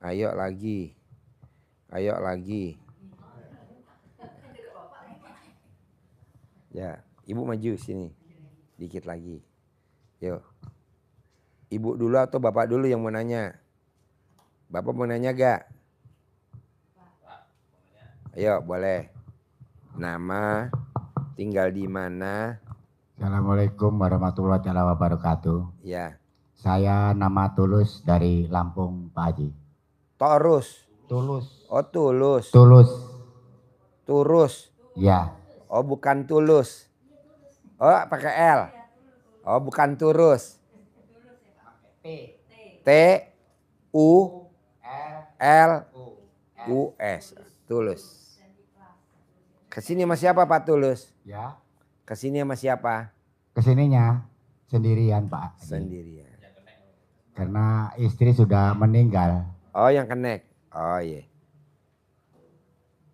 Ayo lagi. Ayo lagi. Ya, ibu maju sini. Dikit lagi. Yuk. Ibu dulu atau bapak dulu yang mau nanya? Bapak mau nanya gak? Ayo, boleh. Nama, tinggal di mana? Assalamualaikum warahmatullahi wabarakatuh. Ya. Saya nama Tulus dari Lampung, Pak Haji. Torus. Tulus. Oh, Tulus. Tulus. Turus. Ya. Oh, bukan Tulus. Oh, pakai L. Oh, bukan Turus. T U L U S. Tulus. Kesini sama siapa Pak Tulus? Ya. Kesini sama siapa? Kesininya sendirian, Pak Haji. Sendirian. Karena istri sudah meninggal. Oh, yang connect. Oh iya.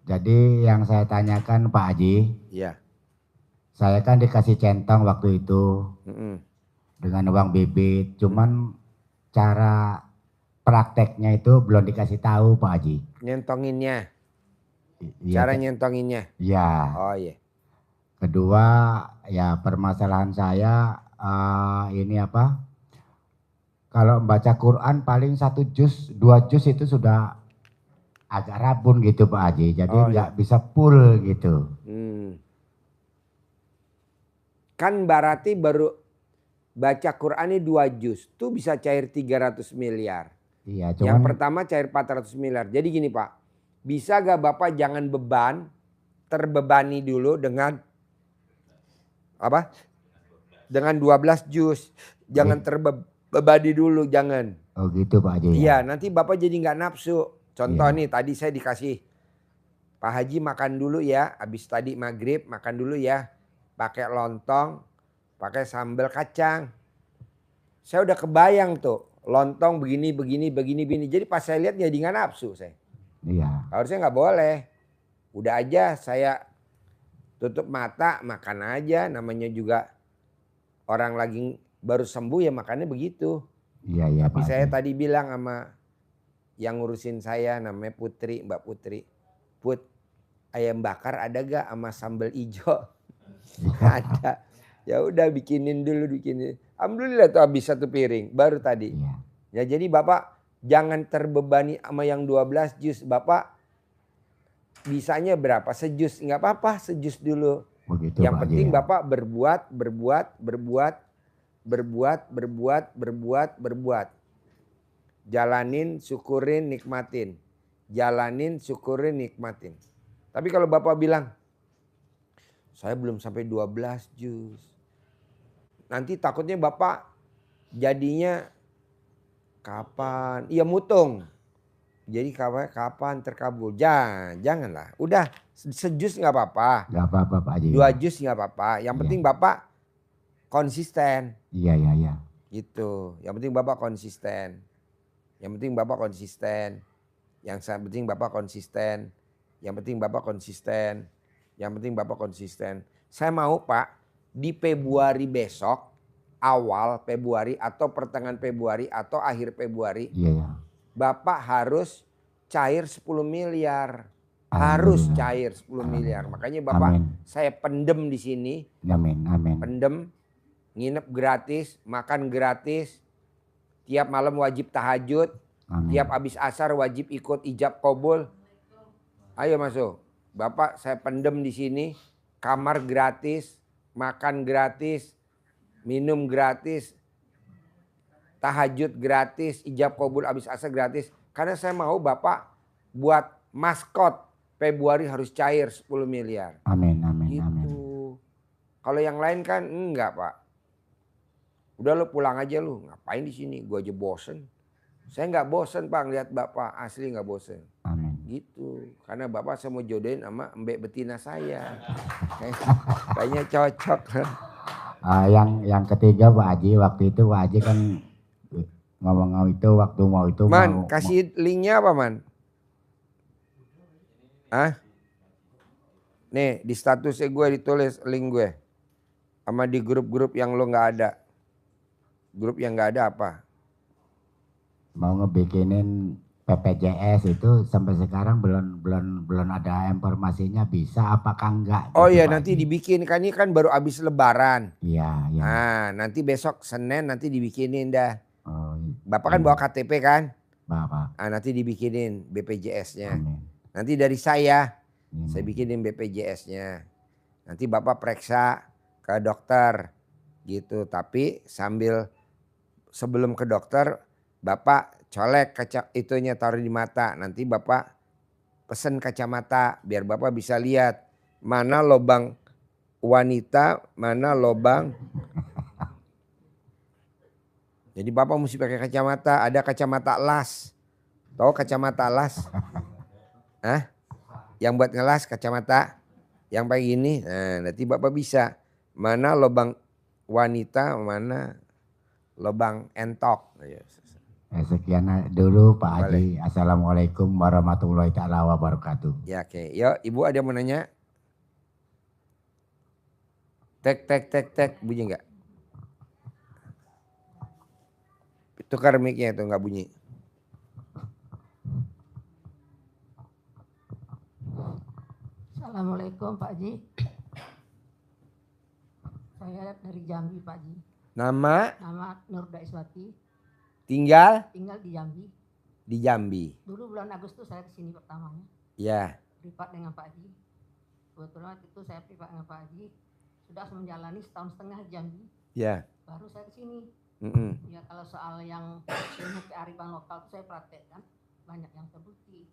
Jadi yang saya tanyakan Pak Haji, Iya. saya kan dikasih centang waktu itu dengan uang bibit. Cuman cara prakteknya itu belum dikasih tahu Pak Haji. Nyentonginnya. Ya, Cara nyentonginnya. ya. Oh iya. Kedua, ya permasalahan saya ini apa? Kalau membaca Quran paling 1 juz, 2 juz itu sudah agak rabun gitu Pak Haji. Jadi nggak bisa full gitu. Kan berarti baru baca Quran ini 2 juz. Tuh bisa cair 300 miliar. Iya, Yang pertama cair 400 miliar. Jadi gini Pak. Bisa gak Bapak jangan beban. Terbebani dulu dengan apa? Dengan 12 juz. Jangan terbebani dulu, jangan. Oh gitu Pak Haji. Iya, nanti Bapak jadi nggak nafsu. Contoh nih, tadi saya dikasih Pak Haji makan dulu ya. Habis tadi maghrib makan dulu ya. Pakai lontong, pakai sambal kacang. Saya udah kebayang tuh. Lontong begini. Jadi pas saya lihat jadi nggak nafsu saya. Iya. Harusnya nggak boleh. Udah aja saya tutup mata makan aja. Namanya juga orang lagi baru sembuh ya makannya begitu. Iya Tapi Pak saya Haji. tadi bilang sama yang ngurusin saya namanya Putri, Mbak Putri. Put, ayam bakar ada gak sama sambal ijo? Ada. Ya udah bikinin dulu. Alhamdulillah tuh habis 1 piring baru tadi. Iya. Ya jadi Bapak jangan terbebani sama yang 12 juz. Bapak bisanya berapa? Sejus nggak apa-apa, sejus dulu. Begitu, Yang Pak penting Haji, ya. Bapak berbuat. Jalanin, syukurin, nikmatin. Jalanin, syukurin, nikmatin. Tapi kalau Bapak bilang, saya belum sampai 12 juz. Nanti takutnya Bapak jadinya kapan? Iya mutung. Jadi kapan terkabul? Janganlah. Udah sejus nggak apa-apa. Nggak apa-apa Pak Haji. 2 juz nggak apa-apa. Yang penting Bapak konsisten. Iya. Gitu. Yang penting Bapak konsisten. Yang penting Bapak konsisten. Yang penting Bapak konsisten. Yang penting Bapak konsisten. Yang penting Bapak konsisten. Saya mau Pak di Februari besok, awal Februari atau pertengahan Februari atau akhir Februari. Iya. Bapak harus cair 10 miliar. Harus cair 10 miliar. Makanya Bapak saya pendem di sini. Amin. Pendem, nginep gratis, makan gratis. Tiap malam wajib tahajud. Amin. Tiap habis asar wajib ikut ijab qabul. Ayo masuk. Bapak saya pendem di sini. Kamar gratis, makan gratis, minum gratis, tahajud gratis, ijab qabul habis asar gratis. Karena saya mau Bapak buat maskot Februari harus cair 10 miliar. Amin. Gitu. Kalau yang lain kan enggak Pak. Udah lu pulang aja lu. Ngapain di sini? Gua aja bosen. Saya nggak bosen Pak ngeliat Bapak. Asli nggak bosen. Amin. Gitu. Karena Bapak saya mau jodohin sama mbak betina saya. Kayaknya cocok. Yang ketiga Pak Haji, waktu itu Pak Haji kan ngomong itu waktu mau itu. Man, kasih linknya apa Man? Hah? Nih di statusnya gue ditulis link gue. Sama di grup-grup yang lo nggak ada. Grup yang nggak ada apa? Mau ngebikinin BPJS itu sampai sekarang belum ada informasinya bisa apakah enggak Oh gitu, iya Pak nanti Haji. dibikin, kan ini kan baru habis lebaran. Iya, iya. Nah nanti besok Senin nanti dibikinin dah. Oh, Bapak kan iya. bawa KTP kan? Bapak. Nah, nanti dibikinin BPJS-nya. Amin. Nanti dari saya Amin. bikinin BPJS-nya. Nanti Bapak periksa ke dokter gitu. Tapi sebelum ke dokter Bapak colek itunya taruh di mata. Nanti Bapak pesen kacamata biar Bapak bisa lihat mana lubang wanita, mana lubang. Jadi Bapak mesti pakai kacamata. Ada kacamata las. Tahu kacamata las? Hah? Yang buat ngelas kacamata. Yang pakai gini. Nah nanti Bapak bisa. Mana lubang wanita, mana lubang entok. Sekian dulu Pak Boleh. Haji. Assalamualaikum warahmatullahi taala wabarakatuh. Ya oke. Yuk Ibu ada yang mau nanya? Tek bunyi enggak? Tukar mic-nya itu enggak bunyi. Assalamualaikum Pak Haji. Saya dari Jambi Pak Haji. Nama? Nama Nurda Iswati. Tinggal? Tinggal di Jambi. Di Jambi. Dulu bulan Agustus saya kesini pertamanya. Ya. Privat dengan Pak Haji. Kebetulan itu saya privat dengan Pak Haji. Sudah menjalani setahun setengah di Jambi. Ya. Baru saya kesini. Ya kalau soal yang ilmu kearifan lokal itu saya praktekkan. Banyak yang terbukti.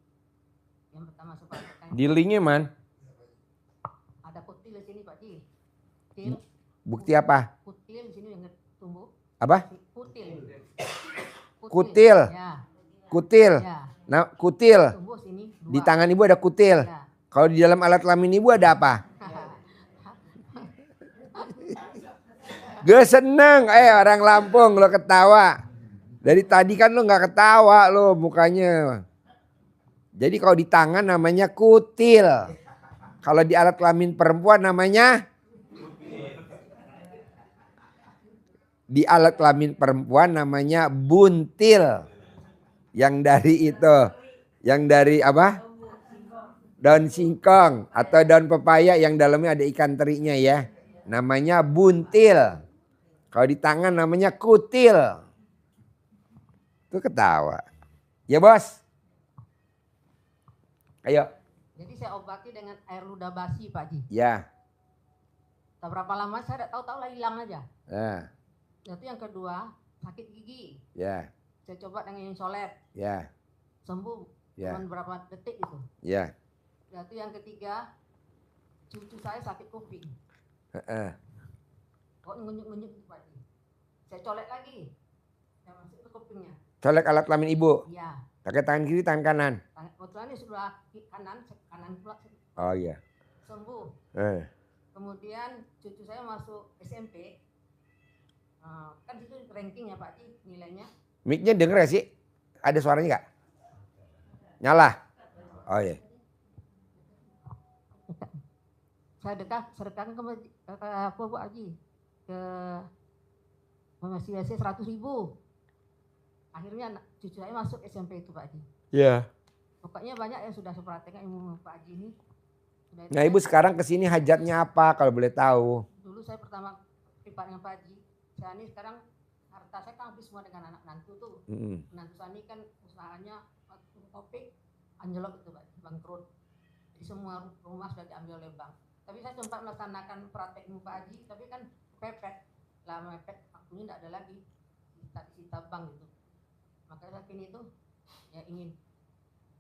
Yang pertama saya praktekkan. Di linknya man? Ada kutil di sini Pak Haji. Kutil. Bukti apa? Kutil di sini yang tumbuh. Apa? Kutil. Kutil. Ya. Kutil. Ya. Nah, kutil. Tumbuh sini. Dua. Di tangan Ibu ada kutil. Ya. Kalau di dalam alat kelamin Ibu ada apa? Gue seneng, orang Lampung lo ketawa. Dari tadi kan lo nggak ketawa lo mukanya. Jadi kalau di tangan namanya kutil. Kalau di alat kelamin perempuan namanya? Di alat kelamin perempuan namanya buntil. Yang dari itu. Yang dari apa? Daun singkong atau daun pepaya yang dalamnya ada ikan terinya ya. Namanya buntil. Kalau di tangan namanya kutil. Itu ketawa. Ya bos. Ayo. Jadi saya obati dengan air ludah basi Pak Ji. Ya. Tak berapa lama saya tidak tahu lah hilang aja. Ya. Itu yang kedua sakit gigi. Ya. Saya coba dengan insolet. Ya. Sembuh. Ya. Cuma berapa detik itu. Ya. Itu yang ketiga cucu saya sakit kuping. Kok ngunyuk-ngunyuk gitu Pak Ji. Saya colek lagi. Saya masuk ke kupingnya. Colek alat kelamin Ibu. Iya. Pakai tangan kiri, tangan kanan. Kebetulan ini sebelah kanan pula. Oh iya. Sembuh. Kemudian cucu saya masuk SMP. Kan itu ranking ya Pak Ji nilainya. Mic-nya denger gak sih? Ada suaranya gak? Nyala? Oh iya. Saya sedekahkan ke Pak Haji ke Masih 100.000. Akhirnya cucu saya masuk SMP itu Pak Haji. Iya. Pokoknya banyak yang sudah saya praktekkan ilmu Pak Haji ini. Nah Ibu sekarang kesini hajatnya apa kalau boleh tahu? Dulu saya pertama privat dengan Pak Haji. Saya ini sekarang harta saya kan habis semua dengan anak nantu tuh. Nantu saya ini kan usahanya topik anjlok itu Pak, bangkrut. Jadi semua rumah sudah diambil oleh bank. Tapi saya sempat melaksanakan praktek ilmu Pak Haji, tapi kan pepet. Lah mepet waktunya tidak ada lagi. Disita bank gitu. Makanya saya kini itu ya ingin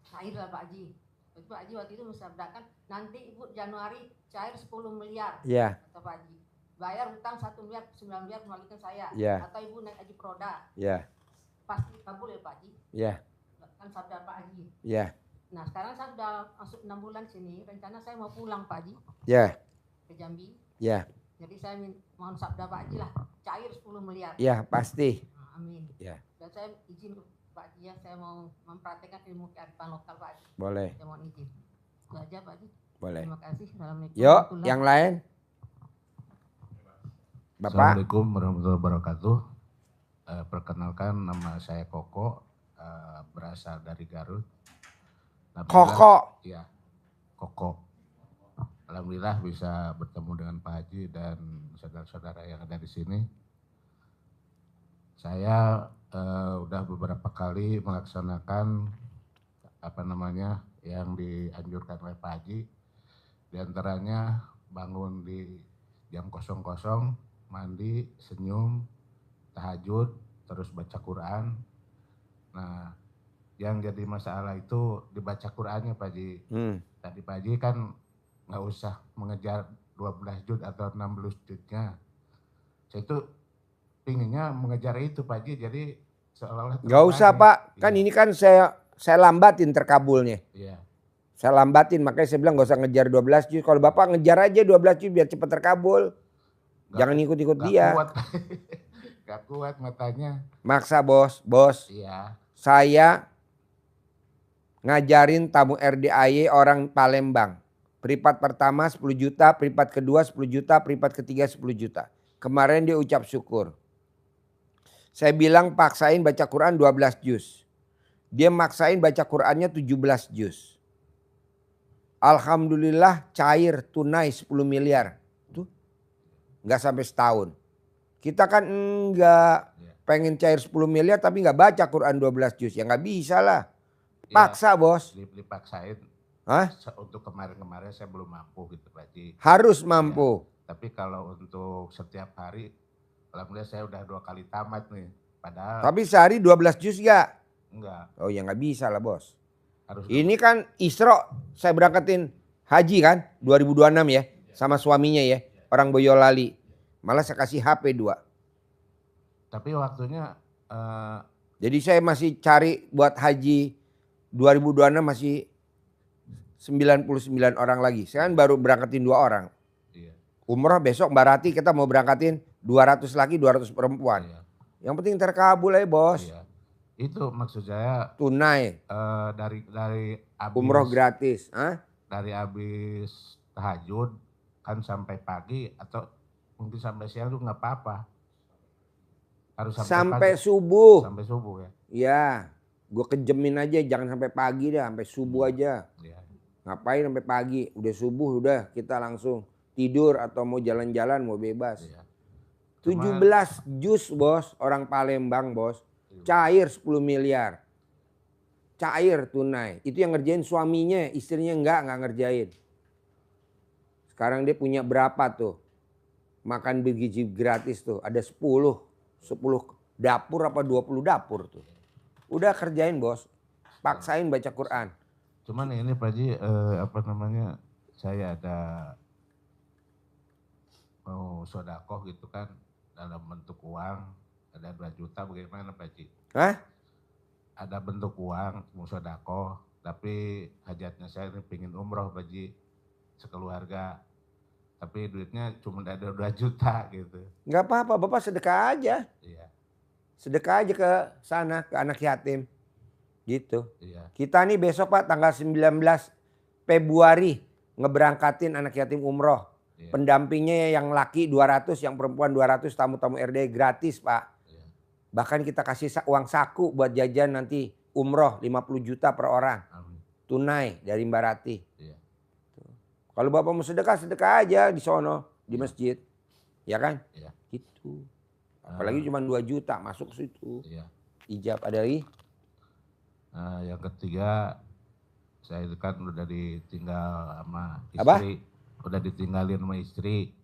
cair lah Pak Haji. Pak Haji waktu itu mensabdakan nanti Ibu Januari cair 10 miliar. Iya. Kata Pak Haji. Bayar hutang 1 miliar, 9 miliar kembalikan saya. Iya. Atau Ibu naik haji proda. Iya. Pasti kabul ya Pak Haji. Iya. Kan sabda Pak Haji. Iya. Nah sekarang saya sudah masuk 6 bulan sini. Rencana saya mau pulang Pak Haji. Iya. Ke Jambi. Iya. Jadi saya mohon sabda Pak Haji lah. Cair 10 miliar. Iya pasti. Amin. Iya. Dan saya izin Pak Haji ya. Saya mau mempraktekkan ilmu kearifan lokal Pak Haji. Boleh. Saya mohon izin. Itu aja Pak Haji. Boleh. Terima kasih. Assalamualaikum. Yuk yang lain. Bapak. Assalamualaikum warahmatullahi wabarakatuh. Perkenalkan nama saya Koko, berasal dari Garut. Koko. Iya, Koko. Alhamdulillah bisa bertemu dengan Pak Haji dan saudara-saudara yang ada di sini. Saya udah beberapa kali melaksanakan yang dianjurkan oleh Pak Haji. Di antaranya bangun di jam 00, mandi, senyum, tahajud, terus baca Quran. Nah, yang jadi masalah itu dibaca Qurannya Pak Haji. Tadi Pak Haji kan nggak usah mengejar 12 juz atau 16 juznya. Saya itu pinginnya mengejar itu Pak Haji, jadi seolah-olah Nggak usah Pak, kan ini kan saya lambatin terkabulnya. Iya. Saya lambatin, makanya saya bilang nggak usah ngejar 12 juz. Kalau Bapak ngejar aja 12 juz biar cepat terkabul. Jangan ikut-ikut dia. Kuat. Gak kuat matanya. Maksa bos. Iya. Saya ngajarin tamu RDAY orang Palembang. Privat pertama 10 juta, privat kedua 10 juta, privat ketiga 10 juta. Kemarin dia ucap syukur. Saya bilang paksain baca Quran 12 juz. Dia maksain baca Qurannya 17 juz. Alhamdulillah cair tunai 10 miliar. Tuh. Nggak sampai setahun. Kita kan enggak pengen cair 10 miliar tapi nggak baca Quran 12 juz. Ya nggak bisa lah. Paksa ya, bos. Dipaksain. Hah? Untuk kemarin-kemarin saya belum mampu gitu Pak Haji. Harus mampu. Ya, tapi kalau untuk setiap hari, alhamdulillah saya udah 2 kali tamat nih. Padahal. Tapi sehari 12 juz nggak? Enggak. Oh ya nggak bisa lah bos. Harus ini kan Isra saya berangkatin haji kan 2026 ya. Sama suaminya ya. Orang Boyolali. Malah saya kasih HP 2. Tapi waktunya. Jadi saya masih cari buat haji 2026 masih 99 orang lagi. Saya kan baru berangkatin 2 orang. Iya. Umroh besok Mbak Rati kita mau berangkatin 200 laki 200 perempuan. Iya. Yang penting terkabul ya bos. Iya. Itu maksud saya. Tunai. Dari abis, umroh gratis. Hah? Dari habis tahajud kan sampai pagi atau mungkin sampai siang tuh nggak apa-apa. Harus sampai subuh. Sampai subuh ya. Iya. Gue kejemin aja jangan sampai pagi dah. Sampai subuh aja. Iya. Ngapain sampai pagi? Udah subuh udah kita langsung tidur atau mau jalan-jalan mau bebas. Iya. 17 juz bos. Orang Palembang bos. Cair 10 miliar. Cair tunai. Itu yang ngerjain suaminya. Istrinya enggak ngerjain. Sekarang dia punya berapa tuh. Makan bergizi gratis tuh. Ada 10 dapur apa 20 dapur tuh. Udah kerjain bos. Paksain baca Quran. Cuman ini Pak Haji saya ada mau sodakoh gitu kan. Dalam bentuk uang. Ada 2 juta bagaimana Pak Haji? Hah? Ada bentuk uang mau sodakoh, tapi hajatnya saya ini pengen umroh Pak Haji sekeluarga. Tapi duitnya cuma ada 2 juta gitu. Nggak apa-apa, Bapak sedekah aja. Iya. Sedekah aja ke sana, ke anak yatim. Gitu. Iya. Kita nih besok Pak tanggal 19 Februari ngeberangkatin anak yatim umroh. Iya. Pendampingnya yang laki 200, yang perempuan 200, tamu-tamu RD gratis Pak. Bahkan kita kasih uang saku buat jajan nanti umroh 50 juta per orang. Amin. Tunai dari Mbak Rati. Iya. Kalau Bapak mau sedekah aja di sono, di masjid. Ya kan? Iya. Gitu. Apalagi cuma 2 juta masuk situ. Iya. Ijab ada lagi? Yang ketiga, saya kan udah ditinggal sama istri. Apa? Udah ditinggalin sama istri.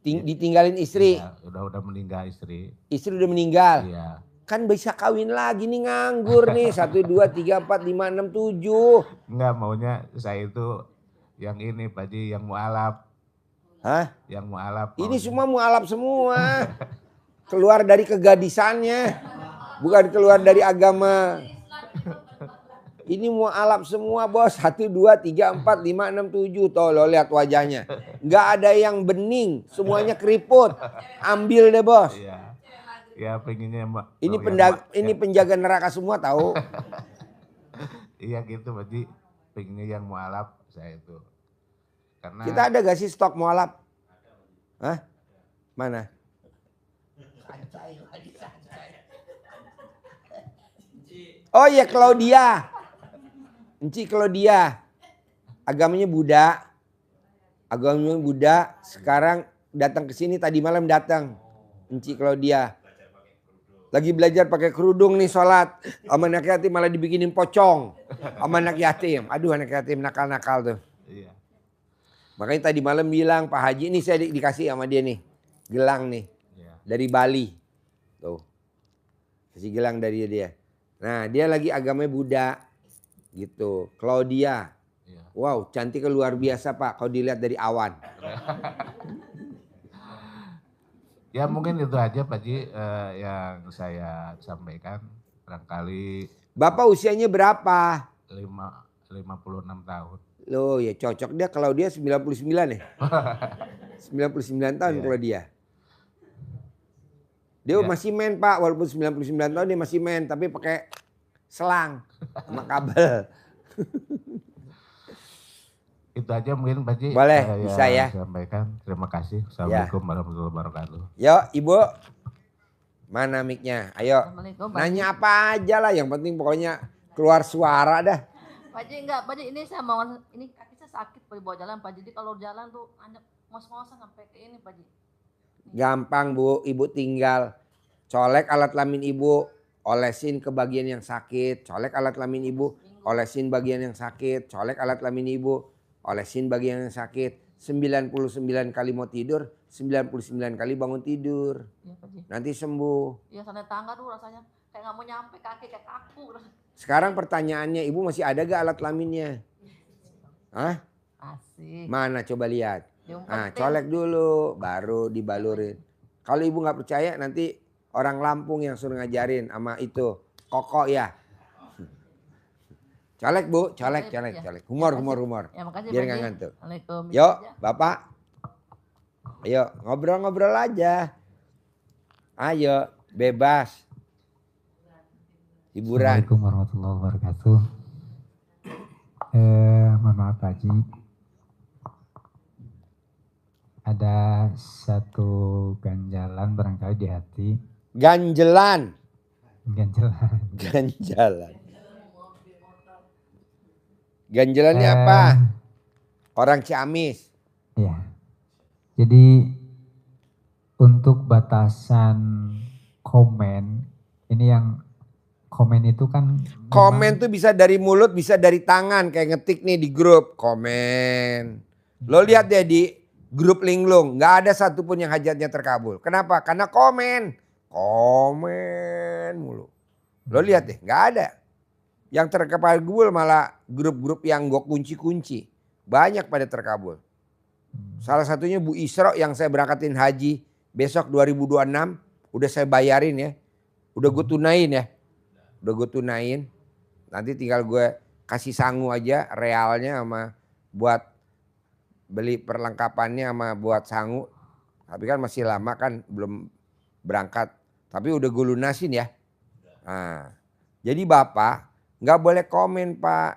Ditinggalin istri? Iya, udah meninggal istri. Istri udah meninggal? Iya. Kan bisa kawin lagi nih nganggur nih. 1, 2, 3, 4, 5, 6, 7. Enggak, maunya saya itu yang ini Pak Haji, yang mu'alaf. Hah? Yang mu'alaf. Ini semua mu'alaf semua. Keluar dari kegadisannya. Bukan keluar dari agama. Ini mu'alaf semua bos. 1, 2, 3, 4, 5, 6, 7. Tuh lo lihat wajahnya. Nggak ada yang bening. Semuanya keriput. Ambil deh bos. Iya. Ya pengennya Mbak. Ini penjaga neraka semua tahu. Iya gitu Pak Haji. Pengennya yang mu'alaf saya itu. Karena kita ada gak sih stok mu'alaf? Hah? Mana? Oh iya Claudia. Enci Claudia. Agamanya Buddha. Agamanya Buddha. Sekarang datang ke sini tadi malam datang. Enci Claudia. Lagi belajar pakai kerudung nih sholat. Sama anak yatim malah dibikinin pocong. Sama anak yatim. Aduh anak yatim nakal-nakal tuh. Iya. Makanya tadi malam bilang Pak Haji ini saya dikasih sama dia nih. Gelang nih. Iya. Dari Bali. Tuh. Kasih gelang dari dia. Nah dia lagi agamanya Buddha. Gitu. Claudia. Iya. Wow cantiknya luar biasa Pak. Kalau dilihat dari awan. Ya mungkin itu aja Pak Ji yang saya sampaikan. Barangkali Bapak usianya berapa? 56 tahun. Loh ya cocok dia kalau dia 99 ya. 99 tahun Iya. kalau dia. Dia Iya. masih main Pak, walaupun 99 tahun dia masih main tapi pakai selang sama kabel. Itu aja mungkin Pak Ji. Boleh, yang bisa ya. sampaikan. Terima kasih. Assalamualaikum warahmatullahi wabarakatuh. Yuk Ibu. Mana mic-nya? Ayo. Assalamualaikum Pak Haji. Nanya apa aja lah yang penting pokoknya keluar suara dah. Pak Haji enggak, Pak Haji ini saya mau, ini kaki saya sakit Pak Haji, bawa jalan Pak Haji. Jadi kalau jalan tuh hanya ngos-ngosan sampai ke ini Pak Haji. Gampang Bu, Ibu tinggal colek alat kelamin Ibu, olesin ke bagian yang sakit, colek alat kelamin Ibu, olesin bagian yang sakit, colek alat kelamin Ibu, olesin bagian yang sakit. 99 kali mau tidur, 99 kali bangun tidur. Iya Pak Haji. Nanti sembuh. Iya sana tangga tuh rasanya kayak nggak mau nyampe kaki kayak kaku. Sekarang pertanyaannya, Ibu masih ada gak alat kelaminnya? Hah? Asik. Mana coba lihat. Yang Nah, penting- colek dulu baru dibalurin. Kalau Ibu nggak percaya nanti orang Lampung yang suruh ngajarin sama itu Koko ya. Colek Bu, colek, Ya, colek, ya. colek. Humor, Ya, humor, makasih. humor. Ya makasih Biar Pak nggak Haji. ngantuk. Waalaikum. Yuk, Aja. Bapak. Ayo, ngobrol-ngobrol aja. Ayo, bebas. Hiburan. Assalamualaikum warahmatullahi wabarakatuh. Mohon maaf Pak Haji. Ada satu ganjalan barangkali di hati. Ganjelan. Ganjalan. Ganjalan. Ganjelannya apa? Orang Ciamis. Ya. Jadi untuk batasan komen, ini yang komen itu kan Komen tuh bisa dari mulut, bisa dari tangan. Kayak ngetik nih di grup. Komen. Lo lihat deh di grup linglung. Gak ada satupun yang hajatnya terkabul. Kenapa? Karena komen. Komen mulu. Lo lihat deh, gak ada. Yang terkabul malah grup-grup yang gue kunci-kunci. Banyak pada terkabul. Salah satunya Bu Isro yang saya berangkatin haji besok 2026. Udah saya bayarin ya. Udah gue tunain ya. Udah gue tunain. Nanti tinggal gue kasih sangu aja realnya sama buat beli perlengkapannya sama buat sangu. Tapi kan masih lama kan belum berangkat. Tapi udah gue lunasin ya. Nah, jadi Bapak nggak boleh komen Pak.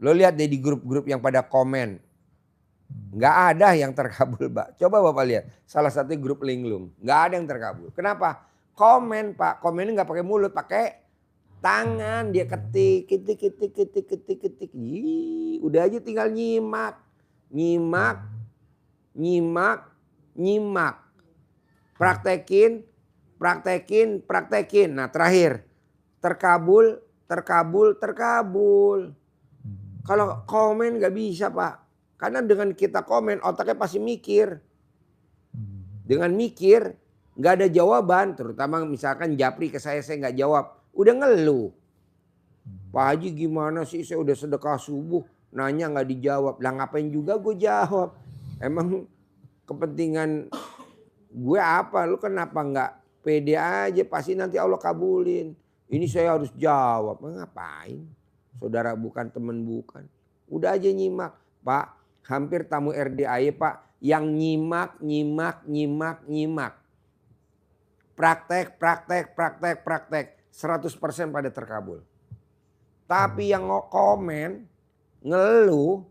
Lo lihat deh di grup-grup yang pada komen. Nggak ada yang terkabul Pak. Coba Bapak lihat. Salah satu grup linglung. Nggak ada yang terkabul. Kenapa? Komen Pak. Komennya nggak pakai mulut. Pakai tangan. Dia ketik. Ketik. Ih, udah aja tinggal nyimak. Nyimak. Praktekin. Nah terakhir. Terkabul. Kalau komen nggak bisa Pak. Karena dengan kita komen otaknya pasti mikir. Dengan mikir nggak ada jawaban. Terutama misalkan Japri ke saya nggak jawab. Udah ngeluh. Pak Haji gimana sih saya udah sedekah subuh. Nanya nggak dijawab. Lah ngapain juga gue jawab. Emang kepentingan gue apa? Lu kenapa nggak pede aja? Pasti nanti Allah kabulin. Ini saya harus jawab. Ngapain? Saudara bukan, teman bukan. Udah aja nyimak. Pak, hampir tamu RDAY Pak. Yang nyimak. Praktek. 100% pada terkabul. Tapi yang komen, ngeluh,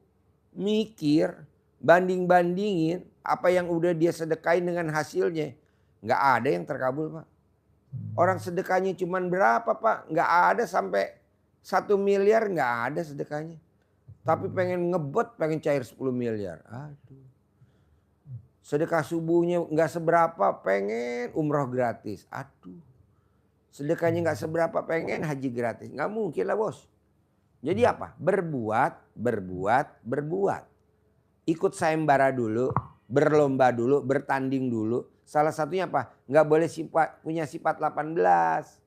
mikir, banding-bandingin. Apa yang udah dia sedekain dengan hasilnya. Nggak ada yang terkabul Pak. Orang sedekahnya cuman berapa Pak? Nggak ada sampai 1 miliar nggak ada sedekahnya. Tapi pengen ngebet, pengen cair 10 miliar. Aduh. Sedekah subuhnya nggak seberapa, pengen umroh gratis. Aduh. Sedekahnya nggak seberapa, pengen haji gratis. Nggak mungkin lah bos. Jadi apa? Berbuat. Ikut sayembara dulu, berlomba dulu, bertanding dulu. Salah satunya apa? Nggak boleh punya sifat 18.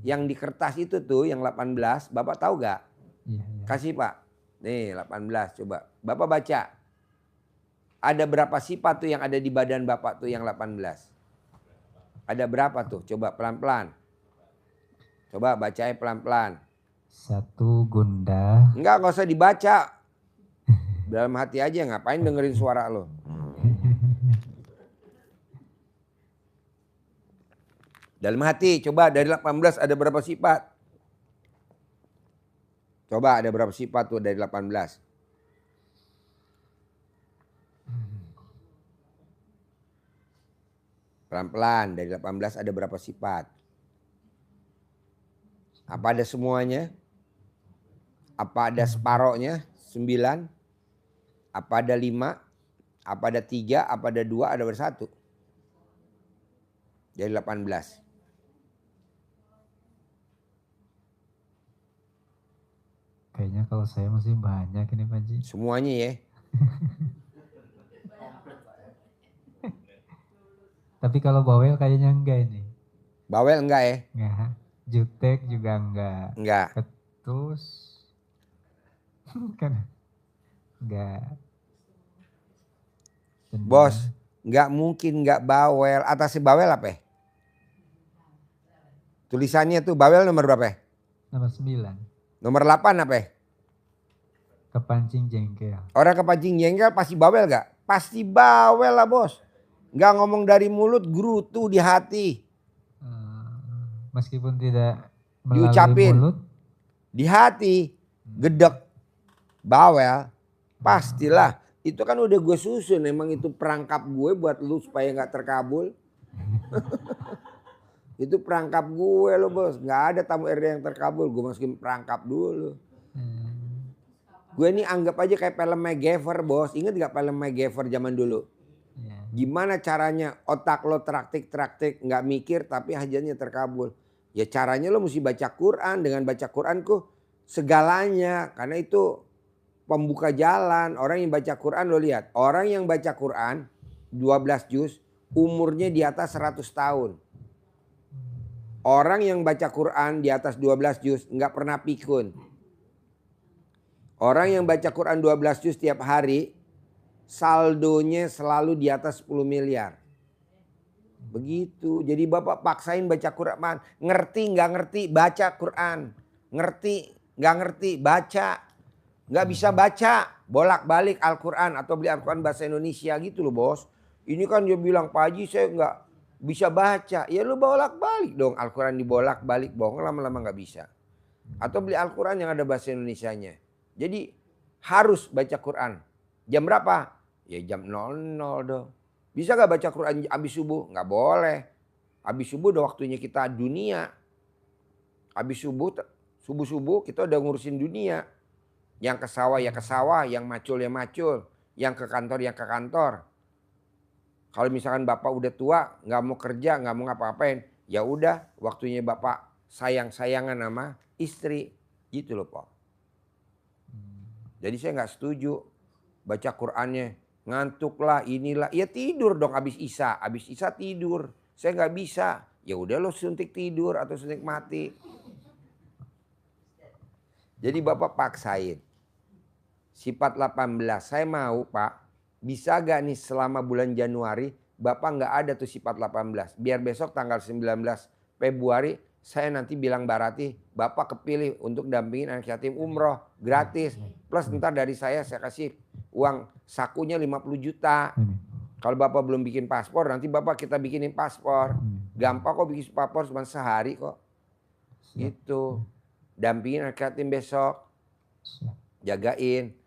Yang di kertas itu tuh yang 18, Bapak tahu gak? Iya. Kasih Pak. Nih 18 coba. Bapak baca. Ada berapa sifat tuh yang ada di badan Bapak tuh yang 18? Ada berapa tuh? Coba pelan-pelan. Coba bacain pelan-pelan. 1 gundah. Enggak usah dibaca. Dalam hati aja, ngapain dengerin suara lo. Dalam hati, coba dari 18 ada berapa sifat? Coba ada berapa sifat tuh dari 18? Pelan-pelan, dari 18 ada berapa sifat? Apa ada semuanya? Apa ada separohnya? 9? Apa ada 5? Apa ada 3? Apa ada 2? Ada bersatu? Dari 18. Kayaknya kalau saya masih banyak ini Pak Haji. Semuanya ya. Tapi kalau bawel kayaknya enggak ini. Bawel enggak ya? Enggak. Jutek juga enggak. Enggak. Ketus. Kan. Enggak. Bos, enggak mungkin enggak bawel. Atasnya bawel apa ya? Tulisannya tuh bawel nomor berapa ya? Nomor 9. Nomor 8 apa ya? Kepancing jengkel. Orang kepancing jengkel pasti bawel gak? Pasti bawel lah bos. Gak ngomong dari mulut, gerutu di hati. Meskipun tidak melalui Diucapin. mulut. Di hati, gedek, bawel. Pastilah. Itu kan udah gue susun. Emang itu perangkap gue buat lu supaya gak terkabul. Itu perangkap gue loh bos. Gak ada tamu RD yang terkabul. Gue masukin perangkap dulu. Gue ini anggap aja kayak film MacGyver bos. Ingat gak film MacGyver zaman dulu? Gimana caranya otak lo traktik gak mikir tapi hajatnya terkabul. Ya caranya lo mesti baca Quran. Dengan baca Quran kok segalanya. Karena itu pembuka jalan. Orang yang baca Quran lo lihat. Orang yang baca Quran 12 juz umurnya di atas 100 tahun. Orang yang baca Quran di atas 12 juz nggak pernah pikun. Orang yang baca Quran 12 juz tiap hari saldonya selalu di atas 10 miliar. Begitu. Jadi Bapak paksain baca Quran. Ngerti nggak ngerti baca Quran. Ngerti nggak ngerti baca. Nggak bisa baca bolak-balik Al-Quran atau beli Al-Quran bahasa Indonesia gitu loh bos. Ini kan dia bilang Pak Haji saya nggak bisa baca, ya lu bolak-balik dong Al-Quran dibolak-balik, bohong lama-lama gak bisa. Atau beli Al-Quran yang ada bahasa Indonesianya. Jadi harus baca Quran. Jam berapa? Ya jam 00 dong. Bisa gak baca Quran habis subuh? Gak boleh. Habis subuh udah waktunya kita dunia. Habis subuh kita udah ngurusin dunia. Yang ke sawah ya ke sawah, yang macul ya macul. Yang ke kantor ya ke kantor. Kalau misalkan Bapak udah tua, nggak mau kerja, nggak mau ngapa-ngapain, ya udah waktunya Bapak sayang-sayangan sama istri, gitu loh Pak. Jadi saya nggak setuju baca Qurannya ngantuk lah inilah, ya tidur dong abis Isya tidur, saya nggak bisa, ya udah lo suntik tidur atau suntik mati. Jadi Bapak paksain sifat 18, saya mau Pak. Bisa gak nih selama bulan Januari Bapak gak ada tuh sifat 18. Biar besok tanggal 19 Februari saya nanti bilang Barati Bapak kepilih untuk dampingin anak yatim umroh gratis. Plus ntar dari saya kasih uang sakunya 50 juta. Kalau Bapak belum bikin paspor nanti Bapak kita bikinin paspor. Gampang kok bikin paspor cuma sehari kok. Gitu. Dampingin anak yatim besok. Jagain.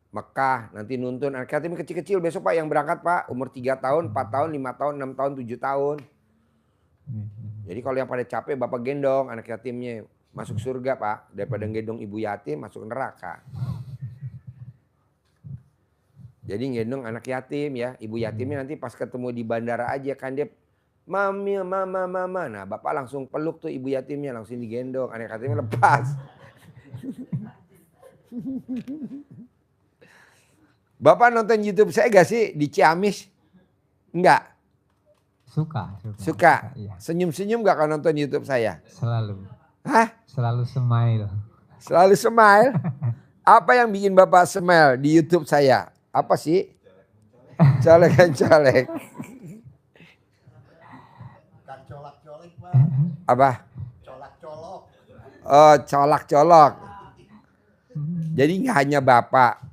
Mekah nanti nuntun anak yatim kecil-kecil besok Pak yang berangkat Pak umur 3 tahun, 4 tahun, 5 tahun, 6 tahun, 7 tahun. Jadi kalau yang pada capek Bapak gendong anak yatimnya masuk surga Pak. Daripada gendong ibu yatim masuk neraka. Jadi gendong anak yatim ya. Ibu yatimnya nanti pas ketemu di bandara aja kan dia mami, mama. Nah bapak langsung peluk tuh ibu yatimnya, langsung digendong. Anak yatimnya lepas. Bapak nonton YouTube saya gak sih di Ciamis? Enggak? Suka? Iya. Senyum-senyum gak kalau nonton YouTube saya? Selalu. Hah? Selalu smile. Selalu smile? Apa yang bikin Bapak smile di YouTube saya? Apa sih? Colek. Bukan colak-colek, Pak. Apa? Colak-colok. Oh, colak-colok. Jadi nggak hanya Bapak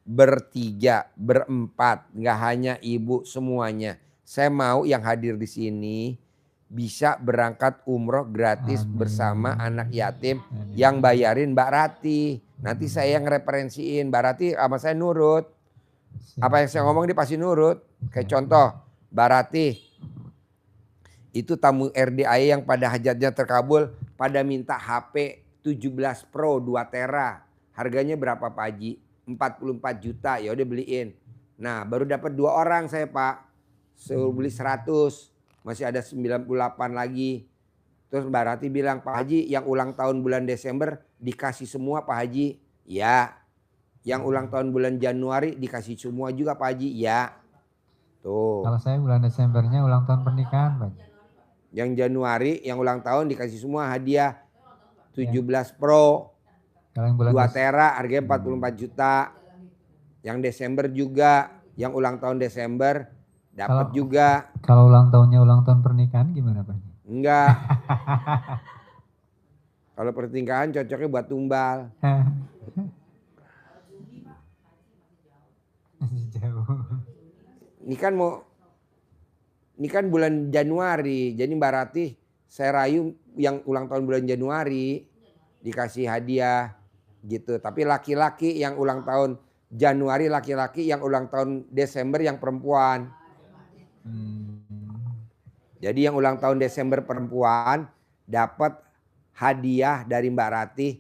bertiga, berempat, nggak hanya Ibu, semuanya. Saya mau yang hadir di sini bisa berangkat umroh gratis bersama anak yatim yang bayarin Mbak Rati. Nanti saya yang referensiin, Mbak Rati sama saya nurut. Apa yang saya ngomong dia pasti nurut. Kayak contoh, Mbak Rati itu tamu RDI yang pada hajatnya terkabul pada minta HP 17 Pro 2 tera. Harganya berapa Pak Haji? 44 juta, ya udah beliin. Nah baru dapat 2 orang saya Pak. Saya beli 100, masih ada 98 lagi. Terus Mbak Rati bilang, Pak Haji yang ulang tahun bulan Desember dikasih semua Pak Haji. Ya. Yang ulang tahun bulan Januari dikasih semua juga Pak Haji. Ya. Tuh. Kalau saya bulan Desembernya ulang tahun pernikahan, Pak. Yang Januari yang ulang tahun dikasih semua hadiah 17 Pro. Kalau yang bulan 2 tera harganya 44 juta. Yang Desember juga, yang ulang tahun Desember dapat juga. Kalau ulang tahunnya ulang tahun pernikahan gimana Pak? Enggak. Kalau pernikahan cocoknya buat tumbal. Masih jauh. Ini kan bulan Januari. Jadi Mbak Ratih saya rayu yang ulang tahun bulan Januari dikasih hadiah gitu. Tapi laki-laki yang ulang tahun Januari laki-laki, yang ulang tahun Desember yang perempuan. Jadi yang ulang tahun Desember perempuan dapat hadiah dari Mbak Ratih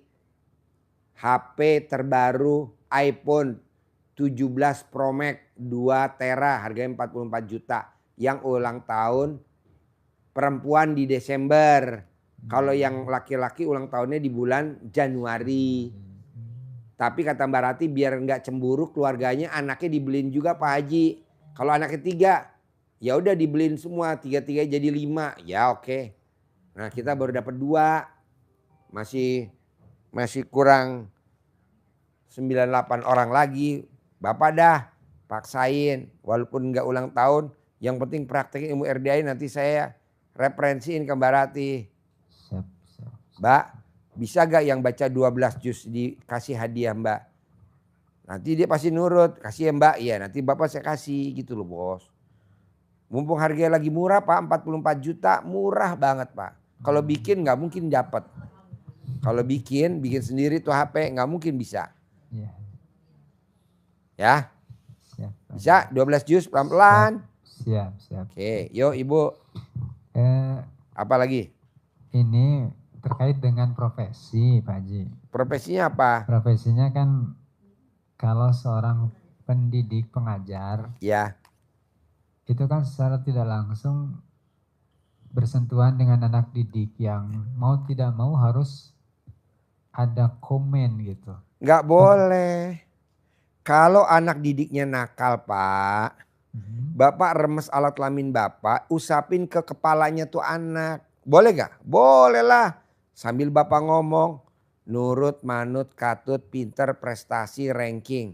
HP terbaru iPhone 17 Pro Max 2 tera harganya 44 juta. Yang ulang tahun perempuan di Desember. Kalau yang laki-laki ulang tahunnya di bulan Januari. Tapi kata Mbak Rati biar nggak cemburu keluarganya anaknya dibeliin juga Pak Haji. Kalau anak ketiga ya udah dibeliin semua, 3 jadi 5. Ya oke. Nah kita baru dapat 2. Masih kurang 98 orang lagi. Bapak dah paksain walaupun nggak ulang tahun. Yang penting praktekin ilmu RDI nanti saya referensiin ke Mbak Rati. Siap. Mbak, bisa gak yang baca 12 juz dikasih hadiah Mbak? Nanti dia pasti nurut. Kasih ya Mbak? Iya nanti Bapak saya kasih gitu loh bos. Mumpung harganya lagi murah Pak, 44 juta murah banget Pak. Kalau bikin gak mungkin dapat. Kalau bikin sendiri tuh HP gak mungkin bisa. Iya. Ya? Siap. Pak. Bisa 12 juz pelan-pelan. Siap. Oke, yuk Ibu. Apa lagi? Ini terkait dengan profesi Pak Haji. Profesinya apa? Profesinya kan kalau seorang pendidik pengajar Ya. itu kan secara tidak langsung bersentuhan dengan anak didik yang mau tidak mau harus ada komen gitu. Nggak boleh. Kalau anak didiknya nakal Pak, Bapak remes alat kelamin Bapak, usapin ke kepalanya tuh anak. Boleh gak? Boleh lah. Sambil Bapak ngomong, nurut, manut, katut, pinter, prestasi, ranking.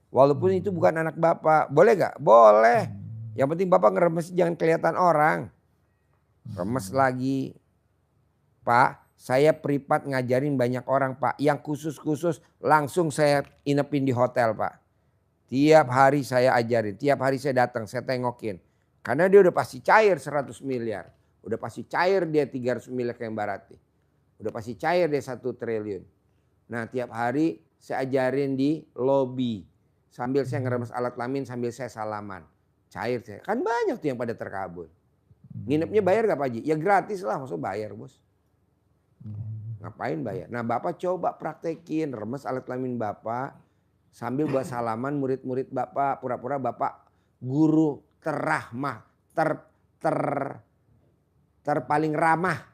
Walaupun itu bukan anak Bapak. Boleh gak? Boleh. Yang penting Bapak ngeremes jangan kelihatan orang. Remes lagi. Pak, saya privat ngajarin banyak orang Pak. Yang khusus-khusus langsung saya inepin di hotel Pak. Tiap hari saya ajarin, tiap hari saya datang, saya tengokin. Karena dia udah pasti cair 100 miliar. Udah pasti cair dia 300 miliar kayak Mbak Rati. Udah pasti cair dia 1 triliun. Nah tiap hari saya ajarin di lobi. Sambil saya ngeremes alat kelamin, sambil saya salaman. Cair saya. Kan banyak tuh yang pada terkabul. Nginepnya bayar gak Pak Haji? Ya gratis lah, maksudnya bayar bos. Ngapain bayar? Nah Bapak coba praktekin remes alif lam mim Bapak sambil buat salaman murid-murid Bapak, pura-pura Bapak guru terrahmah,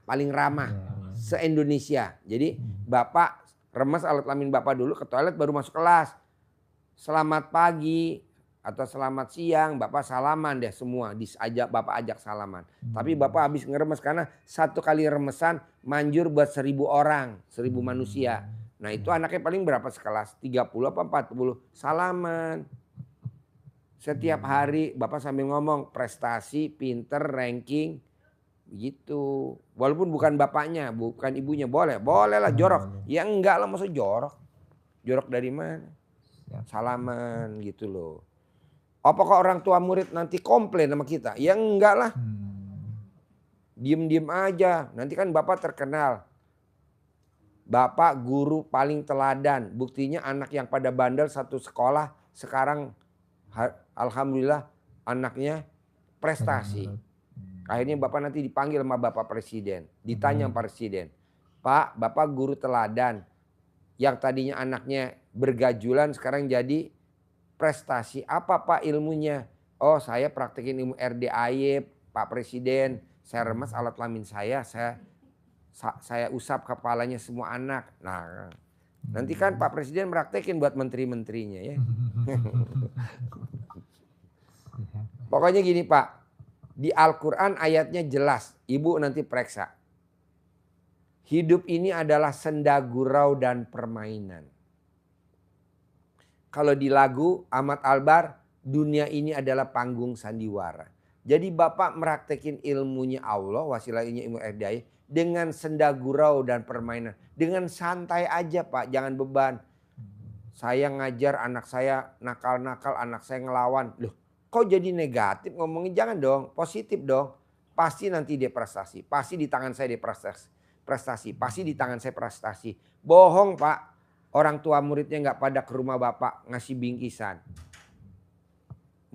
paling ramah se-Indonesia. Jadi Bapak remes alif lam mim Bapak dulu ke toilet baru masuk kelas. Selamat pagi atau selamat siang, Bapak salaman deh semua, Bapak ajak salaman. Tapi Bapak habis ngeremes karena satu kali remesan manjur buat 1000 orang, 1000 manusia. Nah itu anaknya paling berapa sekelas? 30 apa 40? Salaman. Setiap hari Bapak sambil ngomong prestasi, pinter, ranking. Begitu. Walaupun bukan bapaknya, bukan ibunya, boleh lah jorok. Ya enggak lah, maksud jorok. Jorok dari mana? Salaman gitu loh. Apakah orang tua murid nanti komplain sama kita? Ya enggak lah. Diem-diem aja. Nanti kan Bapak terkenal. Bapak guru paling teladan. Buktinya anak yang pada bandel satu sekolah sekarang alhamdulillah anaknya prestasi. Akhirnya Bapak nanti dipanggil sama Bapak Presiden. Ditanya sama Presiden. Pak, Bapak guru teladan. Yang tadinya anaknya bergajulan sekarang jadi prestasi. Apa Pak ilmunya? Oh saya praktekin ilmu RDAY Pak Presiden. Saya remes alat kelamin saya usap kepalanya semua anak. Nah nanti kan Pak Presiden praktekin buat menteri-menterinya ya. Pokoknya gini Pak. Di Al-Quran ayatnya jelas. Ibu nanti periksa. Hidup ini adalah senda gurau dan permainan. Kalau di lagu Ahmad Albar, dunia ini adalah panggung sandiwara. Jadi Bapak meraktekin ilmunya Allah, wasilahnya ilmu RDAY, dengan senda gurau dan permainan. Dengan santai aja Pak, jangan beban. Saya ngajar anak saya nakal-nakal, anak saya ngelawan. Loh kok jadi negatif ngomongin? Jangan dong, positif dong. Pasti nanti dia prestasi, pasti di tangan saya dia prestasi, pasti di tangan saya prestasi. Bohong Pak. Orang tua muridnya nggak pada ke rumah Bapak ngasih bingkisan.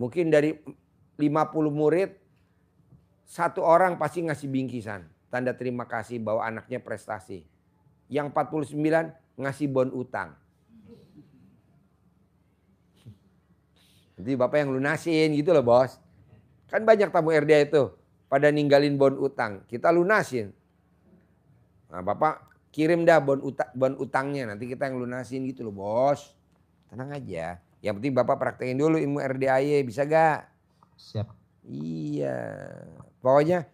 Mungkin dari 50 murid, 1 orang pasti ngasih bingkisan. Tanda terima kasih bahwa anaknya prestasi. Yang 49 ngasih bon utang. Nanti Bapak yang lunasin gitu loh bos. Kan banyak tamu RDA itu pada ninggalin bon utang. Kita lunasin. Nah Bapak kirim dah bon utangnya, nanti kita yang lunasin gitu loh bos. Tenang aja. Yang penting Bapak praktekin dulu ilmu RDAY, bisa gak? Siap. Iya. Pokoknya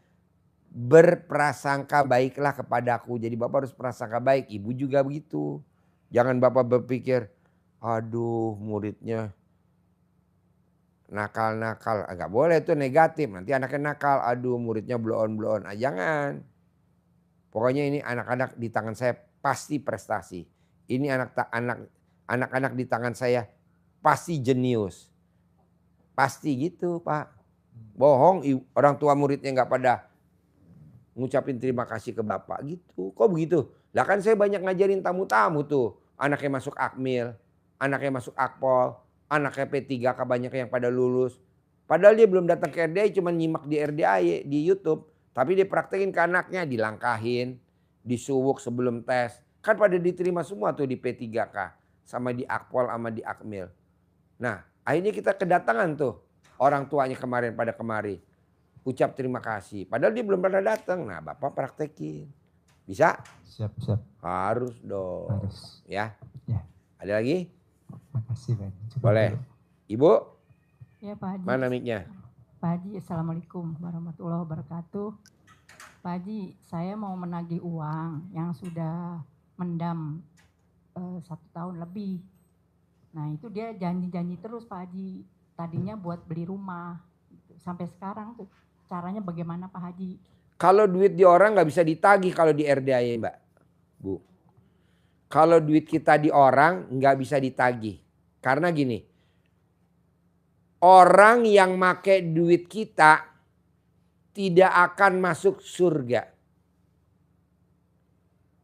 berprasangka baiklah kepadaku. Jadi Bapak harus prasangka baik. Ibu juga begitu. Jangan Bapak berpikir, aduh muridnya nakal-nakal. Enggak boleh itu negatif. Nanti anaknya nakal, aduh muridnya blow on. Jangan. Pokoknya ini anak-anak di tangan saya pasti prestasi. Ini anak-anak di tangan saya pasti jenius. Pasti gitu Pak. Bohong orang tua muridnya nggak pada ngucapin terima kasih ke Bapak gitu. Kok begitu? Lah kan saya banyak ngajarin tamu-tamu tuh. Anaknya masuk Akmil, anaknya masuk Akpol, anaknya P3K banyak yang pada lulus. Padahal dia belum datang ke RDAY, cuma nyimak di RDAY di YouTube. Tapi dia praktekin ke anaknya, dilangkahin, disuwuk sebelum tes. Kan pada diterima semua tuh di P3K. Sama di Akpol sama di Akmil. Nah akhirnya kita kedatangan tuh orang tuanya kemarin pada kemari. Ucap terima kasih. Padahal dia belum pernah datang. Nah Bapak praktekin. Bisa? Siap. Harus dong. Harus. Ya. Ya. Ada lagi? Makasih Pak. Cukup Boleh. dulu. Ibu? Ya Pak Haji. Mana mic-nya? Pak Haji, Assalamualaikum warahmatullahi wabarakatuh. Pak Haji, saya mau menagih uang yang sudah mendam 1 tahun lebih. Nah itu dia janji-janji terus Pak Haji. Tadinya buat beli rumah. Sampai sekarang tuh caranya bagaimana Pak Haji? Kalau duit di orang nggak bisa ditagih kalau di RDAY Mbak. Bu. Kalau duit kita di orang nggak bisa ditagih. Karena gini. Orang yang make duit kita tidak akan masuk surga.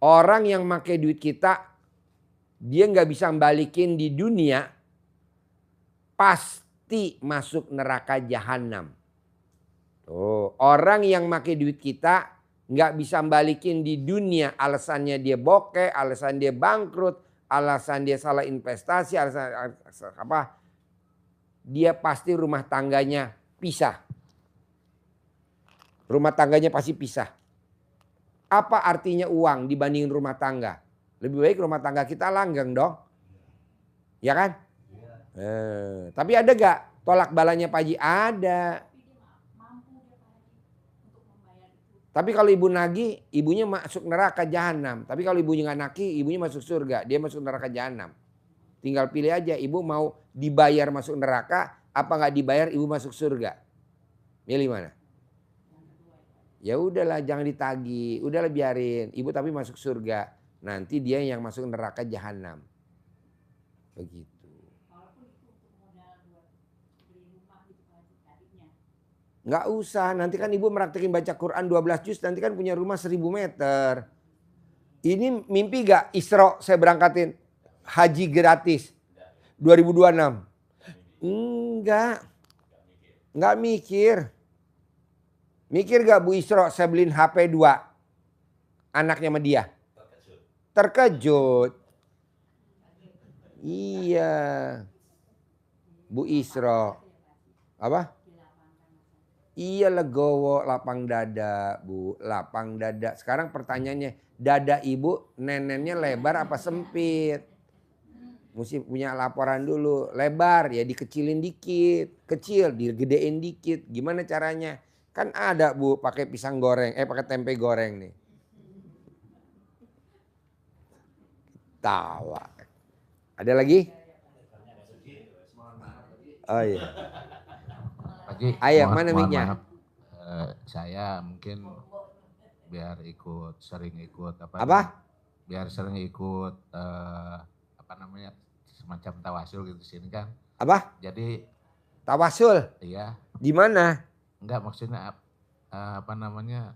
Orang yang make duit kita, dia nggak bisa balikin di dunia, pasti masuk neraka jahanam. Tuh, orang yang make duit kita nggak bisa balikin di dunia, alasannya dia bokeh, alasan dia bangkrut, alasan dia salah investasi, alasan apa, dia pasti rumah tangganya pisah. Rumah tangganya pasti pisah. Apa artinya uang dibandingin rumah tangga? Lebih baik rumah tangga kita langgeng dong. Ya kan? Tapi ada gak tolak balanya Pak Haji? Ada. Tapi kalau ibu nagih, ibunya masuk neraka jahanam. Tapi kalau ibunya nggak nagih, ibunya masuk surga. Dia masuk neraka jahanam. Tinggal pilih aja, ibu mau dibayar masuk neraka, apa nggak dibayar ibu masuk surga. Milih mana? Ya udahlah, jangan ditagih. Udahlah biarin. Ibu tapi masuk surga. Nanti dia yang masuk neraka jahanam. Begitu. Nggak usah, nanti kan ibu meraktekin baca Quran 12 juz, nanti kan punya rumah 1000 meter. Ini mimpi gak Isra saya berangkatin haji gratis 2026? Enggak. Enggak mikir. Mikir gak Bu Isra saya beliin HP 2 anaknya sama dia? Terkejut. Iya. Bu Isra. Apa? Iya legowo, lapang dada Bu, lapang dada. Sekarang pertanyaannya, dada ibu nenennya lebar apa sempit? Mesti punya laporan dulu, lebar ya dikecilin dikit, kecil digedein dikit. Gimana caranya? Kan ada Bu pakai pisang goreng, pakai tempe goreng nih. Tawa. Ada lagi? Oh iya. Haji, Ayo, mana mic-nya? Saya mungkin biar sering ikut Apa? Biar sering ikut apa namanya semacam tawasul gitu sini kan. Apa? Jadi Tawasul? iya. Di mana? Enggak maksudnya apa namanya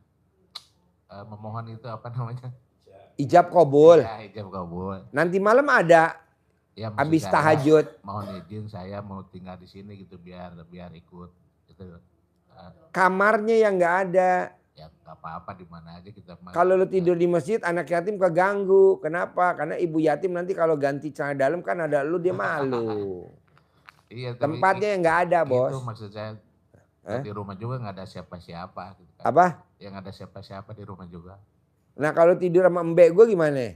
memohon itu apa namanya? Ijab kabul. Ya, ijab kabul. Nanti malam ada. Ya, habis saya tahajud. Mohon izin saya mau tinggal di sini gitu biar ikut gitu. Kamarnya yang nggak ada. Ya nggak apa-apa di mana aja kita. Kalau lu tidur di masjid anak yatim keganggu. Kenapa? Karena ibu yatim nanti kalau ganti celana dalam kan ada lu dia malu. Iya, tempatnya yang nggak ada bos. Itu maksud saya di rumah juga nggak ada siapa-siapa. Gitu kan. Apa? Yang ada siapa-siapa di rumah juga. Nah kalau tidur sama embek gue gimana?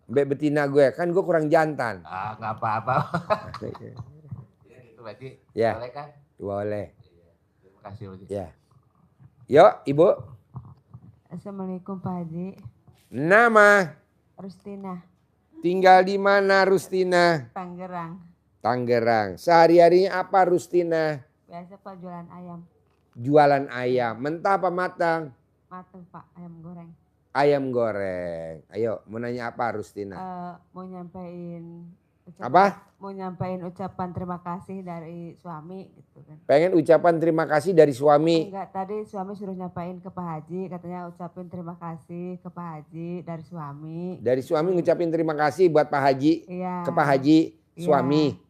Mbak betina gue, kan gue kurang jantan. Nggak apa-apa. Ya gitu Pak Haji. Ya. Boleh kan? Boleh. Terima kasih Pak Haji. Ya. Yuk Ibu. Assalamualaikum Pak Haji. Nama? Rustina, Tinggal di mana Rustina? Tangerang. Tangerang. Sehari-harinya apa Rustina? Biasa Pak jualan ayam. Jualan ayam. Mentah apa matang? Mateng Pak, ayam goreng. Ayam goreng. Ayo, mau nanya apa Rustina? Mau nyampein Apa? Mau nyampein ucapan terima kasih dari suami gitu kan. Pengen ucapan terima kasih dari suami. Enggak, tadi suami suruh nyampain ke Pak Haji, katanya ucapin terima kasih ke Pak Haji dari suami. Dari suami ngucapin terima kasih buat Pak Haji. Iya. Ke Pak Haji, Iya. suami.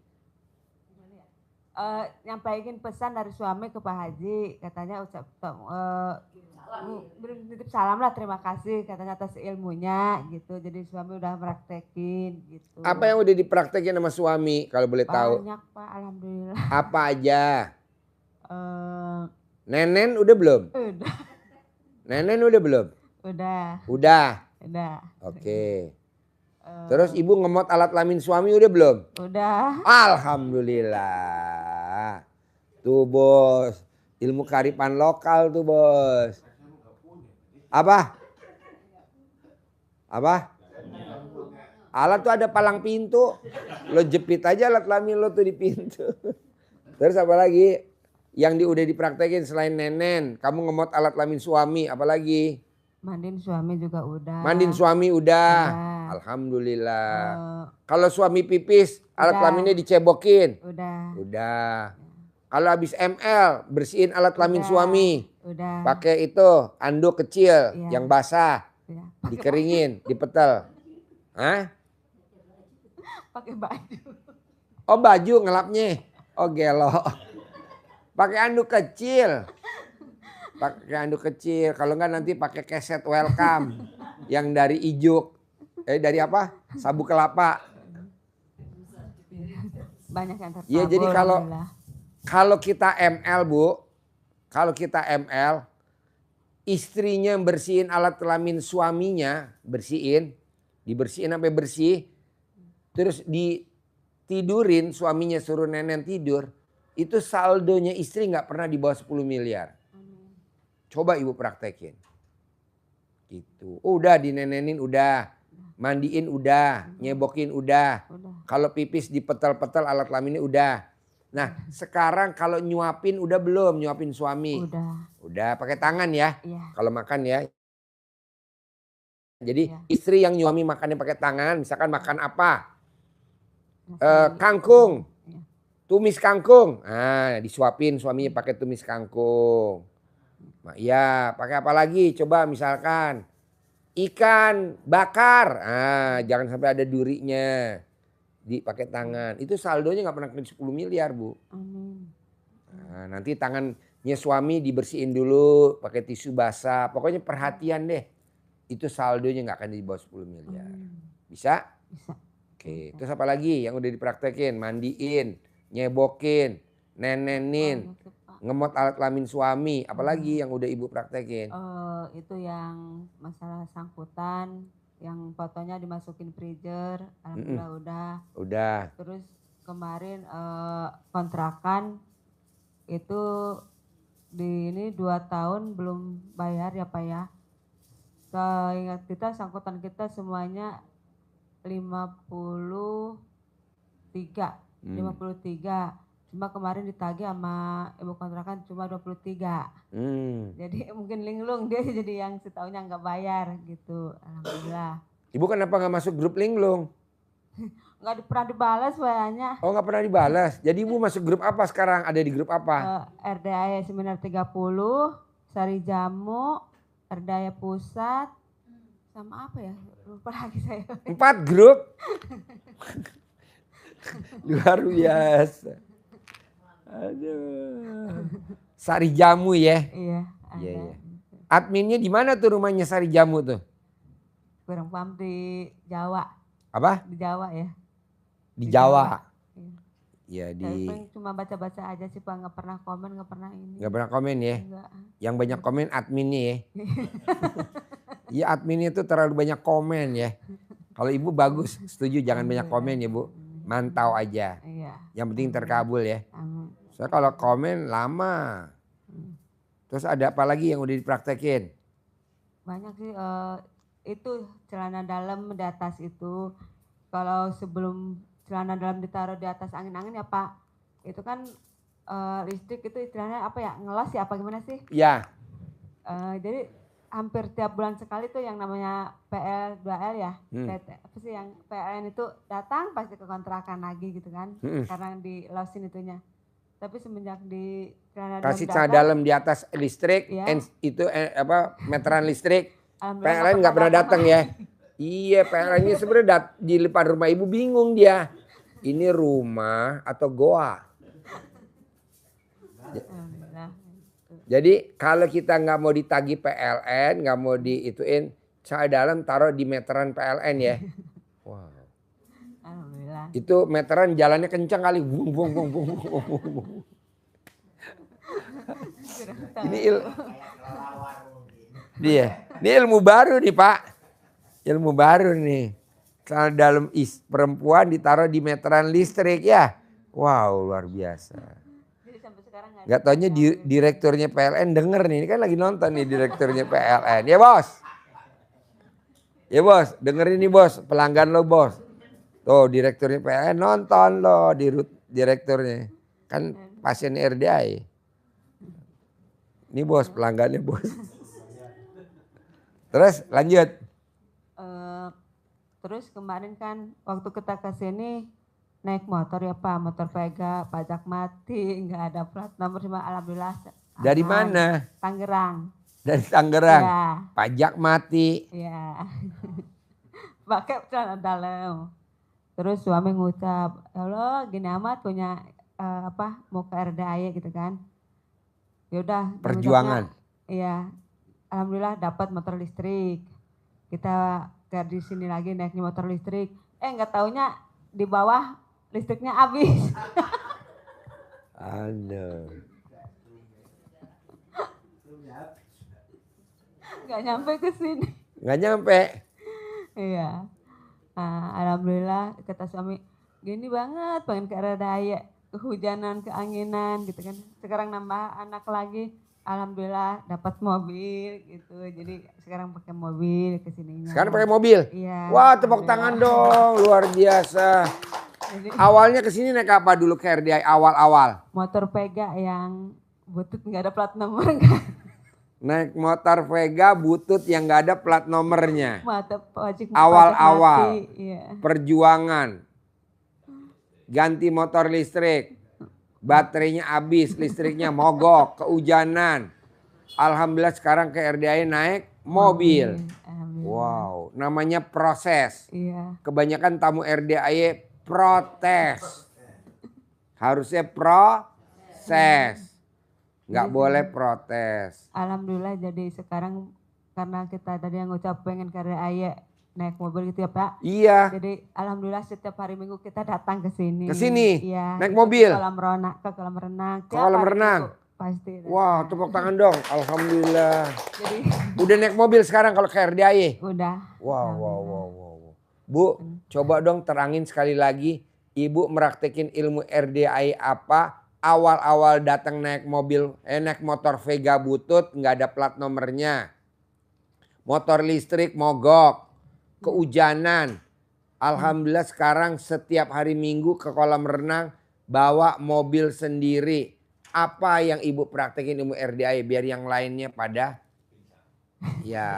Nyampaikan pesan dari suami ke Pak Haji, katanya titip salam lah, terima kasih katanya atas ilmunya gitu. Jadi suami udah praktekin gitu. Apa yang udah dipraktekin sama suami kalau boleh tahu? Banyak Pak, alhamdulillah. Apa aja? Nenen udah belum? udah. Nenen udah belum? Udah. Udah. Oke. Terus ibu ngemot alat kelamin suami udah belum? Udah. Alhamdulillah. Tuh bos, ilmu kearifan lokal tuh bos. Apa? Alat tuh ada palang pintu. Lo jepit aja alat kelamin lo tuh di pintu. Terus apa lagi? Yang udah dipraktekin selain nenen. Kamu ngemot alat kelamin suami, apa lagi? Mandiin suami juga udah. Mandiin suami udah. Udah. Alhamdulillah. Kalau suami pipis, alat kelaminnya dicebokin. Udah. Kalau habis ML, bersihin alat kelamin suami. Udah. Pakai itu anduk kecil yang basah. Iya. Dikeringin, dipetel. Hah? Pakai baju. Oh baju ngelapnya. Oh gelo. Pakai anduk kecil. pakai anduk kecil. Kalau enggak nanti pakai keset welcome yang dari ijuk. Dari apa? Sabuk kelapa. Banyak yang tertabur. Iya, jadi alhamdulillah. kalau kita ML, Bu, kalau kita ML, istrinya bersihin alat kelamin suaminya, dibersihin sampai bersih, terus ditidurin, suaminya suruh nenek tidur, itu saldonya istri nggak pernah di bawah 10 miliar. Coba ibu praktekin. Gitu. Udah dinenenin udah, mandiin udah, nyebokin udah. Kalau pipis dipetel-petel alat kelaminnya udah. Nah sekarang kalau nyuapin udah belum, nyuapin suami? Udah pakai tangan ya. Iya. Kalau makan ya. Jadi Iya. istri yang nyuami makannya pakai tangan, misalkan makan apa? Kangkung. Iya. Tumis kangkung. Nah, disuapin suaminya pakai tumis kangkung. Nah, iya, pakai apa lagi? Coba misalkan ikan bakar. Ah, jangan sampai ada durinya. Pakai tangan. Itu saldonya nggak pernah kena 10 miliar, Bu. Amin. Nah, nanti tangannya suami dibersihin dulu pakai tisu basah. Pokoknya perhatian deh. Itu saldonya nggak akan di bawah 10 miliar. Bisa? Bisa. Oke. Terus apa lagi yang udah dipraktekin? Mandiin, nyebokin, nenenin, ngemot alat kelamin suami. Apalagi yang udah ibu praktekin? Itu yang masalah sangkutan, yang fotonya dimasukin freezer, alhamdulillah udah. Terus kemarin kontrakan itu ini 2 tahun belum bayar ya Pak ya. Ingat kita sangkutan kita semuanya 53. Cuma kemarin ditagih sama ibu kontrakan cuma 23. Jadi mungkin linglung dia jadi yang setahunnya nggak bayar gitu. Alhamdulillah. Ibu kenapa nggak masuk grup linglung? Nggak pernah dibalas bayarnya. Oh nggak pernah dibalas. Jadi ibu masuk grup apa sekarang? Ada di grup apa? RDA Seminar 30, Sari Jamu, RDA Pusat, sama apa ya? Lupa lagi saya. 4 grup? Luar biasa. Aduh. Sari Jamu ya? Iya. Iya. Adminnya di mana tuh rumahnya Sari Jamu tuh? Kurang paham di Jawa. Apa? Di Jawa ya. Di Jawa. Iya. Ya cuma baca-baca aja sih Pak, nggak pernah komen, nggak pernah ini. Nggak pernah komen ya? Enggak. Yang banyak komen adminnya ya? Iya adminnya tuh terlalu banyak komen ya. Kalau ibu bagus, setuju jangan banyak komen ya Bu. Mantau aja. Iya. Yang penting terkabul ya. Amin. Soalnya kalau komen lama. Terus ada apa lagi yang udah dipraktekin? Banyak sih, itu celana dalam di atas itu. Kalau sebelum celana dalam ditaruh di atas angin-angin ya Pak, itu kan listrik itu istilahnya apa ya, ngelas ya apa gimana sih? Ya. Jadi hampir tiap bulan sekali tuh yang namanya PL2L ya, apa sih yang PLN itu datang pasti ke kontrakan lagi gitu kan, karena di losin itunya. Tapi semenjak di kasih celana dalam di atas listrik, ya. Itu meteran listrik, PLN nggak pernah datang ya. Iya PLN-nya sebenarnya di depan rumah ibu bingung dia. Ini rumah atau goa? Jadi kalau kita nggak mau ditagih PLN, nggak mau diituin, celana dalam taruh di meteran PLN ya. Wow. Alhamdulillah. Itu meteran jalannya kencang kali. Bung, bung, bung, bung, bung, bung, bung. Ini ilmu baru nih Pak. Ilmu baru nih. Celana dalam perempuan ditaruh di meteran listrik ya. Wow luar biasa. Gak taunya direkturnya PLN denger nih. Ini kan lagi nonton nih direkturnya PLN. Ya bos. Ya bos dengerin nih bos. Pelanggan lo bos. Tuh direkturnya PLN nonton lo di direkturnya. Kan pasien RDA. Ini bos pelanggannya bos. Terus lanjut. Terus kemarin kan waktu kita kesini naik motor ya Pak, motor Vega, pajak mati, nggak ada plat nomor, cuma alhamdulillah. Dari mana? Tangerang. Dari Tangerang. Ya. Pajak mati. Iya. Pakai celana dalam. Terus suami ngucap, ya Allah gini amat punya mau ke RDA gitu kan. Ya udah. Perjuangan. Iya, alhamdulillah dapat motor listrik. Kita ke di sini lagi naiknya motor listrik. Nggak taunya di bawah listriknya habis. Aduh. Nggak nyampe ke sini. Nggak nyampe. Iya. Nah, alhamdulillah kata suami, gini banget pengen ke arah daya, kehujanan, keanginan gitu kan. Sekarang nambah anak lagi, alhamdulillah dapat mobil gitu. Jadi sekarang pakai mobil ke sininya. Sekarang pakai mobil? Iya. Wah, tepuk tangan dong, luar biasa. Jadi, Awalnya ke sini naik apa dulu ke RDI awal-awal? motor Vega yang butut nggak ada plat nomor kan. Naik motor Vega butut yang nggak ada plat nomornya. Wajib Awal-awal. mati, iya. Perjuangan. Ganti motor listrik. Baterainya habis, listriknya mogok, kehujanan. Alhamdulillah sekarang ke RDI naik mobil. Alhamdulillah. Wow, namanya proses. Iya. Kebanyakan tamu RDI protes. Harusnya proses. Nggak boleh protes. Alhamdulillah jadi sekarang karena kita tadi yang ngucap pengen karya ayah naik mobil gitu ya Pak. Iya. Jadi alhamdulillah setiap hari Minggu kita datang ke sini. Ke sini? Iya. Naik ikut mobil? Ke kolam renang, ke kolam renang. Ke kolam Tiap hari renang? Minggu, pasti. Wah, tepuk tangan dong. Alhamdulillah. Jadi Udah naik mobil sekarang kalau ke RDI? udah. Wow. Bu, coba dong terangin sekali lagi. Ibu meraktekin ilmu RDI apa? Awal-awal datang naik mobil, naik motor Vega butut, nggak ada plat nomornya. Motor listrik mogok, kehujanan. Alhamdulillah sekarang setiap hari Minggu ke kolam renang bawa mobil sendiri. Apa yang ibu praktekin ilmu RDI biar yang lainnya pada ya.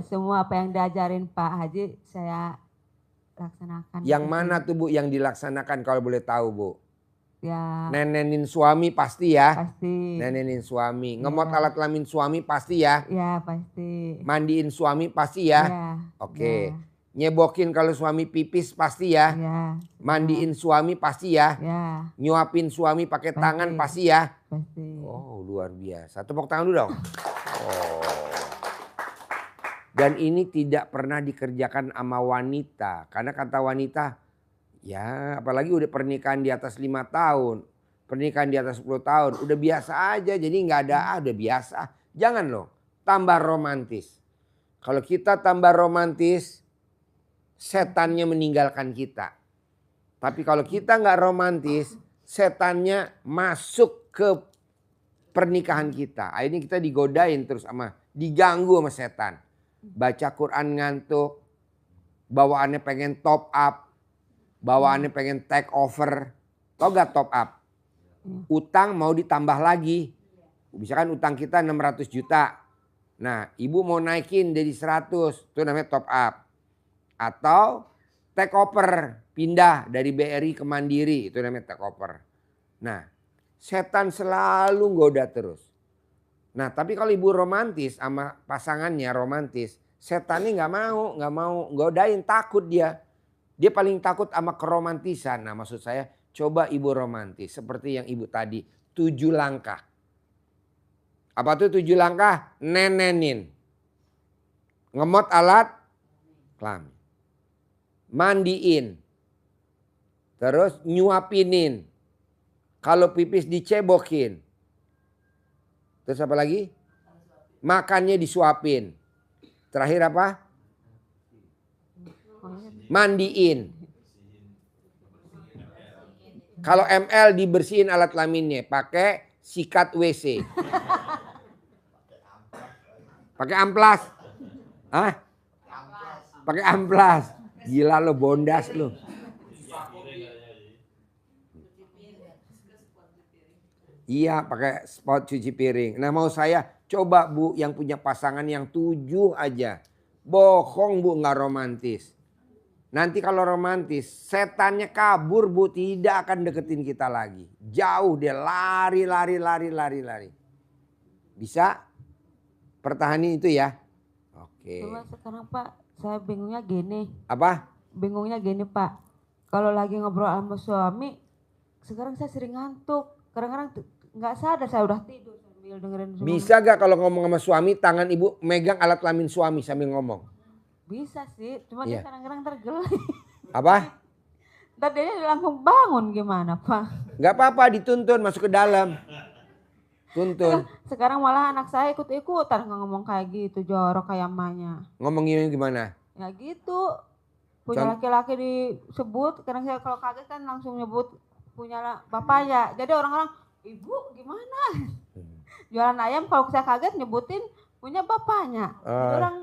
Semua apa yang diajarin Pak Haji saya laksanakan. Yang mana tuh Bu yang dilaksanakan kalau boleh tahu Bu? Ya. Nenenin suami pasti ya? Pasti. Nenenin suami. Ngemot Ya. alat kelamin suami pasti ya? Ya pasti. Mandiin suami pasti ya? Ya. Oke. Ya. Nyebokin kalau suami pipis pasti ya? Ya. Mandiin suami pasti ya? Ya. Nyuapin suami pakai Pasti. tangan pasti ya? Pasti. Oh luar biasa. Tepuk tangan dulu dong. Oh. Dan ini tidak pernah dikerjakan sama wanita. Karena kata wanita, ya apalagi udah pernikahan di atas 5 tahun. Pernikahan di atas 10 tahun. Udah biasa aja, jadi nggak ada, udah biasa. Jangan loh, tambah romantis. Kalau kita tambah romantis, setannya meninggalkan kita. Tapi kalau kita nggak romantis, setannya masuk ke pernikahan kita. Akhirnya kita digodain terus diganggu sama setan. Baca Quran ngantuk, bawaannya pengen top up, bawaannya pengen take over. Tau gak top up? Utang mau ditambah lagi. Misalkan utang kita 600 juta. Nah ibu mau naikin jadi 100, itu namanya top up. Atau take over, pindah dari BRI ke Mandiri, itu namanya take over. Nah setan selalu goda terus. Nah tapi kalau ibu romantis sama pasangannya romantis, setannya nggak mau godain, takut dia. Dia paling takut sama keromantisan. Nah maksud saya coba ibu romantis seperti yang ibu tadi 7 langkah. Apa tuh 7 langkah? Nenenin. Ngemot alat kelamin. Mandiin. Terus nyuapinin. Kalau pipis dicebokin. Terus apa lagi? Makannya disuapin. Terakhir apa? Mandiin. Kalau ML dibersihin alat kelaminnya pakai sikat WC. Pakai amplas. Hah? Pakai amplas. Gila lo, bondas lo. Iya pakai spot cuci piring. Nah mau saya coba Bu yang punya pasangan yang 7 aja. Bohong Bu nggak romantis. Nanti kalau romantis setannya kabur Bu, tidak akan deketin kita lagi. Jauh dia lari. Bisa? Pertahanin itu ya. Oke. Cuma sekarang Pak saya bingungnya gini. Apa? Bingungnya gini Pak. Kalau lagi ngobrol sama suami sekarang saya sering ngantuk. Kadang-kadang nggak sadar saya udah tidur. sambil dengerin semua. Bisa gak kalau ngomong sama suami, tangan ibu megang alat kelamin suami sambil ngomong? Bisa sih, cuma Iya. dia kadang-kadang tergeli. Apa? Ntar dia langsung bangun gimana Pak. Gak apa-apa, dituntun masuk ke dalam. Tuntun. Sekarang malah anak saya ikut-ikutan ngomong kayak gitu, jorok kayak emaknya. Ngomongnya gimana? Ya gitu, punya laki-laki disebut, kadang saya kalau kaget kan langsung nyebut punya bapaknya. Jadi orang-orang, ibu gimana? Jualan ayam kalau saya kaget nyebutin punya bapaknya. Jadi orang,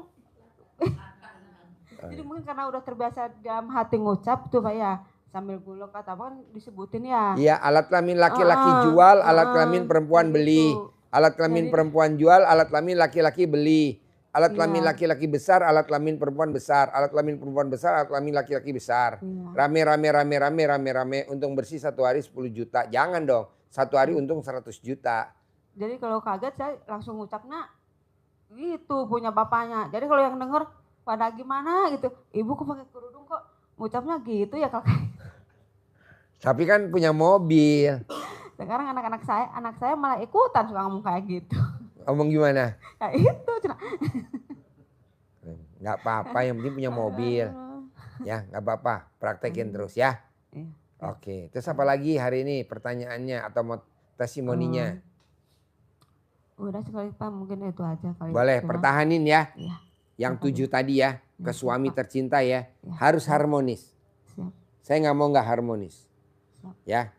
jadi mungkin karena udah terbiasa dalam hati ngucap tuh Pak ya. Sambil gulung kata apa kan disebutin ya. Iya, alat kelamin laki-laki jual, alat kelamin perempuan beli. Alat kelamin perempuan jual, alat kelamin laki-laki beli. Alat kelamin laki-laki besar, alat kelamin perempuan besar. Alat kelamin perempuan besar, alat kelamin laki-laki besar. Rame. Untung bersih satu hari 10 juta. Jangan dong, satu hari untung 100 juta. Jadi kalau kaget saya langsung ngucapnya gitu punya bapaknya. Jadi kalau yang denger pada gimana gitu, ibu kok pakai kerudung kok ngucapnya gitu ya kakak. Tapi kan punya mobil. Sekarang anak saya malah ikutan suka ngomong kayak gitu. Ngomong gimana? Ya itu cina. Nggak apa-apa, yang penting punya mobil. Ya nggak apa-apa, praktekin terus ya. Oke, terus apa lagi hari ini pertanyaannya atau mau testimoninya? Udah sekali Pak, mungkin itu aja kali. Boleh, pertahanin ya. Iya. Yang 7 tadi ya, ke suami tercinta ya. Harus harmonis. Siap. Saya nggak mau nggak harmonis. Siap. Ya,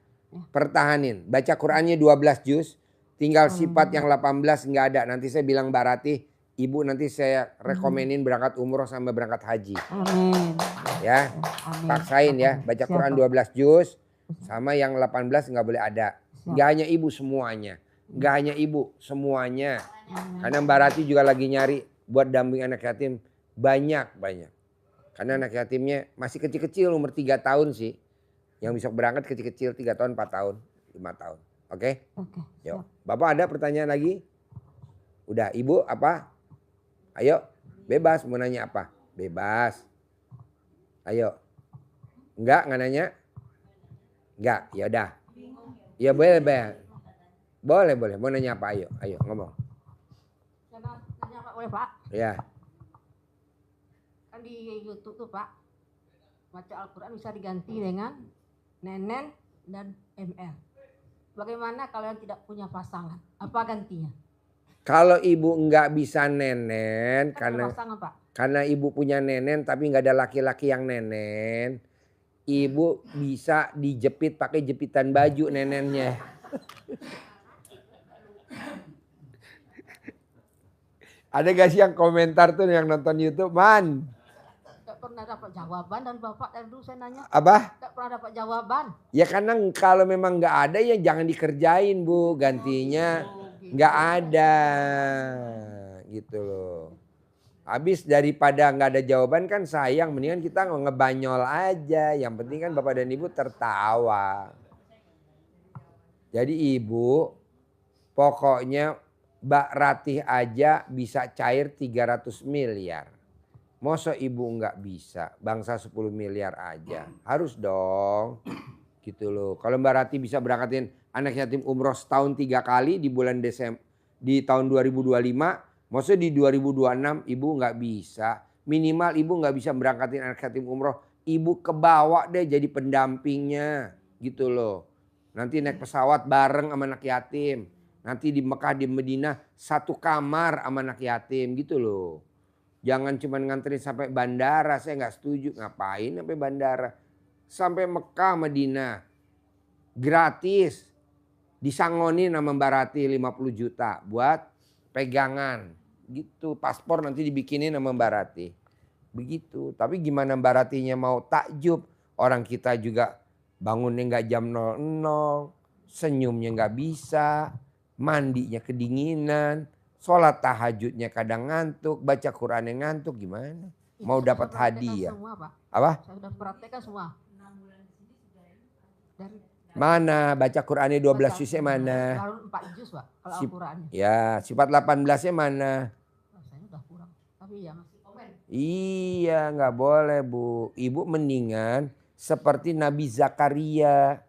pertahanin. Baca Qurannya 12 juz, tinggal sifat yang 18 nggak ada. Nanti saya bilang Mbak Ratih, ibu nanti saya rekomenin berangkat umroh sama berangkat haji. Amin. Ya, Amin. paksain ya. Baca Siap, Quran Pak. 12 juz, sama yang 18 nggak boleh ada. Nggak hanya ibu semuanya. Nggak hanya ibu semuanya. Karena Mbak Ratih juga lagi nyari buat damping anak yatim banyak. Karena anak yatimnya masih kecil-kecil, umur 3 tahun sih. Yang bisa berangkat kecil-kecil 3 tahun, 4 tahun, 5 tahun. Oke? Oke. Yuk. Siap. Bapak ada pertanyaan lagi? Udah, ibu apa? Ayo, bebas mau nanya apa? Bebas. Ayo. Enggak nanya? Enggak, ya udah. Ya boleh. Boleh. Mau nanya apa? Ayo ngomong. Nanya Pak boleh Pak? Ya. Kan di YouTube tuh Pak, baca Al-Quran bisa diganti dengan nenen dan ML. Bagaimana kalau yang tidak punya pasangan? Apa gantinya? Kalau ibu nggak bisa nenen Kan ada pasangan Pak. karena ibu punya nenen tapi nggak ada laki-laki yang nenen, ibu bisa dijepit pakai jepitan baju nenennya. Ada gak sih yang komentar tuh yang nonton YouTube, Man? Gak pernah dapat jawaban dari Bapak dari dulu saya nanya. Apa? Gak pernah dapat jawaban. Ya karena kalau memang nggak ada ya jangan dikerjain Bu, gantinya nggak ada gitu loh. Habis daripada nggak ada jawaban kan sayang, mendingan kita ngebanyol aja. Yang penting kan Bapak dan Ibu tertawa. Jadi Ibu pokoknya Mbak Ratih aja bisa cair 300 miliar. Masa Ibu nggak bisa, bangsa 10 miliar aja. Harus dong. Gitu loh. Kalau Mbak Ratih bisa berangkatin anak yatim umroh setahun 3 kali di bulan Desember, di tahun 2025, maksudnya di 2026 Ibu nggak bisa. Minimal Ibu nggak bisa berangkatin anak yatim umroh. Ibu kebawa deh jadi pendampingnya gitu loh. Nanti naik pesawat bareng sama anak yatim. Nanti di Mekah, di Medina satu kamar sama anak yatim gitu loh. Jangan cuma nganterin sampai bandara, saya nggak setuju. Ngapain sampai bandara? Sampai Mekah, Medina. Gratis. Disangonin sama Mbak Ratih 50 juta buat pegangan. Gitu, paspor nanti dibikinin sama Mbak Ratih. Begitu, tapi gimana Mbak Ratihnya mau takjub? Orang kita juga bangunnya nggak jam 00, senyumnya nggak bisa. Mandinya kedinginan, sholat tahajudnya kadang ngantuk, baca Qurannya ngantuk, gimana? Mau dapat hadiah? Semua, Pak. Apa? Saya sudah praktekkan semua. Dari Mana baca Qurannya 12 juznya mana? baru 4 juz Pak kalau Sip. Al-Qurannya. Ya, sifat 18-nya mana? Saya udah kurang. Tapi ya masih komen. Iya, nggak boleh Bu. Ibu mendingan seperti Nabi Zakaria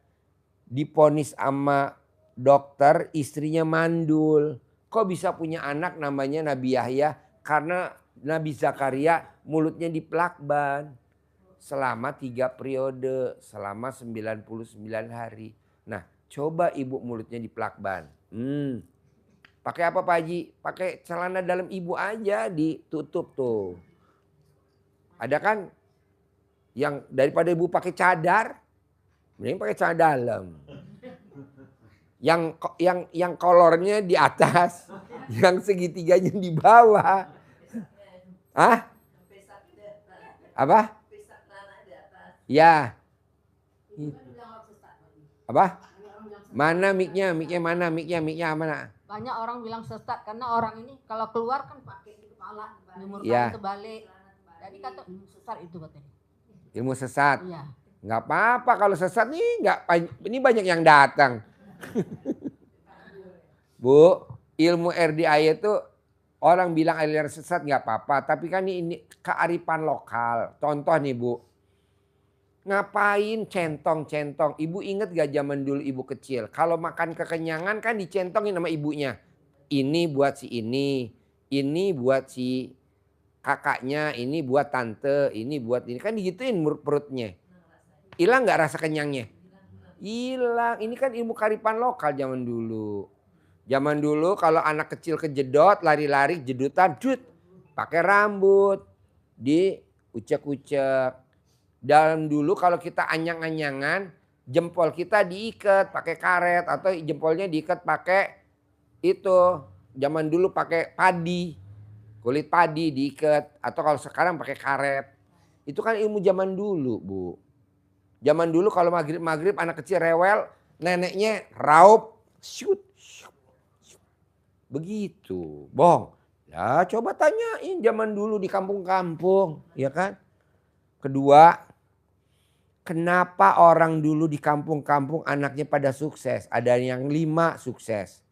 diponis sama dokter, istrinya mandul. Kok bisa punya anak namanya Nabi Yahya? Karena Nabi Zakaria mulutnya diplakban selama 3 periode, selama 99 hari. Nah, coba ibu mulutnya diplakban. Pakai apa Pak Haji? Pakai celana dalam ibu aja ditutup tuh. Ada kan yang daripada ibu pakai cadar, mending pakai celana dalam. Yang kolornya di atas, yang segitiganya di bawah. Hah? Apa? Ya. Apa? Mana mic-nya? Mic-nya mana? Mic-nya mana? Banyak orang bilang sesat karena orang ini kalau keluar kan pakai di kepala, nyumurkan Iya. itu balik. Jadi kata sesat itu katanya. Ilmu sesat. Iya. Nggak apa-apa kalau sesat nih ini banyak yang datang. Bu, ilmu RDI itu orang bilang aliran sesat nggak apa-apa, tapi kan ini kearifan lokal. Contoh nih Bu, ngapain centong-centong? Ibu inget gak zaman dulu ibu kecil, kalau makan kekenyangan kan dicentongin sama ibunya. Ini buat si ini buat si kakaknya, ini buat tante, ini buat ini. Kan digituin perutnya. Hilang gak rasa kenyangnya? Hilang. Ini kan ilmu kearifan lokal zaman dulu. Zaman dulu kalau anak kecil kejedot, lari-lari, jedutan, pakai rambut, diucek-ucek. Dalam dulu kalau kita anyang-anyangan, jempol kita diikat pakai karet atau jempolnya diikat pakai itu. Zaman dulu pakai padi, kulit padi diikat atau kalau sekarang pakai karet. Itu kan ilmu zaman dulu, Bu. Zaman dulu kalau maghrib anak kecil rewel, neneknya raup, shoot. Begitu, Bong. Ya coba tanyain zaman dulu di kampung-kampung, ya kan? Kedua, kenapa orang dulu di kampung-kampung anaknya pada sukses? Ada yang 5 sukses.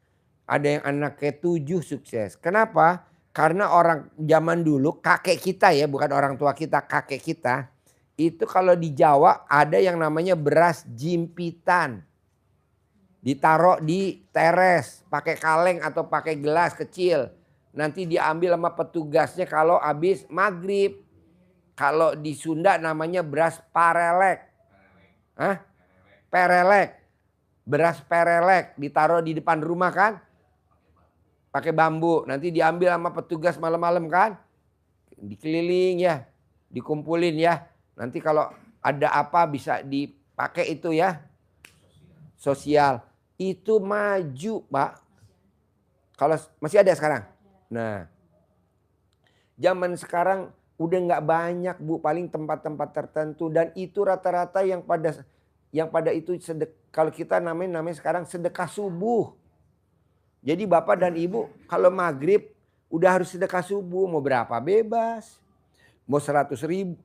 Ada yang anaknya 7 sukses. Kenapa? Karena orang zaman dulu, kakek kita ya, bukan orang tua kita, kakek kita. Itu kalau di Jawa ada yang namanya beras jimpitan. Ditaruh di teres, pakai kaleng atau pakai gelas kecil. Nanti diambil sama petugasnya kalau habis maghrib. Kalau di Sunda namanya beras parelek. Hah? Perelek. Beras perelek ditaruh di depan rumah kan. Pakai bambu. Nanti diambil sama petugas malam-malam kan. Dikeliling ya. Dikumpulin ya. Nanti kalau ada apa bisa dipakai itu ya. Sosial. Itu maju Pak. Kalau masih ada sekarang. Nah. Zaman sekarang udah nggak banyak Bu, paling tempat-tempat tertentu dan itu rata-rata yang pada itu kalau kita namanya sekarang sedekah subuh. Jadi Bapak dan Ibu kalau maghrib udah harus sedekah subuh, mau berapa bebas. Mau 100.000,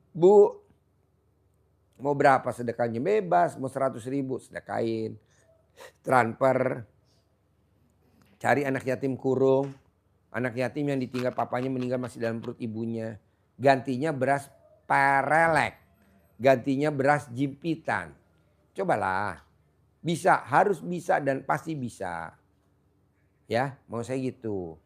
mau berapa sedekahnya bebas, mau 100.000 sedekahin. Transfer, cari anak yatim kurung, anak yatim yang ditinggal papanya meninggal masih dalam perut ibunya. Gantinya beras perelek, gantinya beras jimpitan. Cobalah, bisa, harus bisa dan pasti bisa. Ya, mau saya gitu.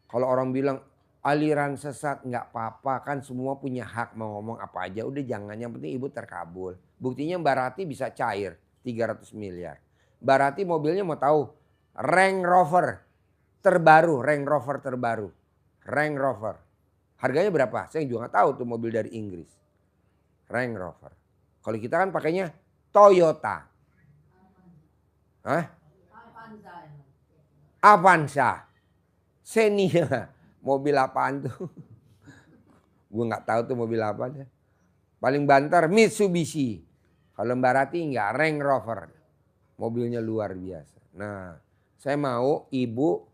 Kalau orang bilang aliran sesat nggak apa-apa, kan semua punya hak mau ngomong apa aja. Udah jangan, yang penting ibu terkabul. Buktinya Mbak Rati bisa cair 300 miliar. Mbak Rati mobilnya mau tahu, Range Rover terbaru. Range Rover. Harganya berapa? Saya juga nggak tahu tuh mobil dari Inggris. Range Rover. Kalau kita kan pakainya Toyota. Hah? Avanza. Xenia. Mobil apaan tuh? Gue nggak tahu tuh mobil apa. Paling banter Mitsubishi. Kalau Mbak Rati nggak, Range Rover. Mobilnya luar biasa. Nah, saya mau ibu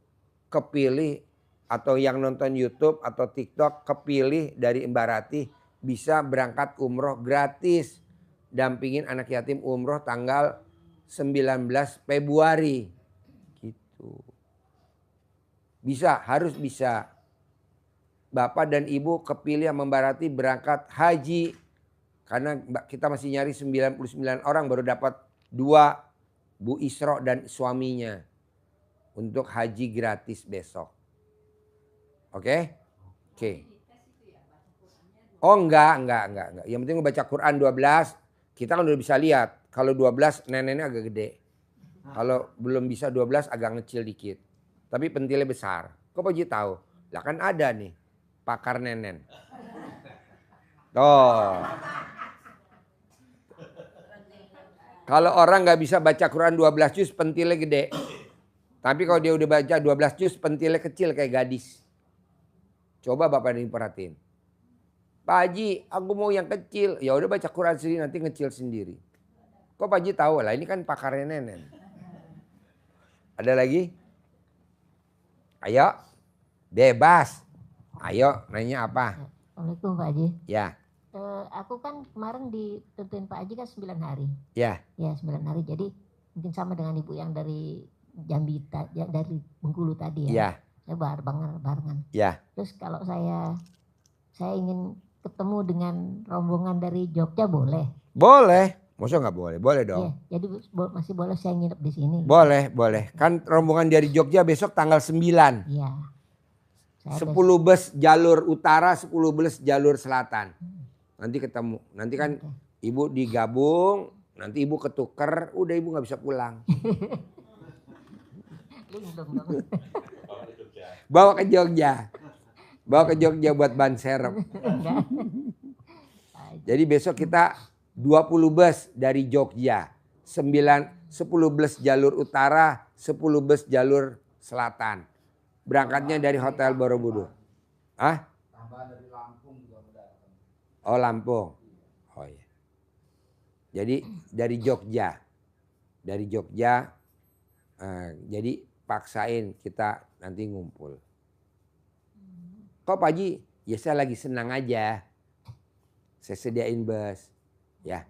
kepilih atau yang nonton YouTube atau TikTok kepilih dari Mbak Rati bisa berangkat umroh gratis. Dampingin anak yatim umroh tanggal 19 Februari. Gitu. Bisa, harus bisa. Bapak dan Ibu kepilih sama Mbak Rati berangkat haji. Karena kita masih nyari 99 orang baru dapat 2 Bu Isro dan suaminya untuk haji gratis besok. Oke? Oke. Oh enggak. Yang penting baca Quran 12, kita kan udah bisa lihat. Kalau 12 neneknya agak gede. Kalau belum bisa 12 agak ngecil dikit. Tapi pentilnya besar. Kok Pak Haji tahu? Lah kan ada nih pakar nenen. Tuh. Kalau orang nggak bisa baca Quran 12 juz pentilnya gede. Tapi kalau dia udah baca 12 juz pentilnya kecil kayak gadis. Coba Bapak ini perhatiin. Pak Haji, aku mau yang kecil. Ya udah baca Quran sendiri nanti ngecil sendiri. Kok Pak Haji tahu? Lah ini kan pakarnya nenen. Ada lagi? Ayo. Bebas. Ayo nanya apa? Assalamualaikum Pak Haji. Ya. Aku kan kemarin ditentuin Pak Haji kan 9 hari. Ya. Ya 9 hari. Jadi mungkin sama dengan ibu yang dari Jambi, dari Bengkulu tadi ya. Ya. Saya barengan. Ya. Terus kalau saya ingin ketemu dengan rombongan dari Jogja boleh? Boleh. Masa nggak boleh? Boleh dong. Iya, jadi masih boleh saya nginep di sini. Boleh. Kan rombongan dari Jogja besok tanggal 9. Iya. 10 bus jalur utara, 10 bus jalur selatan. Nanti ketemu. Nanti kan ibu digabung, nanti ibu ketuker, udah ibu nggak bisa pulang. Bawa ke Jogja. Bawa ke Jogja buat ban serep. Jadi besok kita 20 bus dari Jogja. 10 bus jalur utara, 10 bus jalur selatan. Berangkatnya dari Hotel Borobudur. Hah? Oh Lampung. Oh iya. Jadi dari Jogja. Dari Jogja. Jadi paksain kita nanti ngumpul. Kok Pak Haji? Ya saya lagi senang aja. Saya sediain bus. Ya.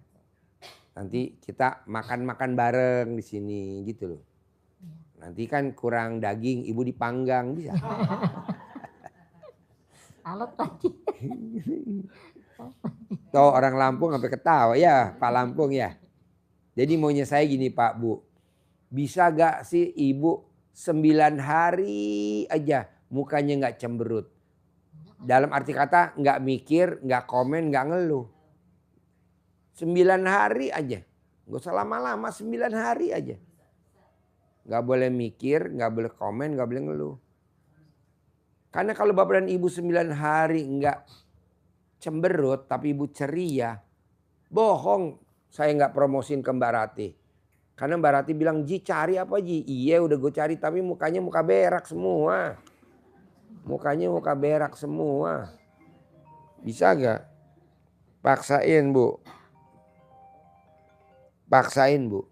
Nanti kita makan-makan bareng di sini gitu loh. Nanti kan kurang daging, ibu dipanggang bisa. Alot Pak Haji. Tuh orang Lampung sampai ketawa ya Pak Lampung ya. Jadi maunya saya gini Pak Bu. Bisa gak sih ibu 9 hari aja mukanya gak cemberut. Dalam arti kata gak mikir, gak komen, gak ngeluh. 9 hari aja. Gak usah lama-lama 9 hari aja. Gak boleh mikir, gak boleh komen, gak boleh ngeluh. Karena kalau bapak dan ibu 9 hari gak cemberut tapi ibu ceria. Bohong saya gak promosin ke Mbak Rati. Karena Mbak Rati bilang, Ji cari apa Ji? Iya udah gue cari tapi mukanya muka berak semua. Mukanya muka berak semua. Bisa gak? Paksain Bu. Paksain Bu.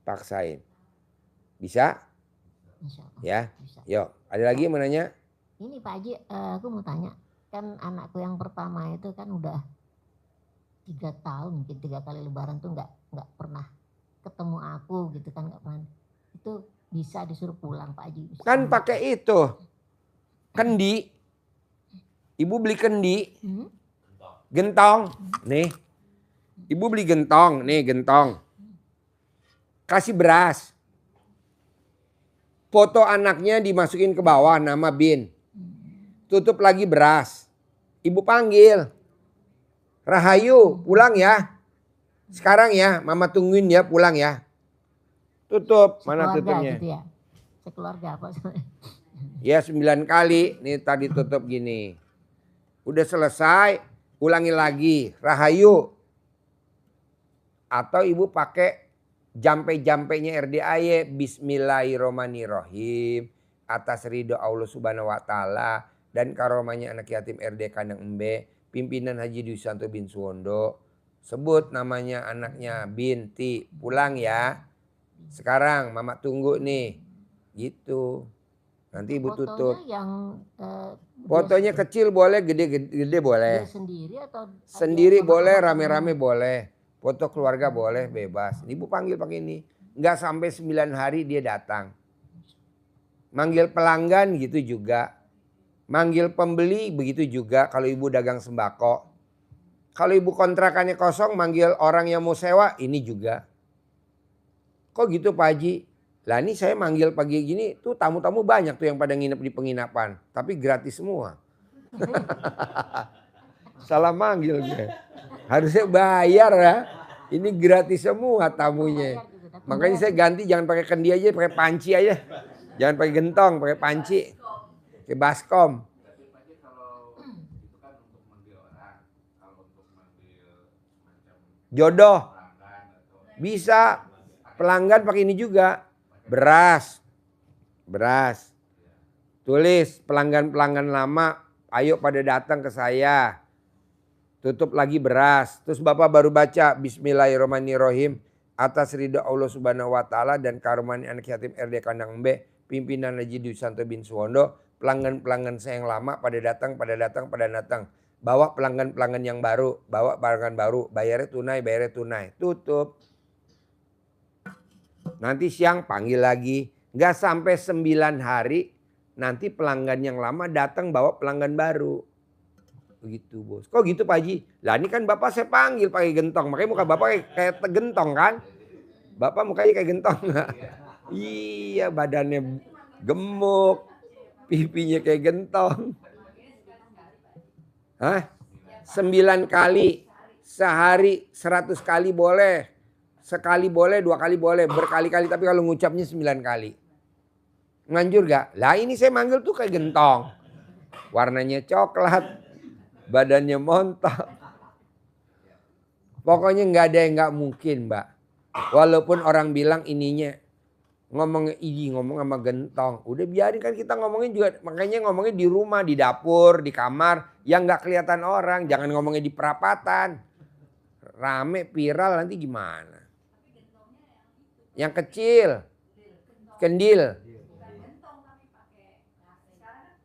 Paksain. Bisa? Ya. Bisa. Yuk ada lagi yang mau nanya? Ini Pak Haji, aku mau tanya. Kan anakku yang pertama itu kan udah 3 tahun, mungkin 3 kali lebaran tuh nggak pernah ketemu aku gitu kan, nggak pernah. Itu bisa disuruh pulang Pak Haji? Bisa. Kan pakai itu kendi. Ibu beli kendi. Gentong. Nih. Ibu beli gentong. Nih gentong. Kasih beras. Foto anaknya dimasukin ke bawah nama Bin. Tutup lagi beras. Ibu panggil. Rahayu pulang ya. Sekarang ya mama tungguin ya pulang ya. Tutup. Mana tutupnya? Gitu ya? Sekeluarga apa? Ya 9 kali. Nih tadi tutup gini. Udah selesai. Ulangi lagi. Rahayu. Atau ibu pakai jampe-jampenya RDAY. Bismillahirrohmanirrohim. Atas ridho Allah subhanahu wa ta'ala. Dan karomanya anak yatim RD Kandang Embe. Pimpinan Haji Dwi Susanto bin Suwondo. Sebut namanya anaknya Binti. Pulang ya. Sekarang mama tunggu nih. Gitu. Nanti ibu tutup. Fotonya kecil boleh, gede boleh. Dia sendiri atau sendiri boleh, rame-rame boleh. Foto keluarga boleh, bebas. Ibu panggil pakai ini. Enggak sampai 9 hari dia datang. Manggil pelanggan gitu juga. Manggil pembeli begitu juga kalau ibu dagang sembako. Kalau ibu kontrakannya kosong manggil orang yang mau sewa, ini juga. Kok gitu Pak Haji? Lah ini saya manggil pagi gini tuh tamu-tamu banyak tuh yang pada nginep di penginapan. Tapi gratis semua. Salah manggil gue. Harusnya bayar ya. Ini gratis semua tamunya. Makanya saya ganti jangan pakai kendi aja, pakai panci aja. Jangan pakai gentong, pakai panci. Pakai baskom. Jodoh. Bisa. Pelanggan pakai ini juga. Beras. Tulis pelanggan-pelanggan lama, ayo pada datang ke saya. Tutup lagi beras. Terus Bapak baru baca Bismillahirrahmanirrahim. Atas ridho Allah Subhanahu wa taala dan karunia anak yatim RD Kandang Mbe, pimpinan Haji Dwi Santo bin Suwondo, pelanggan-pelanggan saya yang lama pada datang. Bawa pelanggan-pelanggan yang baru, bayarnya tunai. Tutup. Nanti siang panggil lagi. Nggak sampai 9 hari nanti pelanggan yang lama datang bawa pelanggan baru. Begitu bos. Kok gitu Pak Haji? Lah ini kan Bapak saya panggil pakai gentong. Makanya muka Bapak kayak gentong kan? Bapak mukanya kayak gentong nggak? Iya badannya gemuk. Pipinya kayak gentong. Hah? 9 kali. Sehari 100 kali boleh. Sekali boleh, 2 kali boleh. Berkali-kali tapi kalau ngucapnya 9 kali. Nganjur gak? Lah ini saya manggil tuh kayak gentong. Warnanya coklat. Badannya montok. Pokoknya gak ada yang gak mungkin Mbak. Walaupun orang bilang ininya. Ngomong sama gentong. Udah biarin kan kita ngomongin juga. Makanya ngomongnya di rumah, di dapur, di kamar. Yang gak kelihatan orang. Jangan ngomongnya di perapatan. Rame, viral nanti gimana? Yang kecil. Kendil.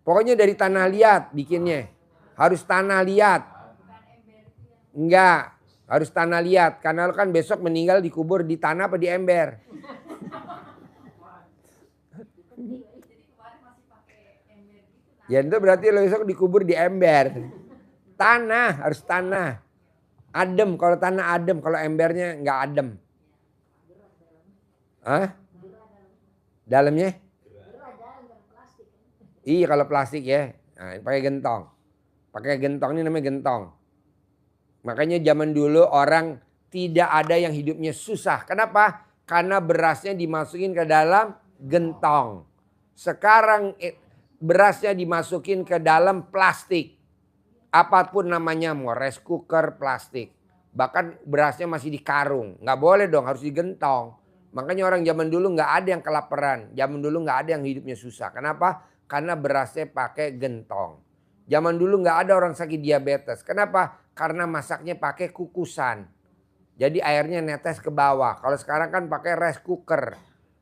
Pokoknya dari tanah liat bikinnya. Harus tanah liat. Enggak. Harus tanah liat. Karena lo kan besok meninggal dikubur di tanah apa di ember. Ya itu berarti lo besok dikubur di ember. Tanah. Harus tanah. Adem. Kalau tanah adem. Kalau embernya enggak adem. Hah? Dalamnya? Iya kalau plastik ya. Nah, pakai gentong. Pakai gentong ini namanya gentong. Makanya zaman dulu orang tidak ada yang hidupnya susah. Kenapa? Karena berasnya dimasukin ke dalam gentong. Sekarang berasnya dimasukin ke dalam plastik. Apapun namanya, mau rice cooker plastik. Bahkan berasnya masih di karung. Nggak boleh dong, harus digentong. Makanya orang zaman dulu nggak ada yang kelaparan. Zaman dulu nggak ada yang hidupnya susah. Kenapa? Karena berasnya pakai gentong. Zaman dulu nggak ada orang sakit diabetes. Kenapa? Karena masaknya pakai kukusan. Jadi airnya netes ke bawah. Kalau sekarang kan pakai rice cooker.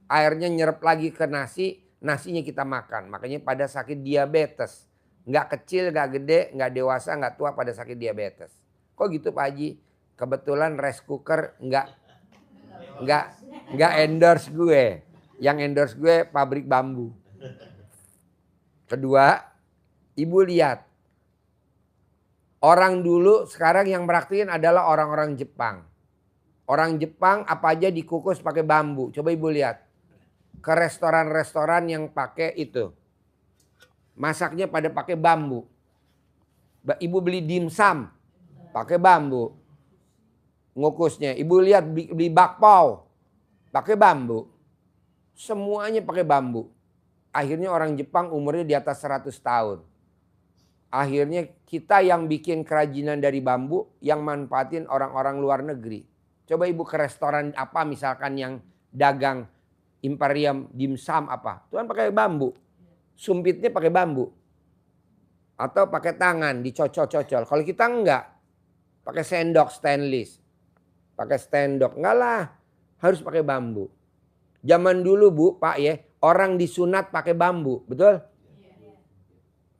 Airnya nyerap lagi ke nasi. Nasinya kita makan. Makanya pada sakit diabetes. Nggak kecil, nggak gede, nggak dewasa, nggak tua pada sakit diabetes. Kok gitu Pak Haji? Kebetulan rice cooker nggak endorse gue. Yang endorse gue pabrik bambu. Kedua, ibu lihat. Orang dulu sekarang yang praktikin adalah orang-orang Jepang. Orang Jepang apa aja dikukus pakai bambu. Coba ibu lihat. Ke restoran-restoran yang pakai itu. Masaknya pada pakai bambu. Ibu beli dimsum pakai bambu. Ngukusnya. Ibu lihat beli bakpao pakai bambu. Semuanya pakai bambu. Akhirnya orang Jepang umurnya di atas 100 tahun. Akhirnya kita yang bikin kerajinan dari bambu yang manfaatin orang-orang luar negeri. Coba ibu ke restoran apa misalkan yang dagang imperium dimsum apa. Itu kan pakai bambu. Sumpitnya pakai bambu. Atau pakai tangan dicocol-cocol. Kalau kita enggak. Pakai sendok stainless. Pakai sendok. Enggak lah. Harus pakai bambu. Zaman dulu Bu, Pak ya. Orang disunat pakai bambu. Betul?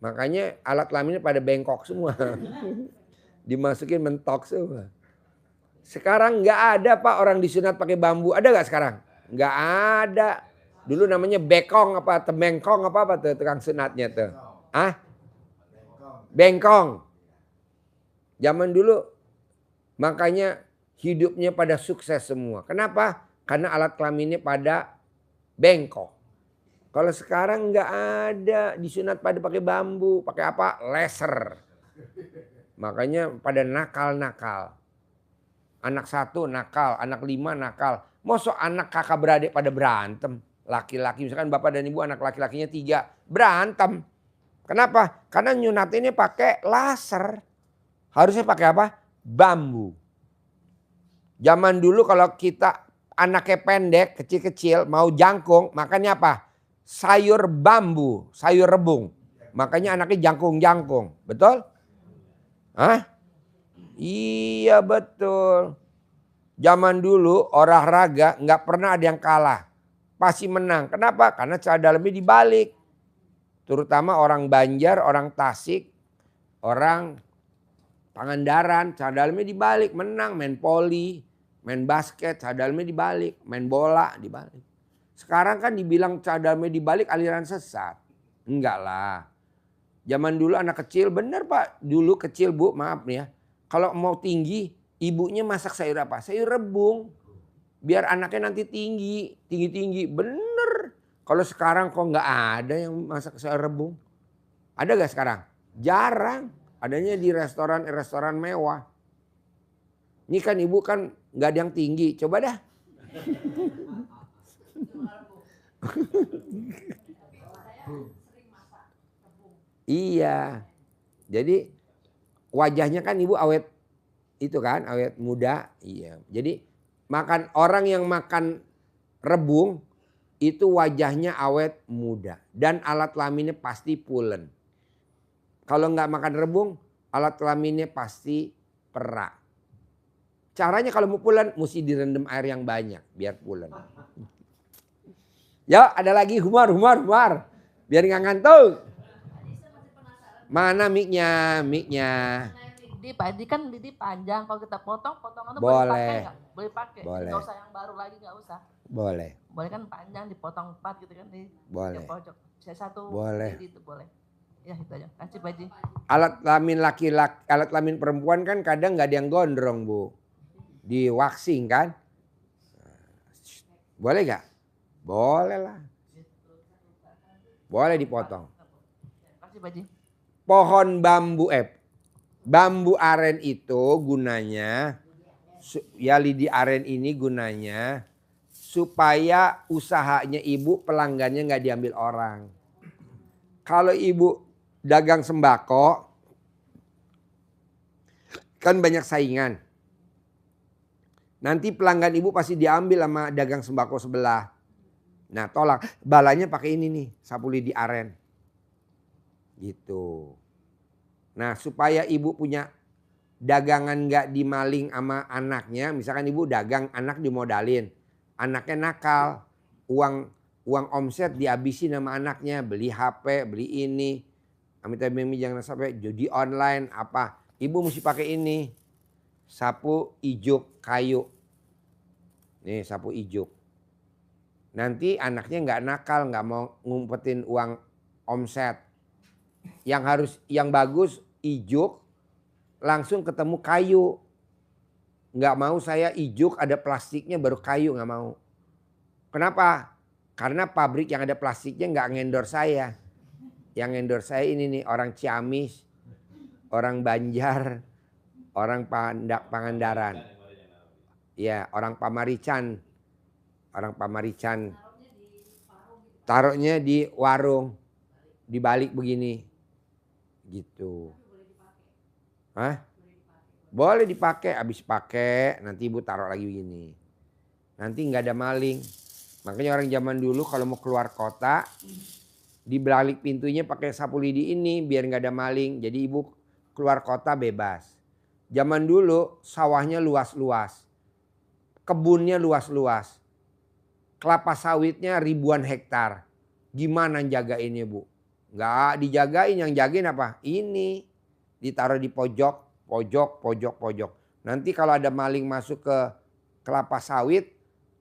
Makanya alat kelaminnya pada bengkok semua. Dimasukin mentok semua. Sekarang nggak ada Pak orang disunat pakai bambu. Ada nggak sekarang? Nggak ada. Dulu namanya bekong apa, temengkong apa tuh tukang sunatnya tuh. Ah? Bengkong. Zaman dulu Makanya hidupnya pada sukses semua. Kenapa? Karena alat kelaminnya pada bengkok. Kalau sekarang nggak ada, disunat pada pakai bambu, pakai apa? Laser. Makanya pada nakal-nakal. Anak 1 nakal, anak 5 nakal. Mosok anak kakak beradik pada berantem. Laki-laki, misalkan bapak dan ibu anak laki-lakinya 3. Berantem. Kenapa? Karena nyunatinnya pakai laser. Harusnya pakai apa? Bambu. Zaman dulu kalau kita anaknya pendek, kecil-kecil, mau jangkung, makannya apa? Sayur bambu, sayur rebung. Makanya anaknya jangkung-jangkung. Betul? Hah? Iya betul. Zaman dulu olahraga nggak pernah ada yang kalah. Pasti menang. Kenapa? Karena cara dalamnya dibalik. Terutama orang Banjar, orang Tasik, orang Pangandaran, cara dalamnya dibalik. Menang, main poli, main basket, cara dalamnya dibalik. Main bola, dibalik. Sekarang kan dibilang cara dalamnya dibalik aliran sesat. Enggak lah. Zaman dulu anak kecil, bener Pak. Dulu kecil Bu, maaf nih ya. Kalau mau tinggi, ibunya masak sayur apa? Sayur rebung. Biar anaknya nanti tinggi, tinggi-tinggi. Bener. Kalau sekarang kok nggak ada yang masak sayur rebung. Ada gak sekarang? Jarang. Adanya di restoran mewah. Ini kan ibu kan nggak ada yang tinggi. Coba dah. Iya. Jadi wajahnya kan ibu awet itu kan, awet muda. Iya. Jadi orang yang makan rebung itu wajahnya awet muda dan alat kelaminnya pasti pulen. Kalau nggak makan rebung, alat kelaminnya pasti perak. Caranya kalau mau pulen mesti direndam air yang banyak biar pulen. Ya, ada lagi humor. Biar nggak ngantuk. Mana mic-nya? Lidi, Pak Edi kan lidi panjang. Kalau kita potong itu Boleh. boleh pakai nggak? Boleh pakai. Boleh. Nggak usah yang baru lagi, nggak usah. Boleh. Boleh kan panjang dipotong 4 gitu kan di Boleh. pojok. Saya 1 Boleh. lidi itu boleh. Ya itu aja. Kasih Pak Edi. Alat kelamin laki-laki, alat kelamin perempuan kan kadang nggak ada yang gondrong Bu. Di waxing kan? Boleh gak? Boleh lah. Boleh dipotong. Kasih Pak Edi. Pohon bambu aren itu gunanya, ya lidi aren ini gunanya supaya usahanya ibu pelanggannya nggak diambil orang. Kalau ibu dagang sembako, kan banyak saingan. Nanti pelanggan ibu pasti diambil sama dagang sembako sebelah. Nah tolak, balanya pakai ini nih, sapu lidi aren. Gitu. Nah supaya ibu punya dagangan nggak dimaling sama anaknya. Misalkan ibu dagang, anak dimodalin. Anaknya nakal, uang omset dihabisin sama anaknya. Beli HP, beli ini. Amit-amit jangan sampai judi online apa. Ibu mesti pakai ini. Sapu ijuk kayu. Nih sapu ijuk. Nanti anaknya nggak nakal, nggak mau ngumpetin uang omset. Yang bagus ijuk langsung ketemu kayu. Nggak mau saya ijuk ada plastiknya baru kayu, nggak mau. Kenapa? Karena pabrik yang ada plastiknya nggak ngendor saya. Yang ngendor saya ini nih orang Ciamis, orang Banjar, orang Pangandaran. Ya orang Pamarican. Orang Pamarican. Taruhnya di warung. Dibalik begini. Gitu. Hah? Boleh dipakai, habis pakai nanti ibu taruh lagi begini. Nanti nggak ada maling. Makanya orang zaman dulu kalau mau keluar kota di balik pintunya pakai sapu lidi ini biar nggak ada maling. Jadi ibu keluar kota bebas. Zaman dulu sawahnya luas-luas. Kebunnya luas-luas. Kelapa sawitnya ribuan hektar. Gimana jagainnya Bu? Nggak dijagain, yang jagain apa? Ini ditaruh di pojok. Nanti kalau ada maling masuk ke kelapa sawit,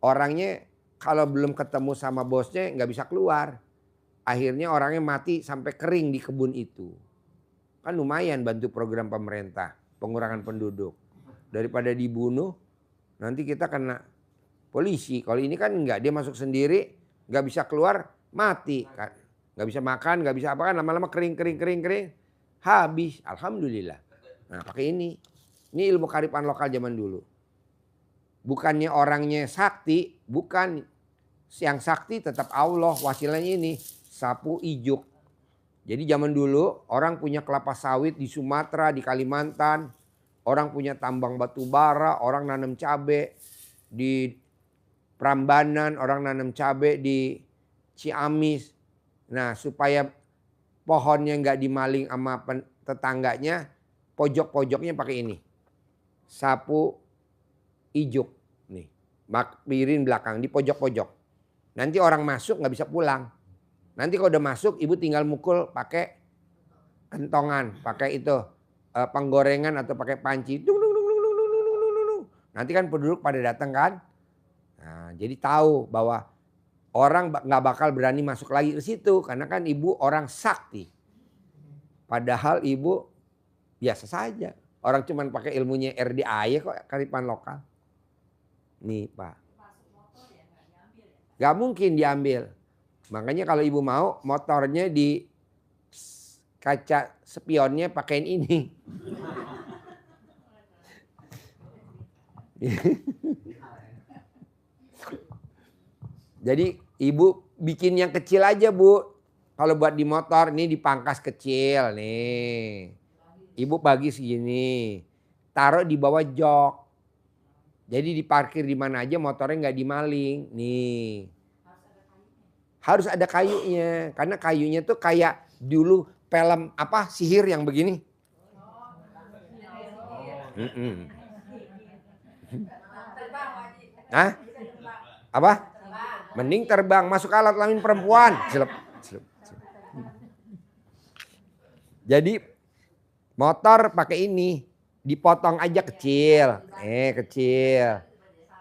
orangnya kalau belum ketemu sama bosnya nggak bisa keluar. Akhirnya orangnya mati sampai kering di kebun itu. Kan lumayan bantu program pemerintah, pengurangan penduduk. daripada dibunuh. Nanti kita kena polisi. Kalau ini kan enggak, dia masuk sendiri, nggak bisa keluar, mati. Nggak bisa makan, nggak bisa apa kan, lama-lama kering, habis. Alhamdulillah. Nah pakai ini. Ini ilmu kearifan lokal zaman dulu. Bukannya orangnya sakti, bukan. Yang sakti tetap Allah, wasilanya ini sapu ijuk. Jadi zaman dulu orang punya kelapa sawit di Sumatera, di Kalimantan. Orang punya tambang batu bara, orang nanam cabai di Prambanan, orang nanam cabai di Ciamis. Nah supaya pohonnya nggak dimaling sama tetangganya, pojok-pojoknya pakai ini. Sapu ijuk. Nih, piring belakang di pojok-pojok. Nanti orang masuk nggak bisa pulang. Nanti kalau udah masuk ibu tinggal mukul pakai kentongan, pakai itu penggorengan atau pakai panci. Nanti kan penduduk pada datang kan. Nah, jadi tahu bahwa orang nggak bakal berani masuk lagi ke situ karena kan ibu orang sakti. Padahal ibu biasa saja. Orang cuman pakai ilmunya RDAY kok, kearifan lokal. Nih Pak. Gak mungkin diambil. Makanya kalau ibu mau motornya di kaca spionnya pakaiin ini. Jadi ibu bikin yang kecil aja Bu. Kalau buat di motor ini dipangkas kecil nih. Ibu bagi segini. Taruh di bawah jok. Jadi diparkir di mana aja motornya nggak dimaling. Nih. Harus ada kayunya. Karena kayunya tuh kayak dulu film apa sihir yang begini. Hah? Apa? Mending terbang masuk alat kelamin perempuan. Jadi motor pakai ini. Dipotong aja kecil. Kecil.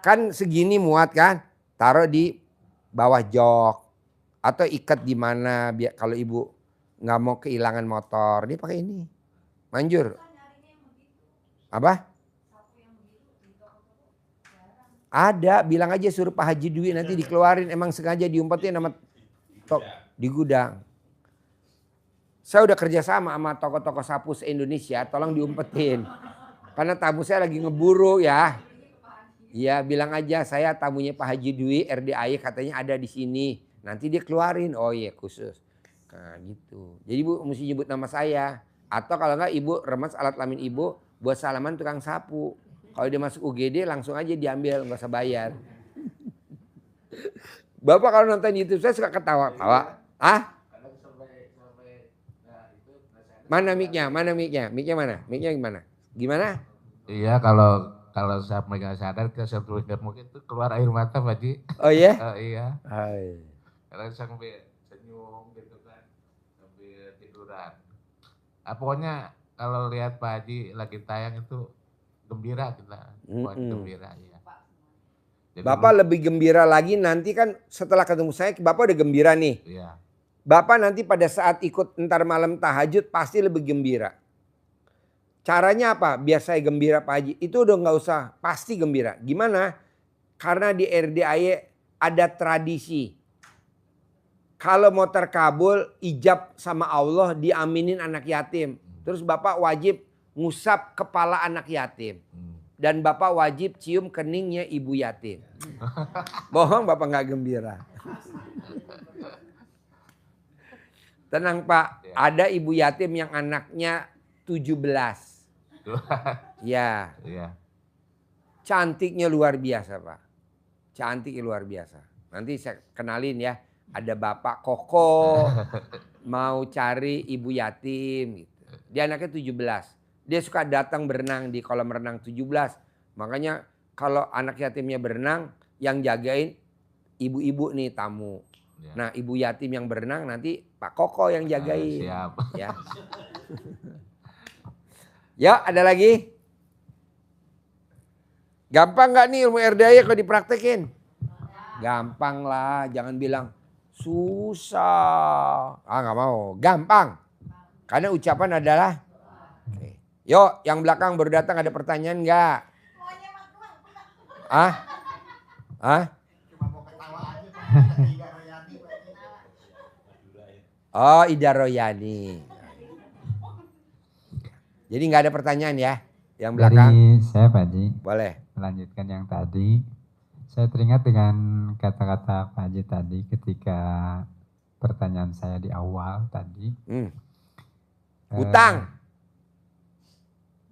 Kan segini muat kan? Taruh di bawah jok. Atau ikat di mana biar kalau ibu nggak mau kehilangan motor. Dia pakai ini. Manjur. Apa? Ada, bilang aja suruh Pak Haji Dwi nanti dikeluarin. Emang sengaja diumpetin sama di gudang. Saya udah kerja sama toko-toko sapu se-Indonesia, tolong diumpetin. Karena tamu saya lagi ngeburu ya. Iya, bilang aja saya tamunya Pak Haji Dwi RDAY katanya ada di sini. Nanti dia keluarin. Oh iya khusus. Nah gitu. Jadi ibu mesti nyebut nama saya. Atau kalau enggak ibu remas alat kelamin ibu buat salaman tukang sapu. Kalau dia masuk UGD langsung aja diambil, nggak usah bayar. Bapak kalau nonton YouTube saya suka ketawa-tawa. Ah? Mana mic-nya? Mana mic-nya? Mic-nya mana? Mic-nya gimana? Gimana? Iya kalau saya nggak sadar ke satu mungkin itu keluar air mata Pak Haji. Oh iya? Iya. Hai. Karena sampai senyum gitu kan, sambil tiduran. Pokoknya kalau lihat Pak Haji lagi tayang itu gembira kita, gembira ya. Jadi Bapak lebih gembira lagi nanti kan setelah ketemu saya, Bapak udah gembira nih. Iya. Bapak nanti pada saat ikut entar malam tahajud pasti lebih gembira. Caranya apa? Biar saya gembira Pak Haji. Itu udah nggak usah, pasti gembira. Gimana? Karena di RDAY ada tradisi. Kalau mau terkabul, ijab sama Allah diaminin anak yatim. Terus Bapak wajib ngusap kepala anak yatim. Dan Bapak wajib cium keningnya ibu yatim. Bohong Bapak nggak gembira. Tenang Pak, ada ibu yatim yang anaknya 17. Ya. Iya. Cantiknya luar biasa Pak. Cantiknya luar biasa. Nanti saya kenalin ya. Ada Bapak Koko mau cari ibu yatim gitu. Dia anaknya 17. Dia suka datang berenang di kolam renang 17. Makanya kalau anak yatimnya berenang yang jagain ibu-ibu nih tamu. Ya. Nah ibu yatim yang berenang nanti Pak Koko yang jagain. Siap. Ya. Ya ada lagi? Gampang gak nih ilmu RDAY kalau dipraktekin? Gampang lah, jangan bilang susah. Gak mau, gampang. Karena ucapan adalah. Oke. Yuk yang belakang baru datang ada pertanyaan gak? Ah? Ah? Oh, Ida Royani. Jadi nggak ada pertanyaan ya? Yang belakang? Dari saya Pak Haji, Boleh. melanjutkan yang tadi. Saya teringat dengan kata-kata Pak Haji tadi ketika pertanyaan saya di awal tadi. Hutang.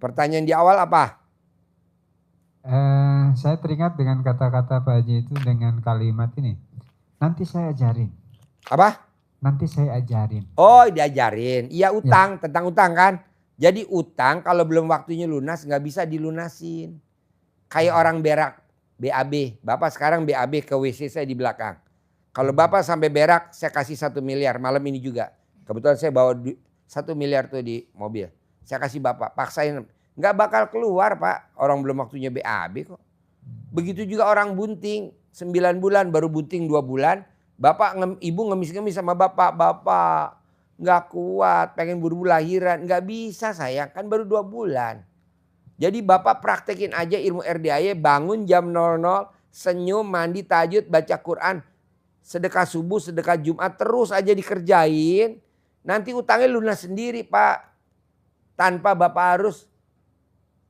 Pertanyaan di awal apa? Saya teringat dengan kata-kata Pak Haji itu dengan kalimat ini. Nanti saya ajarin. Apa? Nanti saya ajarin. Oh, diajarin. Iya, utang, tentang utang kan. Jadi utang kalau belum waktunya lunas nggak bisa dilunasin. Kayak orang berak, BAB. Bapak sekarang BAB ke WC saya di belakang. Kalau Bapak sampai berak, saya kasih 1 miliar malam ini juga. Kebetulan saya bawa 1 miliar tuh di mobil. Saya kasih Bapak, paksain. Nggak bakal keluar Pak, orang belum waktunya BAB kok. Begitu juga orang bunting, 9 bulan baru bunting 2 bulan. Bapak, ibu ngemis-ngemis sama bapak, nggak kuat, pengen buru-buru lahiran, nggak bisa sayang, kan baru 2 bulan. Jadi bapak praktekin aja ilmu RDAY, bangun jam 00, senyum, mandi, tahajud, baca Quran, sedekah subuh, sedekah Jumat, terus aja dikerjain. Nanti utangnya lunas sendiri Pak, tanpa bapak harus,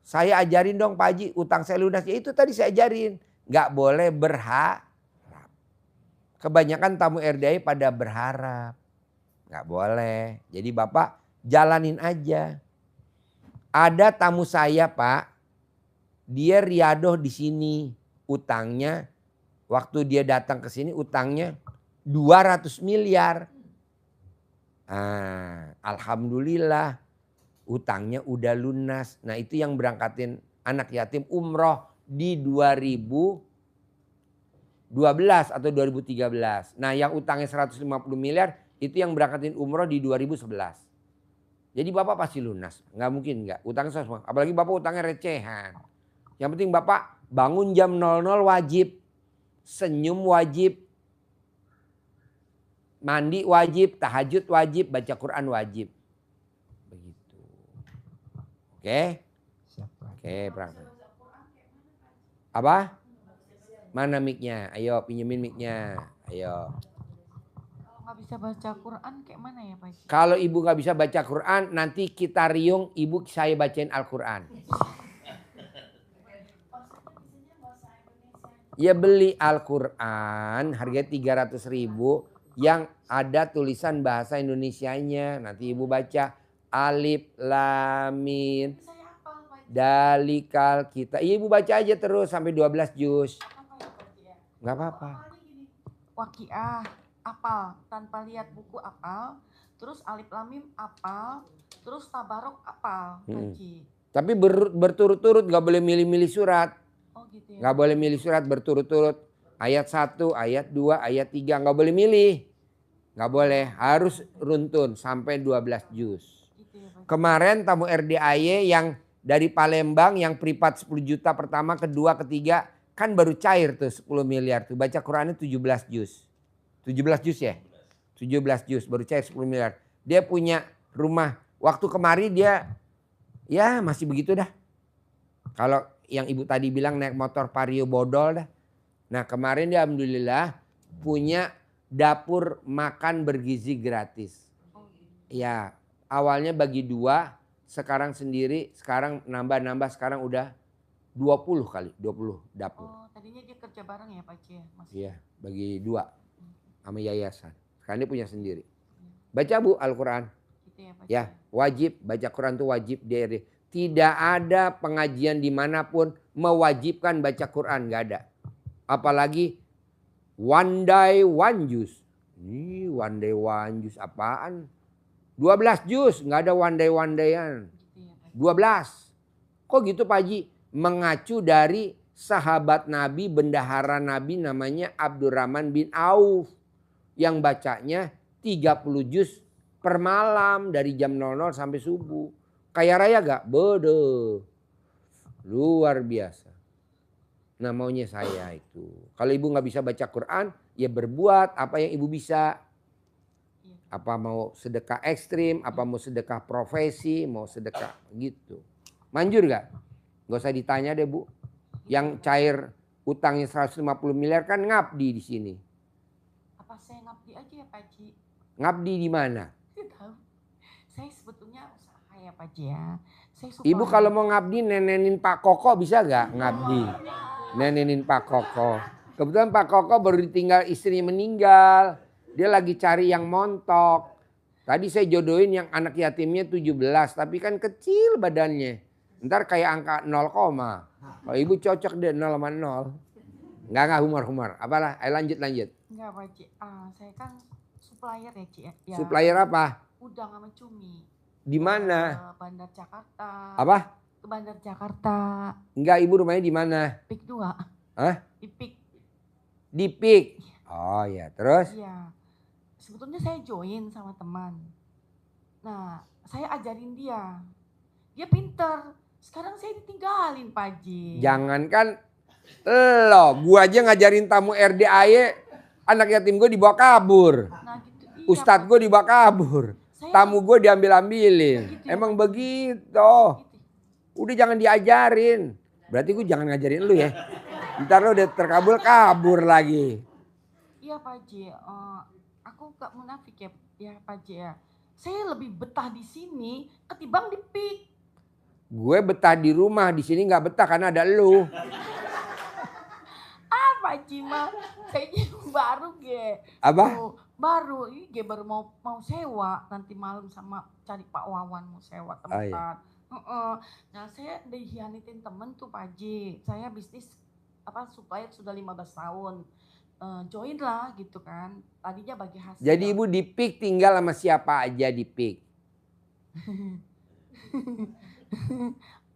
saya ajarin dong Pak Haji, utang saya lunas, ya itu tadi saya ajarin, nggak boleh berharap. Kebanyakan tamu RDAY pada berharap. Nggak boleh. Jadi Bapak jalanin aja. Ada tamu saya Pak. Dia riadoh di sini. Utangnya. Waktu dia datang ke sini utangnya 200 miliar. Alhamdulillah. Utangnya udah lunas. Nah itu yang berangkatin anak yatim umroh di 2012 atau 2013. Nah yang utangnya 150 miliar itu yang berangkatin umroh di 2011. Jadi Bapak pasti lunas. Nggak mungkin nggak. Utangnya 150. Apalagi Bapak utangnya recehan. Yang penting Bapak bangun jam 00 wajib. Senyum wajib. Mandi wajib. Tahajud wajib. Baca Quran wajib. Begitu. Oke? Oke, praktek. Apa? Mana mic-nya? Ayo pinjemin mic-nya. Ayo. Kalau nggak bisa baca Quran kayak mana ya Pak Haji? Kalau ibu nggak bisa baca Quran, nanti kita riung ibu saya bacain Al-Quran. Ya beli Al-Quran harganya 300.000 yang ada tulisan bahasa Indonesianya. Nanti ibu baca Alif Lam Mim Dalikal kita. Iya ibu baca aja terus sampai 12 juz. Nggak apa-apa. Waqiah, apal. Tanpa lihat buku apal. Terus Alif Lam Mim apal. Terus Tabarok apal. Haji. Tapi berturut-turut nggak boleh milih-milih surat. Oh gitu ya. Nggak boleh milih surat berturut-turut. Ayat 1, ayat 2, ayat 3 nggak boleh milih. Nggak boleh, harus runtun sampai 12 juz. Gitu ya, Pak Haji. Kemarin tamu RDAY yang dari Palembang yang privat 10 juta pertama, kedua, ketiga. Kan baru cair tuh 10 miliar tuh. Baca Qurannya 17 juz. 17 juz ya? 17 juz baru cair 10 miliar. Dia punya rumah. Waktu kemari dia ya masih begitu dah. Kalau yang ibu tadi bilang naik motor Vario bodol dah. Nah kemarin dia alhamdulillah punya dapur makan bergizi gratis. Ya awalnya bagi 2, sekarang sendiri, sekarang nambah-nambah, sekarang udah 20 kali, 20 dapur. Oh tadinya dia kerja bareng ya Pak Haji ya? Masih. Iya bagi 2 sama yayasan. Sekarang dia punya sendiri. Baca Bu Al-Quran. Gitu ya Pak Haji. Ya wajib, baca Quran tuh wajib di RD. Tidak ada pengajian dimanapun mewajibkan baca Quran, nggak ada. Apalagi one day one juz. Ini one day one juz apaan? 12 juz, nggak ada one dayan. Gitu ya Pak Haji. 12. Kok gitu Pak Haji? Mengacu dari sahabat Nabi, bendahara Nabi namanya Abdurrahman bin Auf. Yang bacanya 30 juz per malam dari jam 00 sampai subuh. Kaya raya gak? Bodoh. Luar biasa. Nah maunya saya itu. Kalau ibu gak bisa baca Quran, ya berbuat apa yang ibu bisa. Apa mau sedekah ekstrim, apa mau sedekah profesi, mau sedekah gitu. Manjur gak? Gak usah ditanya deh Bu. Yang cair utangnya 150 miliar kan ngabdi di sini. Apa saya ngabdi aja ya Pak Haji? Ngabdi di mana? Tidak tahu. Saya sebetulnya usaha ya Pak Haji ya. Saya suka. Ibu kalau mau ngabdi nenenin Pak Koko bisa gak ngabdi? Nenenin Pak Koko. Kebetulan Pak Koko baru ditinggal istrinya meninggal. Dia lagi cari yang montok. Tadi saya jodohin yang anak yatimnya 17 tapi kan kecil badannya. Ntar kayak angka 0, kalau ibu cocok deh 0 sama 0. Enggak humor. Apalah, ayo lanjut. Enggak Pak Haji. Saya kan supplier ya Ci ya. Supplier apa? Udang sama cumi. Di mana? Ke Bandar Jakarta. Apa? Ke Bandar Jakarta. Enggak, ibu rumahnya di mana? PIK 2. Hah? Di PIK. Di PIK. Oh ya, terus? Iya. Sebetulnya saya join sama teman. Nah, saya ajarin dia. Dia pinter. Sekarang saya ditinggalin Pak Haji. Jangankan lo, gua aja ngajarin tamu RDAY, anak yatim gue dibawa kabur. Nah, gitu. Iya, Ustadz Pak gue Haji. dibawa kabur. Saya- Tamu gue diambil-ambilin. Gitu ya, Emang Pak. begitu. Gitu. Udah jangan diajarin. Berarti gue jangan ngajarin lu ya. Ntar lo udah kabur lagi. Iya Pak Haji. Aku gak munafik ya Pak Haji ya. Saya lebih betah di sini ketimbang di PIK. Gue betah di rumah, di sini nggak betah karena ada lu. Pak Haji mah kayaknya baru Apa? baru baru mau sewa nanti malam sama cari Pak Wawan mau sewa tempat. Oh, iya. Nah saya dihianatin temen tuh Pak Haji. Saya bisnis supplier sudah 15 tahun. Join lah gitu kan. Tadinya bagi hasil. Jadi ibu di PIK tinggal sama siapa aja di PIK?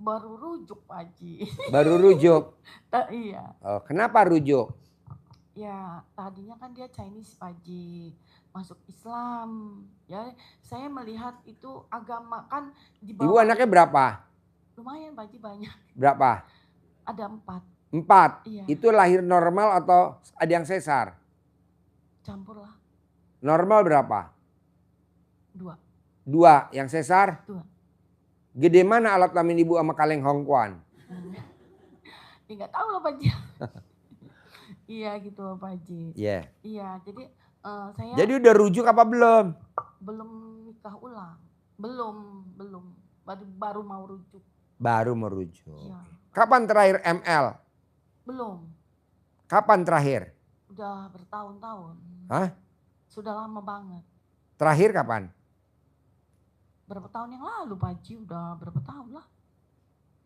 Baru rujuk Pak Haji. Baru rujuk. Iya. Oh, kenapa rujuk? Ya tadinya kan dia Chinese Pak Haji. Masuk Islam. Ya saya melihat itu agama kan di bawah. Ibu anaknya berapa? Lumayan Pak Haji banyak. Berapa? Ada 4. 4. Iya. Itu lahir normal atau ada yang sesar? Campur lah. Normal berapa? 2. 2. Yang sesar? 2. Gede mana alat kelamin ibu sama kaleng Hongkuan? Ya nggak tahu lah Pak Haji. Iya gitu loh Pak Haji. Iya. Iya jadi saya Jadi udah rujuk apa belum? belum nikah ulang. Belum. Baru mau rujuk. Baru merujuk. Iya. Kapan terakhir ML? Belum. Kapan terakhir? Udah bertahun-tahun. Hah? Sudah lama banget. Terakhir kapan? Berapa tahun yang lalu Pak Haji, udah berapa tahun lah.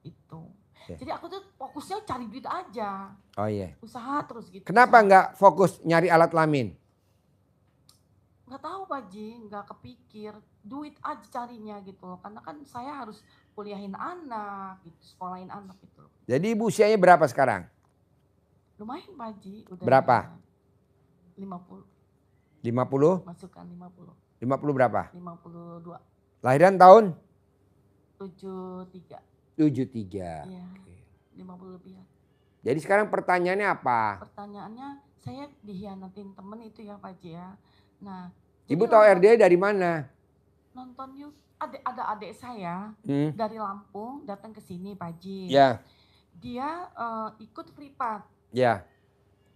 Itu. Ya. Jadi aku tuh fokusnya cari duit aja. Oh iya. Usaha terus gitu. Kenapa nggak fokus nyari alat kelamin? Nggak tahu Pak Haji, nggak kepikir. Duit aja carinya gitu loh. Karena kan saya harus kuliahin anak gitu, sekolahin anak gitu loh. Jadi ibu usianya berapa sekarang? Lumayan Pak Haji. Udah Berapa? 50. 50? Masukkan 50. 50 berapa? 52. Lahiran tahun? 73. 73. Iya. 50 lebih ya. Jadi sekarang pertanyaannya apa? Pertanyaannya saya dihianatin temen itu ya Pak Haji ya. Nah. Ibu jadi tahu nonton- RDA dari mana? Nonton YouTube. Ada adik saya dari Lampung datang ke sini Pak Haji. Ya, Dia ikut privat. ya.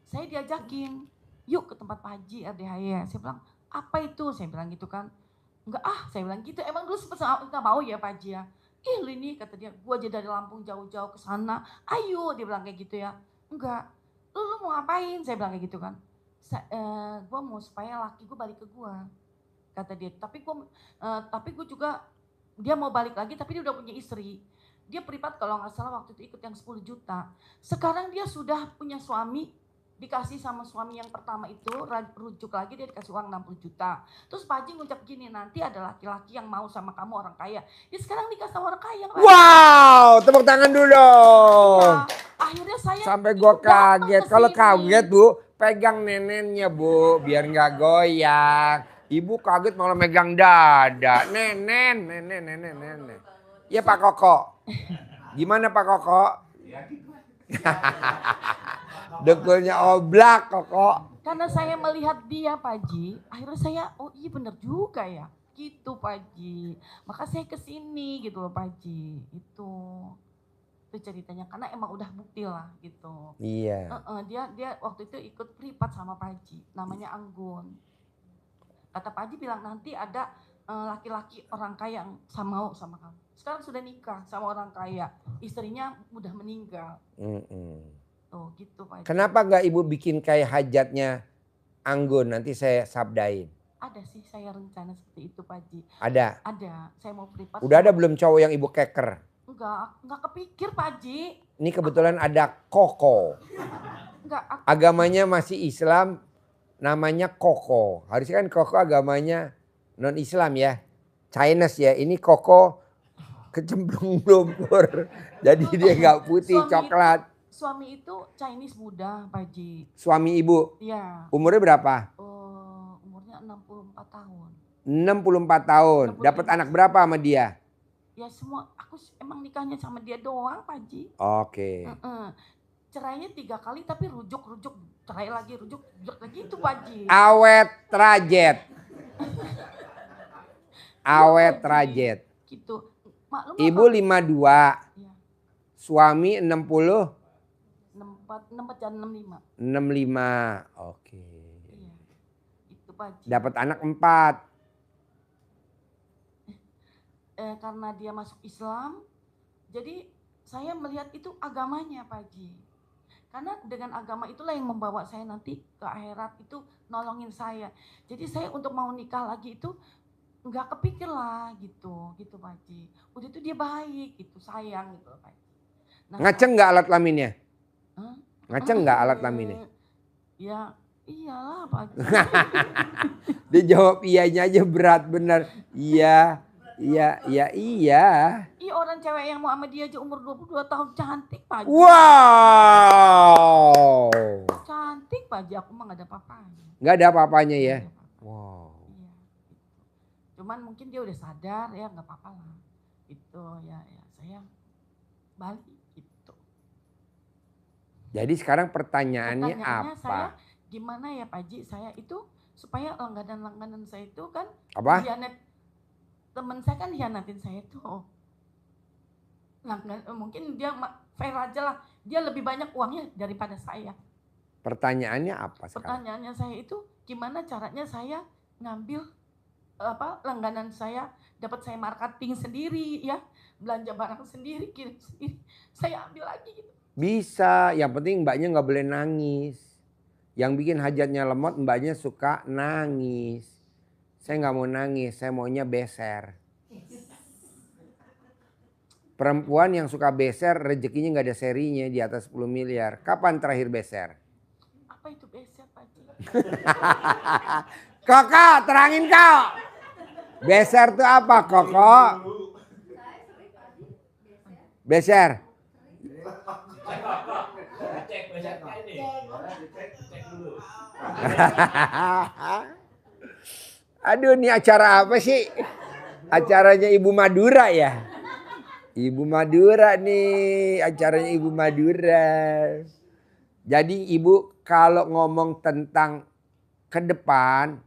Saya diajakin, yuk ke tempat Pak Haji RDHY. Saya bilang, apa itu? Saya bilang gitu kan. Enggak saya bilang gitu. Emang dulu sempat nggak mau ya Pak Haji ya. Ih lu ini kata dia, gua aja dari Lampung jauh-jauh ke sana. Ayo dia bilang kayak gitu ya. Enggak, lu mau ngapain? Saya bilang kayak gitu kan. Gua mau supaya laki gua balik ke gua. Kata dia, tapi gue juga, dia mau balik lagi tapi dia udah punya istri. Dia privat kalau nggak salah waktu itu ikut yang 10 juta. Sekarang dia sudah punya suami, dikasih sama suami yang pertama itu, rujuk lagi dia dikasih uang 60 juta. Terus Pak Haji ngucap gini, nanti ada laki-laki yang mau sama kamu orang kaya. Ya sekarang nikah sama orang kaya. Pak. Wow, tepuk tangan dulu dong. Ya, akhirnya saya Sampai gua ikut datang kaget. ke Kalau sini. kaget Bu, pegang nenennya Bu, biar nggak goyang. Ibu kaget malah megang dada. Nenen. Iya Pak Koko. Gimana Pak Koko? Dekulnya oblak Koko. Karena saya melihat dia Pak Haji, akhirnya saya, oh iya bener juga ya. Gitu Pak Haji. Maka saya kesini gitu loh Pak Haji. Itu. Itu ceritanya karena emang udah bukti lah gitu. Iya. Dia waktu itu ikut privat sama Pak Haji, namanya Anggun. Kata Pak Haji bilang nanti ada laki-laki orang kaya yang mau sama kamu. Sekarang sudah nikah sama orang kaya, istrinya udah meninggal. Tuh gitu Pak Haji. Kenapa nggak ibu bikin kayak hajatnya Anggun? Nanti saya sabdain. Ada sih saya rencana seperti itu Pak Haji. Ada. Ada, saya mau privat. Udah ada belum cowok yang ibu keker? Enggak kepikir Pak Haji. Ini kebetulan ada Koko. Enggak. Agamanya masih Islam, namanya Koko. Harusnya kan Koko agamanya non Islam ya, Chinese ya. Ini Koko kecemplung lumpur, jadi dia nggak putih, coklat. Suami itu Chinese Buddha Pak Haji. Suami ibu? Iya. Umurnya berapa? Umurnya 64 tahun. 64 tahun. Dapat anak berapa sama dia? Ya semua, aku emang nikahnya sama dia doang Pak Haji. Oke. Cerainya 3 kali tapi rujuk, cerai lagi, rujuk lagi itu Pak Haji. Awet trajet. Awet trajet. Gitu. Maklum Ibu 52. Iya. Suami 60. 64 dan 65. 65. Oke. Iya. Itu Pak Haji. Dapat anak 4. Karena dia masuk Islam, jadi saya melihat itu agamanya Pak Haji. Karena dengan agama itulah yang membawa saya nanti ke akhirat, itu nolongin saya. Jadi saya untuk mau nikah lagi itu nggak kepikir lah gitu Pak Haji. Udah itu dia baik gitu, sayang gitu Pak Haji. Nah, Ngaceng nggak alat kelaminnya? Ngaceng nggak alat kelaminnya? Ya iyalah Pak Haji. Dia jawab iyanya aja berat bener. Iya. Iya orang cewek yang mau sama dia aja umur 22 tahun cantik Pak Haji. Wow. Cantik Pak Haji, aku mah gak ada apa-apanya. Gak ada apa-apanya ya? Wow. Iya. Cuman mungkin dia udah sadar ya gak apa-apa lah. Gitu ya saya balik gitu. Jadi sekarang pertanyaannya apa? Saya gimana ya Pak Haji, saya itu supaya langganan saya itu kan Apa? Temen saya kan hianatin saya tuh. Mungkin dia fair aja lah. Dia lebih banyak uangnya daripada saya. Pertanyaannya apa sekarang? Pertanyaannya saya itu gimana caranya saya ngambil langganan saya, dapat saya marketing sendiri ya. Belanja barang sendiri, kirim sendiri. Saya ambil lagi gitu. Bisa, yang penting mbaknya nggak boleh nangis. Yang bikin hajatnya lemot mbaknya suka nangis. Saya nggak mau nangis, saya maunya beser. Perempuan yang suka beser rezekinya nggak ada serinya di atas 10 miliar. Kapan terakhir beser? Apa itu beser Pak Haji? Koko, terangin kau. Beser tuh apa Koko? Beser. Aduh, ini acara apa sih? Acaranya Ibu Madura ya? Ibu Madura nih, acaranya Ibu Madura. Jadi Ibu kalau ngomong tentang ke depan,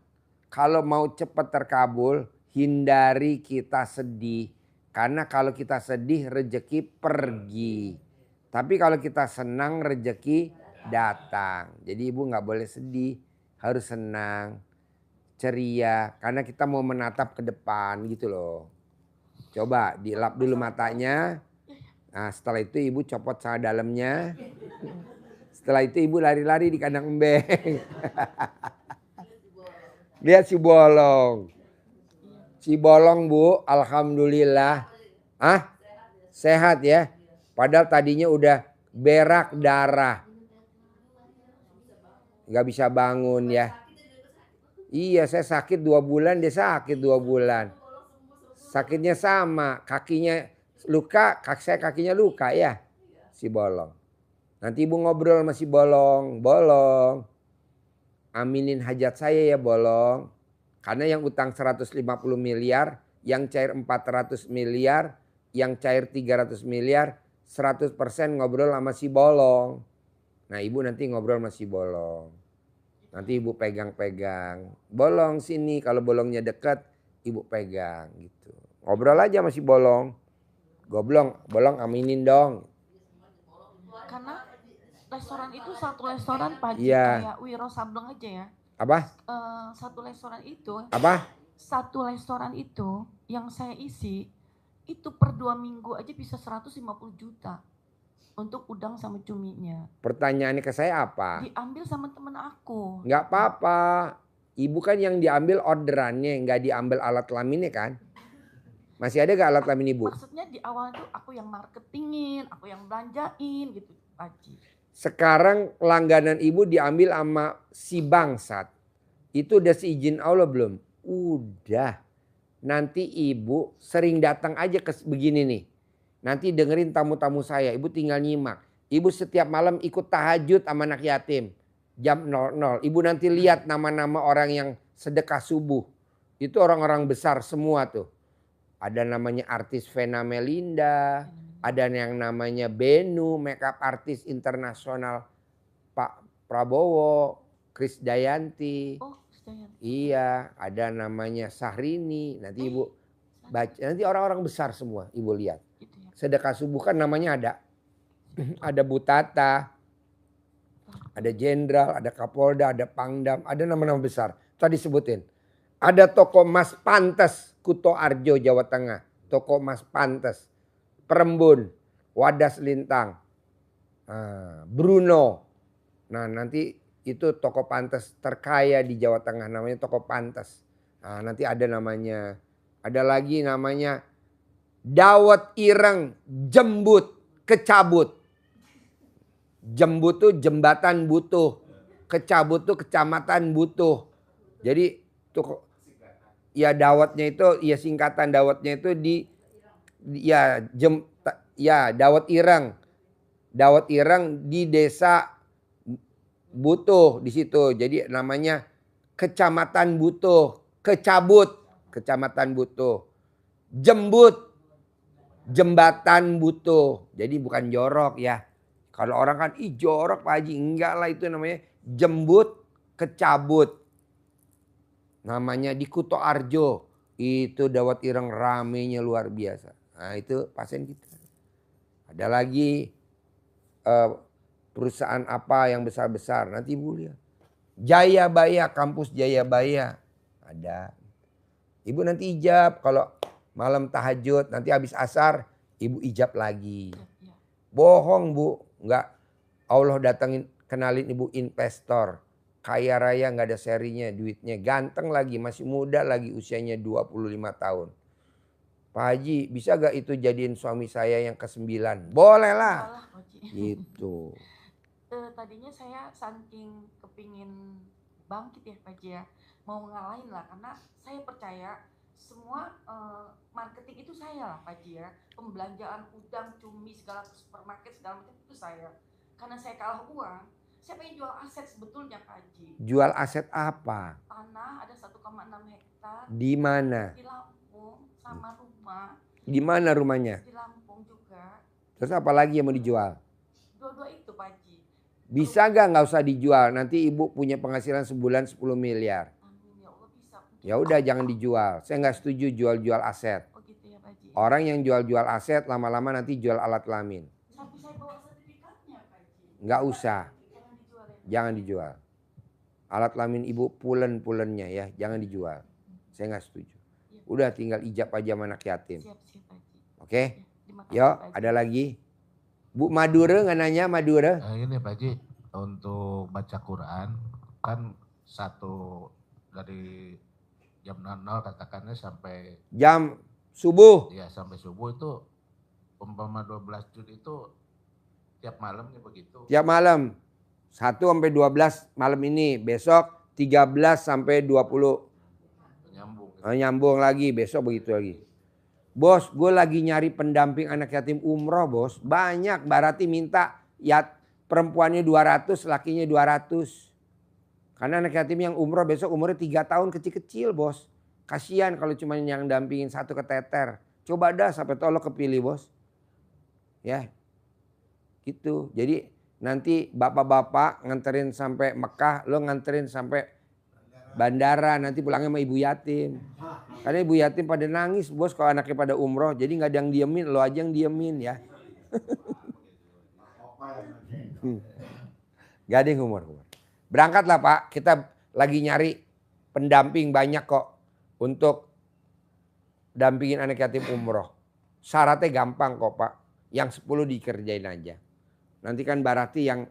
kalau mau cepat terkabul, hindari kita sedih. Karena kalau kita sedih, rezeki pergi. Tapi kalau kita senang, rezeki datang. Jadi Ibu nggak boleh sedih, harus senang. Ceria, karena kita mau menatap ke depan gitu loh. Coba dilap dulu matanya. Nah setelah itu ibu copot salah dalamnya. Setelah itu ibu lari-lari di kandang embeng. Lihat si bolong. Si bolong Bu, alhamdulillah. Sehat ya. Padahal tadinya udah berak darah. Gak bisa bangun ya. Iya, saya sakit 2 bulan, dia sakit 2 bulan. Sakitnya sama, kakinya luka, saya kakinya luka ya. Si bolong. Nanti ibu ngobrol sama si bolong. Bolong, aminin hajat saya ya bolong. Karena yang utang 150 miliar, yang cair 400 miliar, yang cair 300 miliar, 100% ngobrol sama si bolong. Nah ibu nanti ngobrol sama si bolong. Nanti ibu pegang-pegang. Bolong sini, kalau bolongnya dekat ibu pegang gitu. Ngobrol aja sama si bolong. Bolong aminin dong. Karena restoran itu satu restoran Pak Haji, Iya. kayak Wiro Sableng aja ya. Apa? Satu restoran itu, Apa? satu restoran itu yang saya isi, itu per 2 minggu aja bisa 150 juta untuk udang sama cuminya. Pertanyaannya ke saya apa? Diambil sama temen aku. Nggak apa-apa. Ibu kan yang diambil orderannya, nggak diambil alat kelaminnya kan? Masih ada gak alat kelamin ibu? Maksudnya di awal tuh aku yang marketingin, aku yang belanjain gitu Pak Haji. Sekarang langganan ibu diambil sama si bangsat. Itu udah seizin Allah belum? Udah. Nanti ibu sering datang aja ke begini nih. Nanti dengerin tamu-tamu saya. Ibu tinggal nyimak. Ibu setiap malam ikut tahajud sama anak yatim. Jam 00. Ibu nanti lihat nama-nama orang yang sedekah subuh. Itu orang-orang besar semua tuh. Ada namanya artis Vena Melinda. Ada yang namanya Benu, makeup artis internasional Pak Prabowo, Krisdayanti. Oh, Krisdayanti. Iya, ada namanya Sahrini. Nanti ibu baca, nanti orang-orang besar semua ibu lihat. Gitu ya. Sedekah subuh kan namanya ada. Ada Butata, ada Jenderal, ada Kapolda, ada Pangdam, ada nama-nama besar. Tadi sebutin. Ada toko Mas Pantes, Kuto Arjo, Jawa Tengah. Toko Mas Pantes. Perembun, Wadas Lintang, Bruno. Nah nanti itu toko Pantes terkaya di Jawa Tengah, namanya toko Pantes. Nah, nanti ada namanya, ada lagi namanya Dawet Ireng Jembut Kecabut. Jembut tuh jembatan butuh, Kecabut tuh kecamatan butuh. Jadi tuh ya dawatnya itu, ya singkatan dawatnya itu Dawet Ireng. Dawet Ireng di desa Butuh di situ. Jadi namanya Kecamatan Butuh, Kecabut, Kecamatan Butuh. Jembut, Jembatan Butuh. Jadi bukan jorok ya. Kalau orang kan jorok Pak Haji, enggak lah, itu namanya Jembut Kecabut. Namanya di Kuto Arjo. Itu Dawet Ireng ramenya luar biasa. Nah itu pasien kita. Ada lagi perusahaan apa yang besar-besar. Nanti ibu lihat. Jayabaya, kampus Jayabaya. Ada. Ibu nanti ijab. Kalau malam tahajud nanti habis asar ibu ijab lagi. Bohong bu. Enggak. Allah datangin kenalin ibu investor. Kaya raya nggak ada serinya, duitnya ganteng lagi, masih muda lagi, usianya 25 tahun. Pak Haji, bisa gak itu jadiin suami saya yang ke-9? Boleh lah. Gitu. Tadinya saya saking kepingin bangkit ya Pak Haji ya, mau ngalahin lah, karena saya percaya semua marketing itu saya lah Pak Haji ya. Pembelanjaan udang, cumi, segala supermarket, segala macam itu saya. Karena saya kalah uang. Saya pengen jual aset sebetulnya Pak Haji. Jual aset apa? Tanah ada 1,6 hektar. Di mana? Di Lampung sama rumah. Di mana rumahnya? Di Lampung juga. Terus apa lagi yang mau dijual? Dua-dua itu Pak Haji. Bisa nggak usah dijual. Nanti ibu punya penghasilan sebulan 10 miliar. Amin ya Allah bisa. Ya udah jangan dijual. Saya nggak setuju jual-jual aset. Oh gitu ya Pak Haji. Orang yang jual-jual aset lama-lama nanti jual alat kelamin. Sampai saya bawa sertifikatnya Pak Haji. Nggak usah. Jangan dijual ya. Jangan dijual. Alat kelamin ibu pulen-pulennya ya, jangan dijual. Saya nggak setuju. Udah tinggal ijab aja sama anak yatim. Siap Pak Haji. Oke? Terima kasih, Yuk, Pak Haji. ada lagi. Bu Madura nggak nanya Madura? Ini Pak Haji, untuk baca Quran kan satu dari jam 00 katakannya sampai Jam subuh. ya sampai subuh itu umpama 12 juz itu tiap malamnya begitu. Tiap malam. 1 sampai 12 malam ini. Besok 13 sampai 20. Nyambung. Nyambung lagi. Besok begitu lagi. Bos, gue lagi nyari pendamping anak yatim umroh bos. Banyak. Barati minta perempuannya 200, lakinya 200. Karena anak yatim yang umroh besok umurnya 3 tahun kecil-kecil bos. Kasian kalau cuma yang dampingin 1 keteter. Coba dah sampai tolong kepilih bos. Ya. Gitu. Jadi nanti bapak-bapak nganterin sampai Mekah, lo nganterin sampai bandara, nanti pulangnya sama ibu yatim. Karena ibu yatim pada nangis bos kalau anaknya pada umroh, jadi nggak ada yang diemin, lo aja yang diemin ya. Gak ada yang humor. Berangkatlah Pak, kita lagi nyari pendamping banyak kok untuk dampingin anak yatim umroh. Syaratnya gampang kok Pak, yang 10 dikerjain aja. Nanti kan Barati yang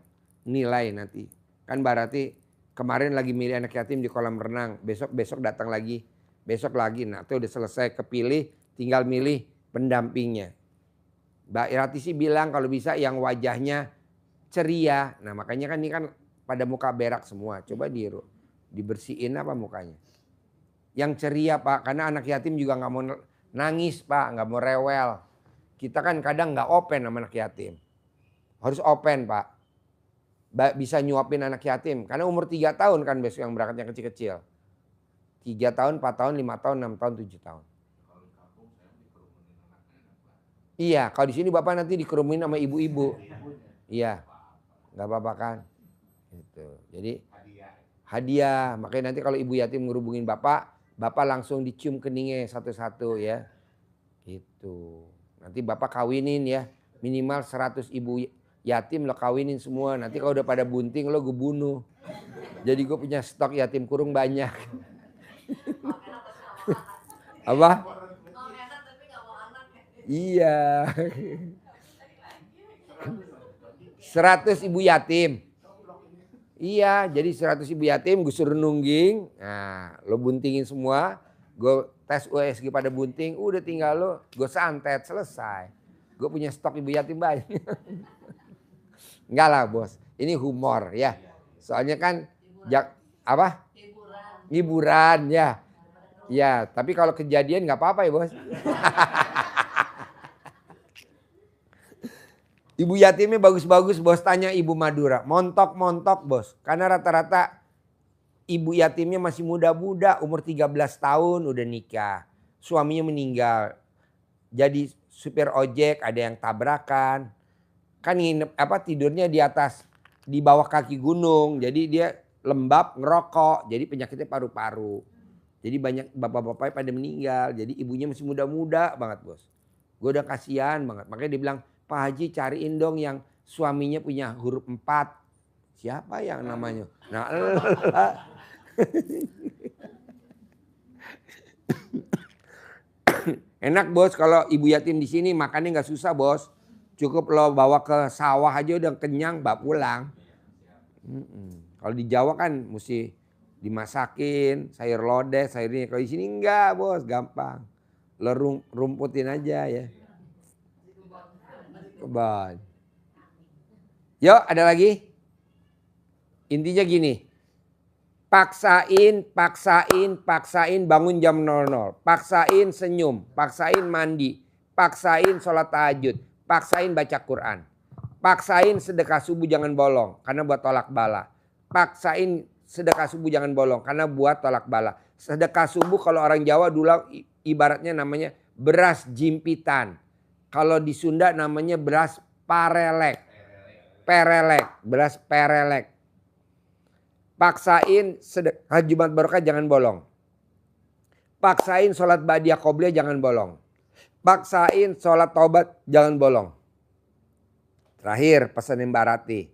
nilai nanti. Kan Barati kemarin lagi milih anak yatim di kolam renang, besok datang lagi, besok lagi. Nah itu udah selesai kepilih, tinggal milih pendampingnya. Mbak Irati sih bilang kalau bisa yang wajahnya ceria. Nah makanya kan ini kan pada muka berak semua. Coba dibersihin apa mukanya. Yang ceria Pak, karena anak yatim juga nggak mau nangis Pak, nggak mau rewel. Kita kan kadang nggak open sama anak yatim. Harus open Pak. Bisa nyuapin anak yatim. Karena umur 3 tahun kan besok yang berangkatnya kecil-kecil. 3 tahun, 4 tahun, 5 tahun, 6 tahun, 7 tahun. Iya, kalau di sini Bapak nanti dikerumunin sama ibu-ibu. Iya, nggak apa-apa kan. Gitu. Jadi hadiah. Makanya nanti kalau ibu yatim ngerubungin Bapak, Bapak langsung dicium keningnya satu-satu ya. Gitu. Nanti Bapak kawinin ya. Minimal 100 ibu yatim lo kawinin semua. Nanti kalau udah pada bunting lo gue bunuh. Jadi gue punya stok yatim kurung banyak. Apa? Iya. 100 ibu yatim. Iya, jadi 100 ibu yatim gue suruh nungging. Nah, lo buntingin semua. Gue tes USG pada bunting. Udah tinggal lo, gue santet, selesai. Gue punya stok ibu yatim banyak. Enggak lah bos, ini humor ya. Soalnya kan, apa? Hiburan ya. Ya, tapi kalau kejadian nggak apa-apa ya bos. Ibu yatimnya bagus-bagus bos, tanya Ibu Madura. Montok-montok bos. Karena rata-rata ibu yatimnya masih muda-muda, umur 13 tahun udah nikah. Suaminya meninggal. Jadi supir ojek, ada yang tabrakan. Kan tidurnya di atas, di bawah kaki gunung. Jadi dia lembab, ngerokok. Jadi penyakitnya paru-paru. Jadi banyak bapak-bapaknya pada meninggal. Jadi ibunya masih muda-muda banget bos. Gue udah kasihan banget. Makanya dia bilang, Pak Haji cariin dong yang suaminya punya huruf 4. Siapa yang namanya? Nah, enak bos kalau ibu yatim di sini makannya nggak susah bos. Cukup lo bawa ke sawah aja udah kenyang, bawa pulang. Kalau di Jawa kan mesti dimasakin, sayur lodeh, sayurnya. Kalau di sini enggak bos, gampang. Lo rumputin aja ya. Kebal. Yuk ada lagi. Intinya gini. Paksain bangun jam 00. Paksain senyum, paksain mandi, paksain sholat tahajud, paksain baca Quran. Paksain sedekah subuh jangan bolong karena buat tolak bala. Paksain sedekah subuh jangan bolong karena buat tolak bala. Sedekah subuh kalau orang Jawa dulu ibaratnya namanya beras jimpitan. Kalau di Sunda namanya beras parelek. Beras perelek. Paksain sedekah Jumat Barokah jangan bolong. Paksain sholat badiah qobliyah jangan bolong. Paksain sholat taubat jangan bolong. Terakhir pesanin Mbak Rati.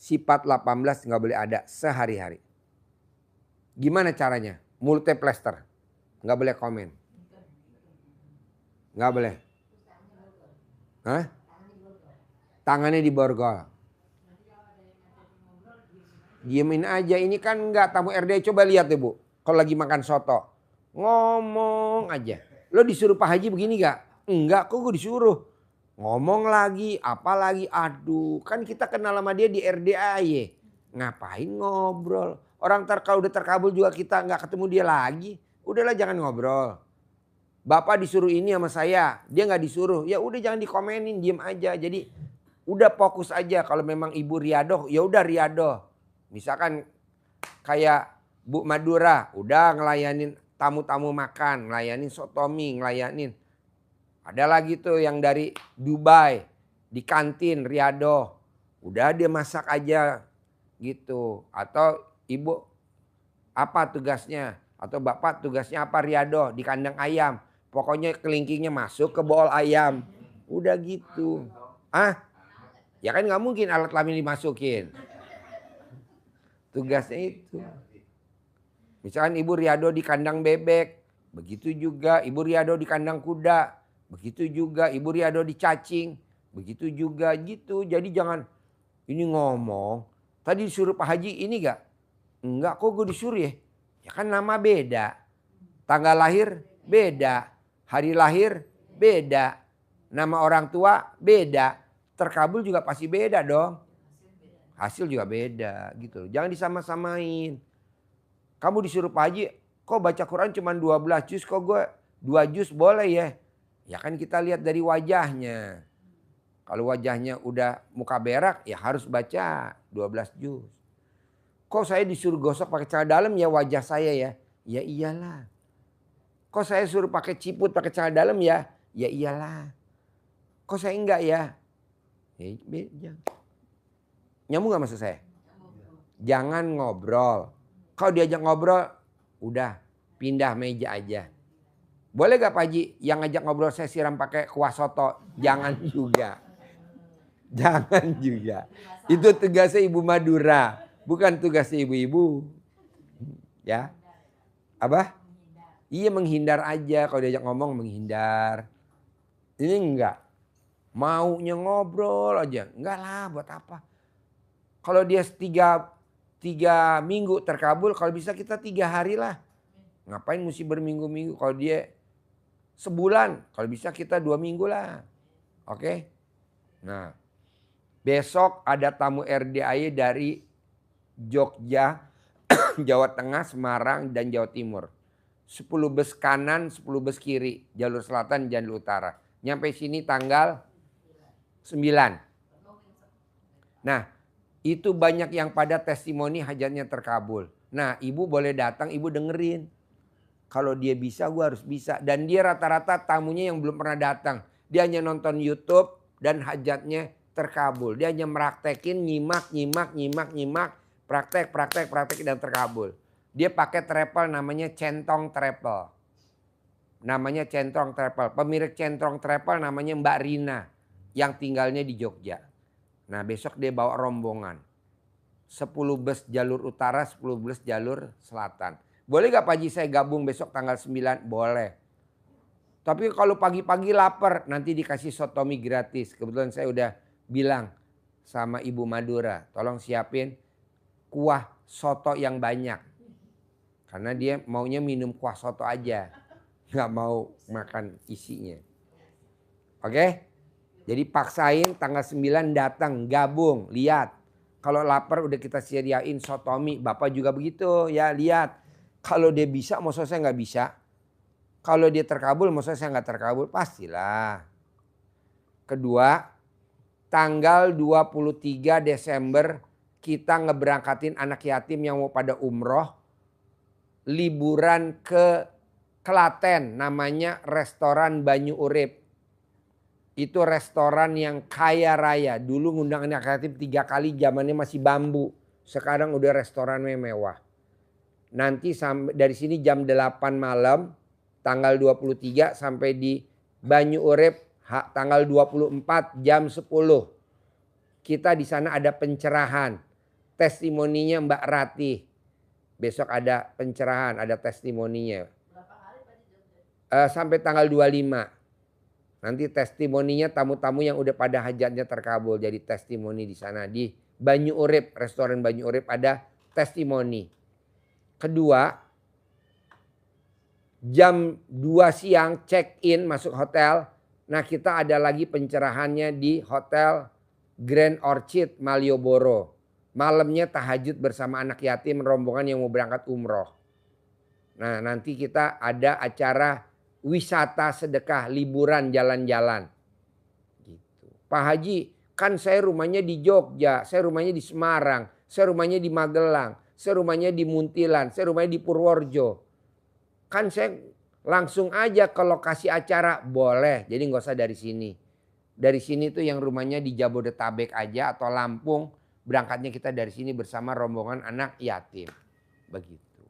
Sifat 18 nggak boleh ada sehari-hari. Gimana caranya? Multi plaster. Nggak boleh komen. Nggak boleh. Hah? Tangannya di borgol. Diemin aja, ini kan enggak tamu RD. Coba lihat deh Bu, kalau lagi makan soto. Ngomong aja. Lo disuruh Pak Haji begini gak? Enggak, kok gue disuruh. Ngomong lagi, apa lagi, aduh. Kan kita kenal sama dia di RDAY. Ngapain ngobrol? Orang kalau udah terkabul juga kita nggak ketemu dia lagi. Udahlah jangan ngobrol. Bapak disuruh ini sama saya, dia nggak disuruh. Ya udah jangan dikomenin, diem aja. Jadi udah fokus aja. Kalau memang ibu riadoh, ya udah riadoh. Misalkan kayak Bu Madura, udah ngelayanin tamu-tamu makan, ngelayanin sotomi, ngelayanin. Ada lagi tuh yang dari Dubai, di kantin riadoh. Udah dia masak aja gitu. Atau ibu apa tugasnya? Atau bapak tugasnya apa riadoh di kandang ayam. Pokoknya kelingkingnya masuk ke bool ayam. Udah gitu. Ya kan nggak mungkin alat kelamin dimasukin. Tugasnya itu. Misalkan Ibu Riado di kandang bebek, begitu juga Ibu Riado di kandang kuda, begitu juga Ibu Riado di cacing, begitu juga gitu. Jadi jangan ini ngomong, tadi disuruh Pak Haji ini gak? Enggak, kok gue disuruh ya? Ya kan nama beda, tanggal lahir beda, hari lahir beda, nama orang tua beda, terkabul juga pasti beda dong. Hasil juga beda gitu. Jangan disama-samain. Kamu disuruh Pak Haji, kok baca Quran cuma 12 juz, kok gue 2 juz boleh ya? Ya kan kita lihat dari wajahnya. Kalau wajahnya udah muka berak ya harus baca 12 juz. Kok saya disuruh gosok pakai celana dalam ya wajah saya ya? Ya iyalah. Kok saya suruh pakai ciput pakai celana dalam ya? Ya iyalah. Kok saya enggak ya? Ya nyambung gak maksud saya? Jangan ngobrol. Kalau diajak ngobrol, udah pindah meja aja. Boleh gak Pak Haji yang ngajak ngobrol saya siram pakai kuah soto? Jangan juga. Jangan juga. Itu tugasnya Ibu Madura. Bukan tugasnya ibu-ibu. Ya. Apa? Iya menghindar aja. Kalau diajak ngomong menghindar. Ini enggak. Maunya ngobrol aja. Enggak lah buat apa. Kalau dia 3 minggu terkabul, kalau bisa kita 3 hari lah. Ngapain mesti berminggu-minggu? Kalau dia sebulan, kalau bisa kita 2 minggu lah. Oke? Nah, besok ada tamu RDAY dari Jogja, Jawa Tengah, Semarang, dan Jawa Timur. 10 bus kanan, 10 bus kiri. Jalur selatan, jalur utara. Nyampe sini tanggal 9. Nah, itu banyak yang pada testimoni hajatnya terkabul. Nah ibu boleh datang, ibu dengerin. Kalau dia bisa, gue harus bisa. Dan dia rata-rata tamunya yang belum pernah datang. Dia hanya nonton YouTube dan hajatnya terkabul. Dia hanya meraktekin, nyimak, praktek dan terkabul. Dia pakai travel namanya Centong Travel. Namanya Centong Travel. Pemilik Centong Travel namanya Mbak Rina yang tinggalnya di Jogja. Nah besok dia bawa rombongan. 10 bus jalur utara, 10 bus jalur selatan. Boleh gak Pak Haji saya gabung besok tanggal 9? Boleh. Tapi kalau pagi-pagi lapar nanti dikasih sotomi gratis. Kebetulan saya udah bilang sama Ibu Madura. Tolong siapin kuah soto yang banyak. Karena dia maunya minum kuah soto aja. Gak mau makan isinya. Oke? Jadi paksain tanggal 9 datang, gabung, lihat. Kalau lapar udah kita sediain sotomi, Bapak juga begitu ya, lihat. Kalau dia bisa, maksud saya nggak bisa. Kalau dia terkabul, maksud saya nggak terkabul, pastilah. Kedua, tanggal 23 Desember kita ngeberangkatin anak yatim yang mau pada umroh. Liburan ke Klaten, namanya Restoran Banyu Urip. Itu restoran yang kaya raya. Dulu ngundang anak yatim 3 kali, zamannya masih bambu. Sekarang udah restoran mewah. Nanti dari sini jam 8 malam, tanggal 23 sampai di Banyu Urip tanggal 24 jam 10. Kita di sana ada pencerahan. Testimoninya Mbak Rati. Besok ada pencerahan, ada testimoninya. Sampai tanggal 25. Nanti testimoninya tamu-tamu yang udah pada hajatnya terkabul. Jadi testimoni di sana. Di Banyu Urip, restoran Banyu Urip ada testimoni. Kedua, jam 2 siang check in masuk hotel. Nah kita ada lagi pencerahannya di Hotel Grand Orchid Malioboro. Malamnya tahajud bersama anak yatim rombongan yang mau berangkat umroh. Nah nanti kita ada acara wisata sedekah, liburan jalan-jalan. Gitu. Pak Haji, kan saya rumahnya di Jogja, saya rumahnya di Semarang, saya rumahnya di Magelang, saya rumahnya di Muntilan, saya rumahnya di Purworejo. Kan saya langsung aja ke lokasi acara, boleh. Jadi nggak usah dari sini. Dari sini tuh yang rumahnya di Jabodetabek aja atau Lampung, berangkatnya kita dari sini bersama rombongan anak yatim. Begitu.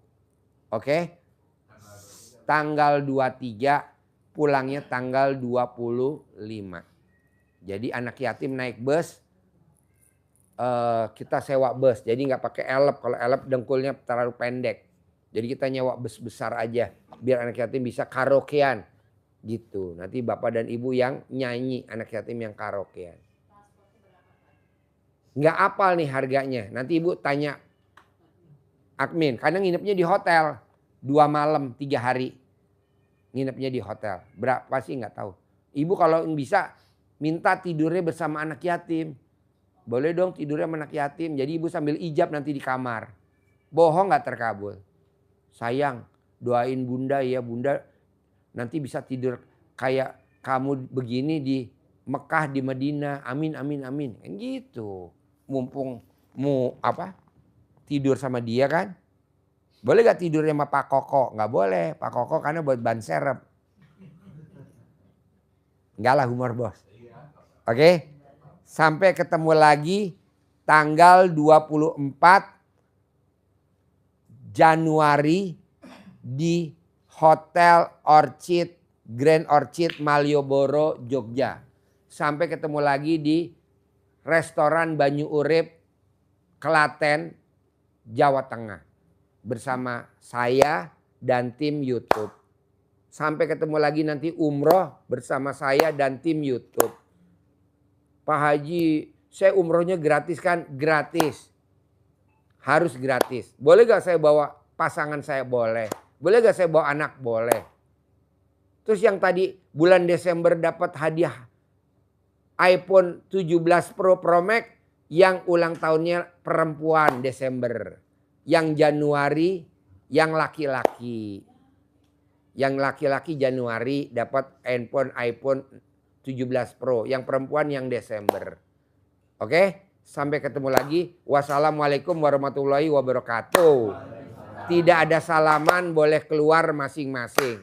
Oke? Tanggal 23, pulangnya tanggal 25. Jadi anak yatim naik bus, kita sewa bus. Jadi nggak pakai elep. Kalau elep dengkulnya terlalu pendek. Jadi kita nyewa bus besar aja. Biar anak yatim bisa karaokean. Gitu. Nanti bapak dan ibu yang nyanyi. Anak yatim yang karaokean. Nggak apal nih harganya. Nanti ibu tanya admin. Kadang nginepnya di hotel. 2 malam 3 hari. Nginepnya di hotel. Berapa sih nggak tahu. Ibu kalau bisa minta tidurnya bersama anak yatim. Boleh dong tidurnya sama anak yatim. Jadi ibu sambil ijab nanti di kamar. Bohong gak terkabul. Sayang doain bunda ya, bunda nanti bisa tidur kayak kamu begini di Mekah, di Madinah. Amin, amin, amin. Kan gitu. Mumpung mau tidur sama dia kan. Boleh gak tidurnya sama Pak Koko? Gak boleh. Pak Koko karena buat ban serep. Enggak lah, humor bos. Oke. Sampai ketemu lagi tanggal 24 Januari di Hotel Orchid, Grand Orchid Malioboro, Jogja. Sampai ketemu lagi di restoran Banyu Urip, Klaten, Jawa Tengah. Bersama saya dan tim YouTube. Sampai ketemu lagi nanti umroh bersama saya dan tim YouTube. Pak Haji, saya umrohnya gratis kan? Gratis. Harus gratis. Boleh gak saya bawa pasangan saya? Boleh. Boleh gak saya bawa anak? Boleh. Terus yang tadi bulan Desember dapat hadiah iPhone 17 Pro Max yang ulang tahunnya perempuan Desember. Yang Januari yang laki-laki. Yang laki-laki Januari dapat iPhone 17 Pro. Yang perempuan yang Desember. Oke? Sampai ketemu lagi. Wassalamualaikum warahmatullahi wabarakatuh. Tidak ada salaman, boleh keluar masing-masing.